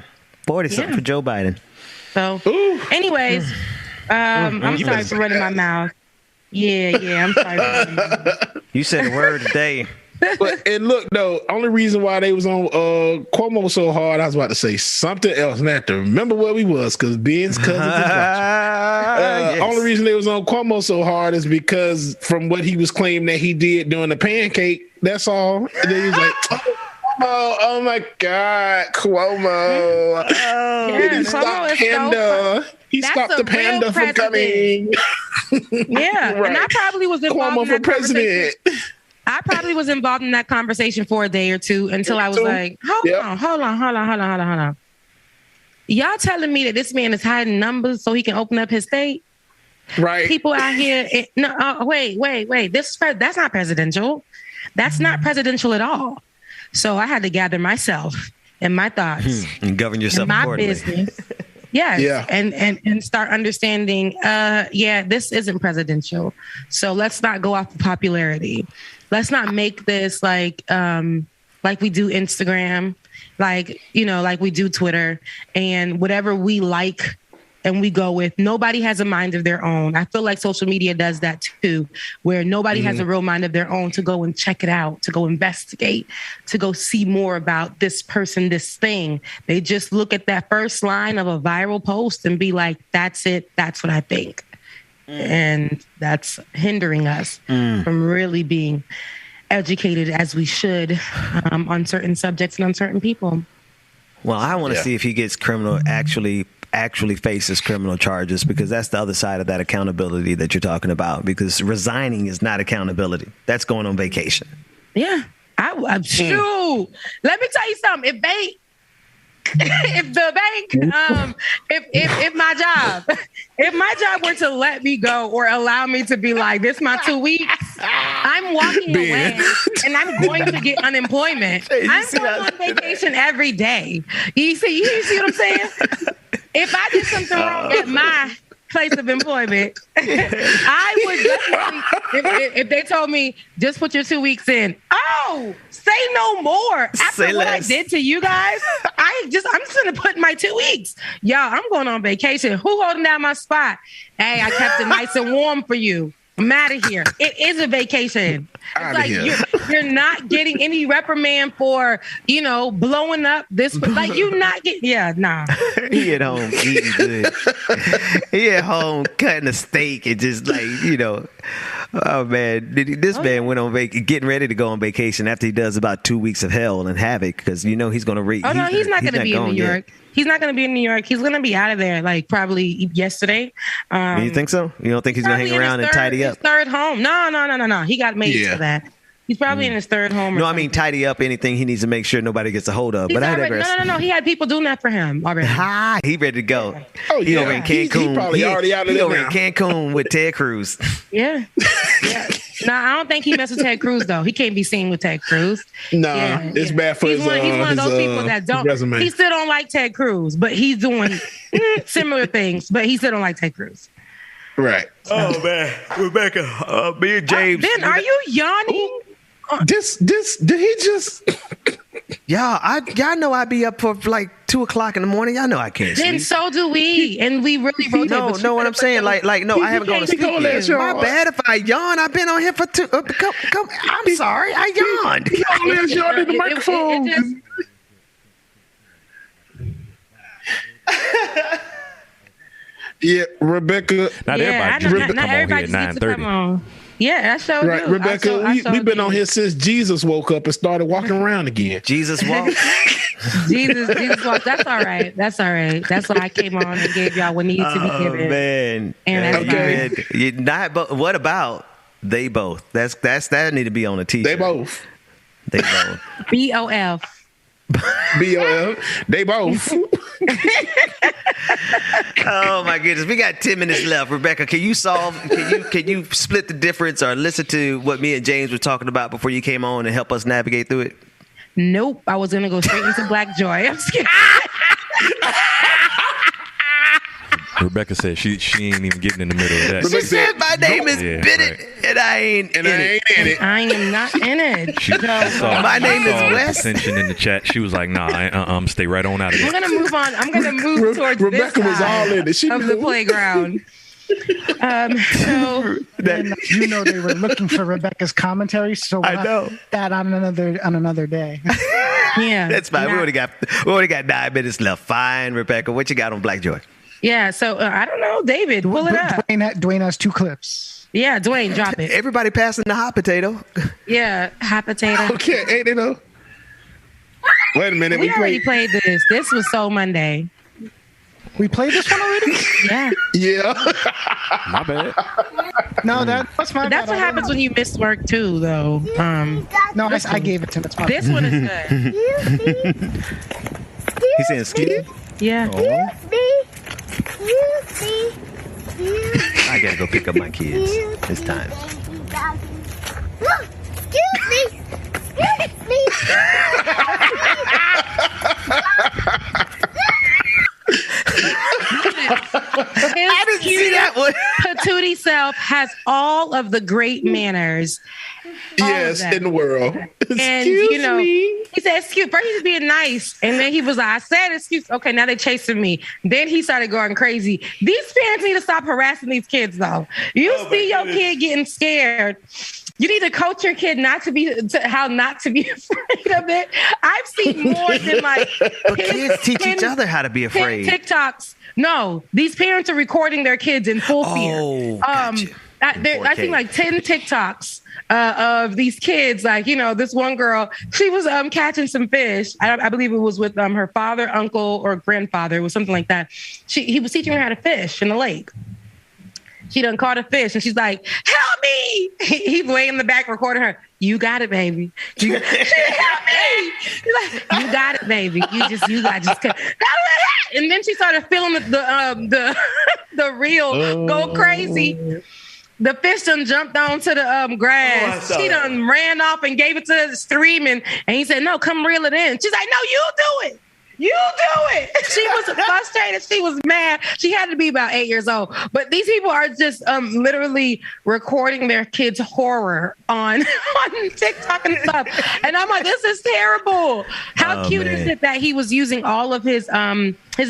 40-something for Joe Biden. So, anyways, I'm sorry for running my mouth. Yeah, I'm sorry. You said a word today. And look, though, only reason why they was on Cuomo so hard, I was about to say something else, and I have to remember where we was because Ben's cousin. Yes. Only reason they was on Cuomo so hard is because from what he was claiming that he did during the pancake. That's all. And then he was like, oh my God, Cuomo. He stopped Panda. He stopped the Panda from coming. Yeah, Right. and I probably was involved Cuomo in for that president. I probably was involved in that conversation for a day or two until I was like, hold on. Y'all telling me that this man is hiding numbers so he can open up his state? Right. People out here, wait. That's not presidential. That's not presidential at all. So I had to gather myself and my thoughts and govern yourself and my accordingly. business. Yes. Yeah. And start understanding, this isn't presidential. So let's not go off of popularity. Let's not make this like we do Instagram, like we do Twitter, and whatever we like and we go with. Nobody has a mind of their own. I feel like social media does that too, where nobody has a real mind of their own to go and check it out, to go investigate, to go see more about this person, this thing. They just look at that first line of a viral post and be like, that's it. That's what I think. And that's hindering us from really being educated as we should on certain subjects and on certain people. Well, I want to see if he gets actually faces criminal charges, because that's the other side of that accountability that you're talking about, because resigning is not accountability. That's going on vacation. Yeah. I'm shoot. Let me tell you something. If my job were to let me go or allow me to be like, this my 2 weeks, I'm walking away and I'm going to get unemployment. I'm going on vacation every day. You see what I'm saying? If I did something wrong at my place of employment, I would definitely, if they told me, just put your 2 weeks in. Oh, say no more. After what I did to you guys, I'm just going to put my 2 weeks. Y'all, I'm going on vacation. Who holding down my spot? Hey, I kept it nice and warm for you. I'm out of here. It is a vacation. It's like you're not getting any reprimand for, blowing up this. Like you not getting, nah. He at home eating good. He at home cutting a steak and just oh man, this man went on getting ready to go on vacation after he does about 2 weeks of hell and havoc, because he's going to read. Oh no, he's not going to be in New York. He's not going to be in New York. He's going to be out of there, like probably yesterday. You think so? You don't think he's going to hang around and tidy up? His third home. No. He got made for that. He's probably in his third home. No, I mean tidy up anything he needs to make sure nobody gets a hold of. No. He had people doing that for him already. He ready to go. Oh yeah, he over in Cancun. He probably already out of there over now. in Cancun with Ted Cruz. Yeah. No, I don't think he messed with Ted Cruz though. He can't be seen with Ted Cruz. It's bad for he's one of those people that don't. Resume. He still don't like Ted Cruz, but he's doing similar things. But he still don't like Ted Cruz. Right. Oh man, Rebecca, me and James. Ben, are you yawning? Did he just? Y'all know I be up for like 2:00 in the morning. Y'all know I can't sleep. Then so do we, and we really rotate. No, what I'm saying, no, I haven't gone to sleep yet. My bad if I yawn. I've been on here for two. I'm sorry, I yawned. He always yawned in the microphone. Yeah, Rebecca. Not everybody come on here at 9:30. Yeah, that's so right, Rebecca. We've been on here since Jesus woke up and started walking around again. Jesus walked. Jesus walked. That's all right. That's why I came on and gave y'all what needed to be given. Man, and that's But what about they both? That need to be on a t-shirt. They both. BOF. BOF. They both. Oh my goodness, we got 10 minutes left. Rebecca, can you split the difference or listen to what me and James were talking about before you came on and help us navigate through it? Nope, I was gonna go straight into Black Joy. I'm scared. Rebecca said she ain't even getting in the middle of that. She said my name is Bennett and I ain't in it. I am not in it. My name is Wes. Attention in the chat. She was like, "Nah, stay right on out of this." I'm gonna move on. I'm gonna move towards Rebecca this was all in it. of the playground. So and you know they were looking for Rebecca's commentary, so I know that on another day. Yeah, that's fine. We only got 9 minutes left. Fine, Rebecca. What you got on Black Joy? Yeah, so I don't know, David, pull it up. Dwayne has 2 clips. Yeah, Dwayne, drop it. Everybody passing the hot potato. Yeah, hot potato. Okay, ain't they though? Wait a minute. We already played this. This was Soul Monday. We played this one already? Yeah. Yeah. My bad. No, that's my bad. That's what happens when you miss work too, though. No, I gave it to him. It's my This bad. one is good. He's saying, excuse me? Yeah. I gotta go pick up my kids. It's time. I didn't see that one. Patootie self has all of the great manners. Yes, in the world. And you know, he said, excuse, first he was being nice, and then he was like, I said excuse. Okay, now they chasing me. Then he started going crazy. These parents need to stop harassing these kids, though. You see your kid getting scared. You need to coach your kid how not to be afraid of it. I've seen more than like kids teach each other how to be afraid. TikToks. No, these parents are recording their kids in full fear. Oh, gotcha. I think like 10 TikToks of these kids. Like, you know, this one girl, she was catching some fish. I believe it was with her father, uncle, or grandfather. It was something like that. He was teaching her how to fish in the lake. She done caught a fish and she's like, help me. He's way in the back recording her. You got it, baby. She help me. He's like, you got it, baby. You got just and then she started feeling the reel go crazy. The fish done jumped onto the grass. She done ran off and gave it to the stream and he said, no, come reel it in. She's like, no, you do it. You do it. She was frustrated. She was mad. She had to be about 8 years old. But these people are just literally recording their kids' horror on TikTok and stuff. And I'm like, this is terrible. How cute is it that he was using all of his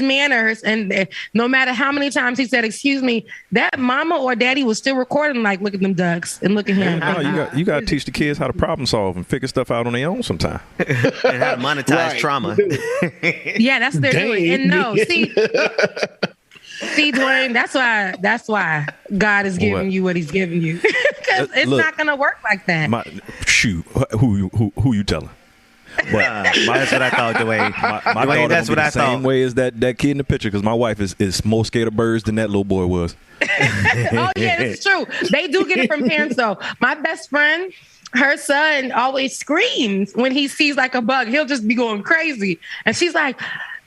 manners, and no matter how many times he said, excuse me, that mama or daddy was still recording, like, look at them ducks and look at him. No, you got to teach the kids how to problem solve and figure stuff out on their own sometime. And how to monetize trauma. Yeah, that's what they're doing. And no, see, Dwayne, that's why God is giving you what he's giving you. Because it's not going to work like that. Who you telling? But that's what I thought, Dwayne. My Dwayne, that's what I thought. Same way as that kid in the picture, because my wife is more scared of birds than that little boy was. Oh yeah, it's true. They do get it from parents though. My best friend, her son always screams when he sees like a bug. He'll just be going crazy, and she's like,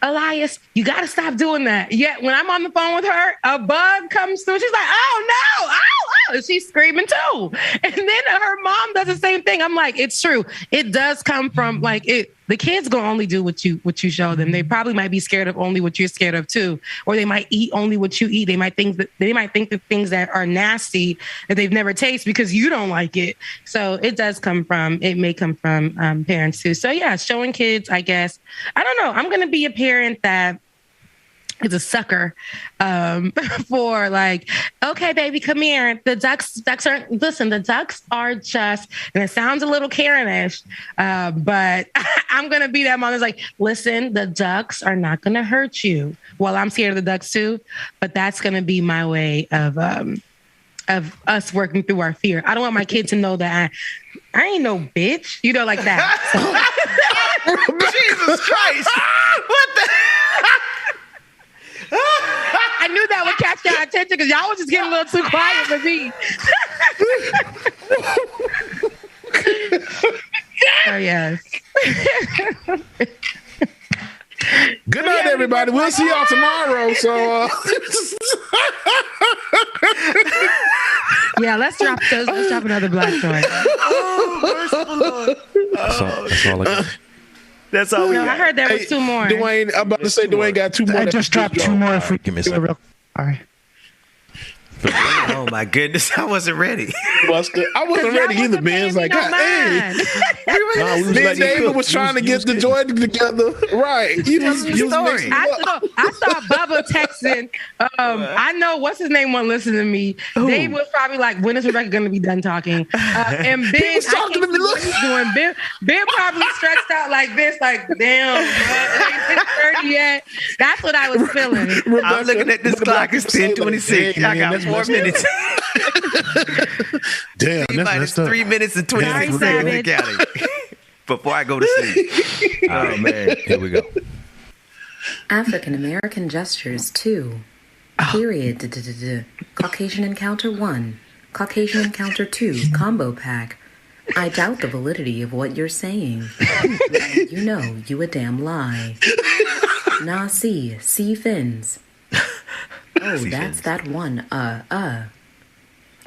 Elias, you got to stop doing that. Yet when I'm on the phone with her, a bug comes through. She's like, oh no, oh, and she's screaming too. And then her mom does the same thing. I'm like, it's true. It does come from like it. The kids gonna only do what you show them. They probably might be scared of only what you're scared of too, or they might eat only what you eat. They might think that things that are nasty that they've never tasted because you don't like it. So it may come from parents too. So yeah, showing kids, I guess. I don't know. I'm gonna be a parent that is a sucker for like, okay, baby, come here. The ducks are just, and it sounds a little Karen-ish, but I'm going to be that mom that's like, listen, the ducks are not going to hurt you. Well, I'm scared of the ducks too, but that's going to be my way of us working through our fear. I don't want my kid to know that I ain't no bitch, like that. So. Jesus Christ. What the I knew that would catch your attention because y'all was just getting a little too quiet for me. Oh, yes. Good night, everybody. We'll see y'all tomorrow. So, yeah, let's drop another Black Joy. Oh, merciful Lord. That's all I got. That's all we got. I heard there was two more. Dwayne, I'm about to say Dwayne got two more. I just dropped two more. If we give me a second. All right. Oh my goodness, I wasn't ready. I wasn't ready either, man. It's like, God damn. David was trying to get the joy together. Right. I saw Bubba text Dixon. I know what's his name won't listen to me. Dave was probably like, when is Rebecca going to be done talking? And Ben, I can't see what he's doing. Ben probably stretched out like this, like, damn, it ain't 30 yet. That's what I was feeling. I'm looking at this clock. It's 10:26. I got 4 minutes. Damn, that's 3 minutes and 26 seconds to counting before I go to sleep. Oh, man. Here we go. African American gestures 2. Period. Caucasian encounter 1. Caucasian encounter 2. Combo pack. I doubt the validity of what you're saying. You know, you a damn lie. Nah, see fins. Oh, that's that one.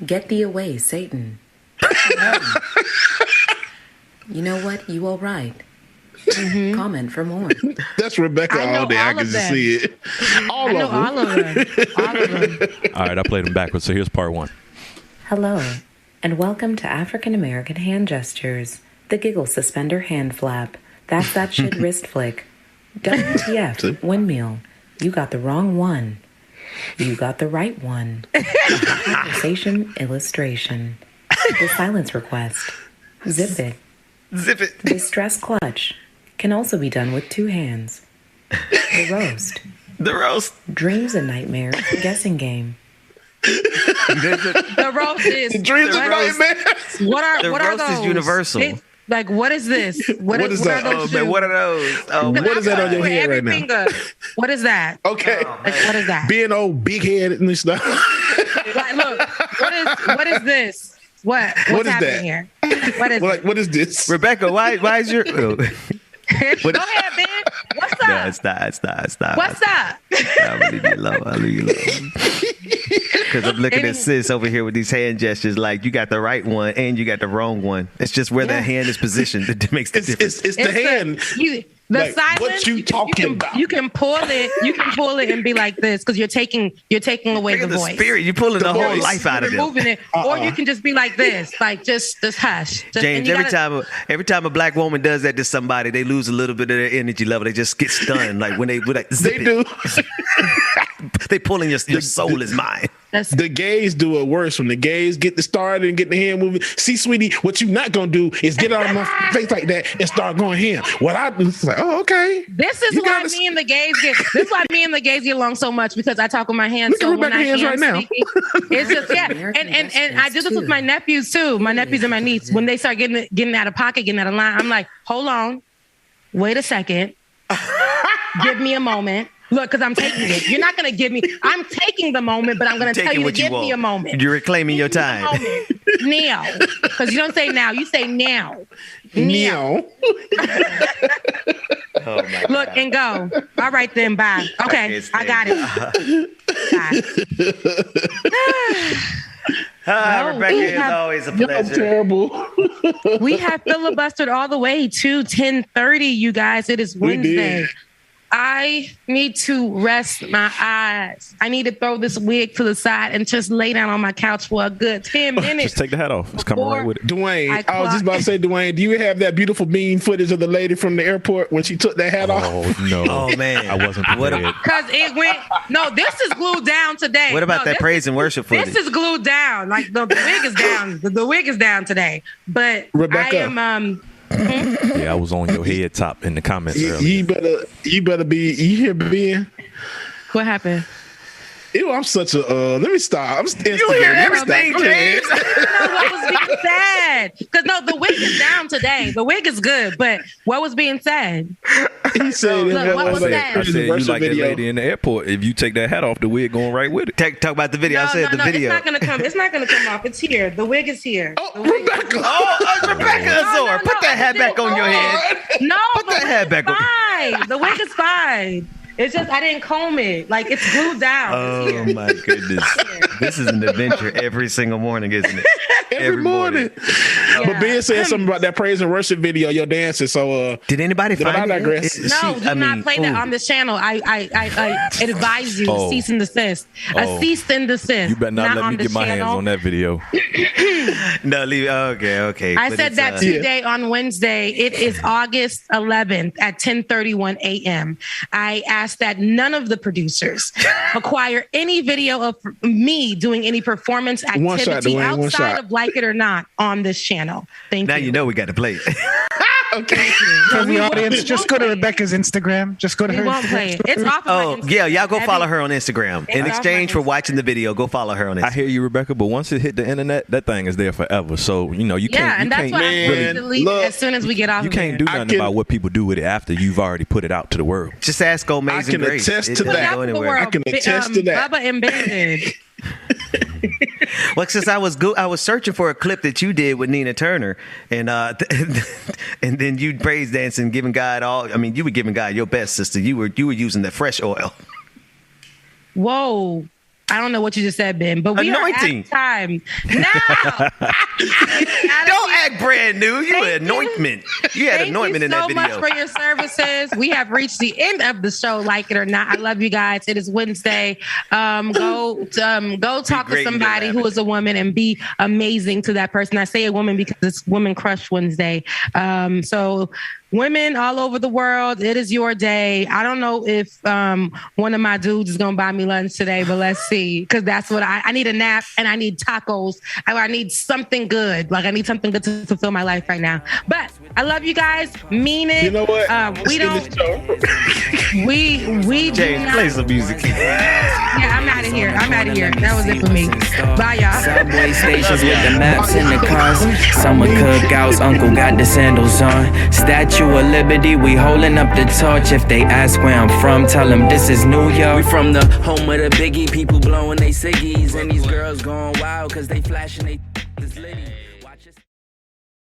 Get thee away, Satan. You know what? You all right. Comment for more. That's Rebecca all day. I can just see it. All of them. All right, I played them backwards, so here's part 1. Hello, and welcome to African American hand gestures. The giggle suspender hand flap. That's that shit wrist flick. WTF, windmill. You got the wrong one. You got the right one. Conversation illustration. The silence request. Zip it. Zip it. Distress clutch. Can also be done with 2 hands. The roast. The roast. Dreams and nightmares. Guessing game. The roast is dreams and nightmares. What are The what are roast those? is universal. Like, what is this? What is that? Are those Oh, man, what are those? Oh, What is that on your head right now? finger. What is that? Okay. Like, what is that? Being old, big headed and stuff. Like, look, what is this? What's What is happening that? here? What is What is this? Rebecca, why is your... Go ahead, Ben. What's up? No, it's not. What's up? I'll leave you alone. Because I'm looking at sis over here with these hand gestures like you got the right one and you got the wrong one. It's just where that hand is positioned that makes the difference. It's the hand. The Like, silence. what you talking about? You can pull it. You can pull it and be like this because you're taking away the voice. Spirit. You're pulling the whole voice. life out of You're them. moving it, or you can just be like this, like just hush. James, every time a black woman does that to somebody, they lose a little bit of their energy level. They just get stunned. Like when they do. They pulling your soul is mine. The gays do it worse. When the gays get the started and get the hand moving. See, sweetie, what you not gonna do is get out of my face like that and start going ham. What I do is like, oh, okay. This is why me and the gays get along so much because I talk with my hands. Look at Rebecca's hands right now. It's just and I do this with my nephews too. My nephews and my niece. When they start getting out of pocket, getting out of line, I'm like, hold on, wait a second, give me a moment. Look, because I'm taking it. You're not going to give me. I'm taking the moment, but I'm going to tell you to give me a moment. You're reclaiming your time. Now. Because you don't say now. You say now. Now. Oh my God. Look and go. All right, then. Bye. Okay. I got it. Bye. Rebecca, it's always a pleasure. Terrible. We have filibustered all the way to 10:30, you guys. It is Wednesday. I need to rest my eyes. I need to throw this wig to the side and just lay down on my couch for a good 10 minutes. Just take the hat off. It's coming right with it. Dwayne, I was just about to say, Dwayne, do you have that beautiful bean footage of the lady from the airport when she took that hat off? Oh, no. Oh, man. I wasn't prepared. Because it went, no, this is glued down today. What about that praise and worship footage? This is glued down. Like the wig is down. The wig is down today. But Rebecca. I am, Yeah, I was on your head top in the comments earlier. You better be. You hear Ben? What happened? Ew, I'm such a. Let me stop. You hear everything, James. What was being said? Because no, the wig is down today. The wig is good, but what was being said? He said, Look, what was said? I said you like that lady in the airport. If you take that hat off, the wig going right with it. Talk about the video. I said the video. It's not gonna come. It's not gonna come off. It's here. The wig is here. Oh, Rebecca. Rebecca Azor. Put that hat back on your head. No, Put that hat back on. Fine. The wig is fine. It's just I didn't comb it. Like it's glued down. Oh my goodness. This is an adventure every single morning, isn't it? Every morning. But Ben said something about that praise and worship video, your dancing. So did anybody find I it? digress? No, do not play that on this channel. I advise you cease and desist. A cease and desist. You better not let me get my hands on that video. No, leave. Okay. I said that today on Wednesday. It is August 11th at 10:31 a.m. I asked that none of the producers acquire any video of me doing any performance activity outside of Like It or Not on this channel. Thank you. Now you know we got to play it. Okay. For the audience, just go to Rebecca's Instagram. Just go to her. We won't play it. It's off of my Instagram. Yeah, y'all go follow her on Instagram. In exchange for watching the video, go follow her on Instagram. I hear you, Rebecca, but once it hit the internet, that thing is there forever. So, you can't. Yeah, and that's why I'm going to delete as soon as we get off. You can't do nothing about what people do with it after you've already put it out to the world. Just ask Gomez and Grace. I can attest to that. I can attest to that. Bubba and Bandit. Well, since I was searching for a clip that you did with Nina Turner, and and then you praise dancing, giving God all. I mean, you were giving God your best, sister. You were using the fresh oil. Whoa. I don't know what you just said, Ben, but we anointing. are at time. No! Don't act brand new. You had anointment. You had anointment in that video. Thank you so much for your services. We have reached the end of the show, Like It or Not. I love you guys. It is Wednesday. Go talk to somebody who is a woman and be amazing to that person. I say a woman because it's Women Crush Wednesday. So women all over the world, it is your day. I don't know if one of my dudes is going to buy me lunch today, but let's see. Because that's what I need a nap and I need tacos. I need something good. Like I need something good to fulfill my life right now. But I love you guys. Mean it. You know what? We don't. We James, play some music. Yeah, I'm out of here. That was it for me. Bye, y'all. Subway stations with the maps in the cars. Summer cookouts, uncle got the sandals on. Statue of Liberty, we holding up the torch. If they ask where I'm from, tell them this is New York. We from the home of the Biggie, people blowing they ciggies. And these girls going wild cause they flashing they litty.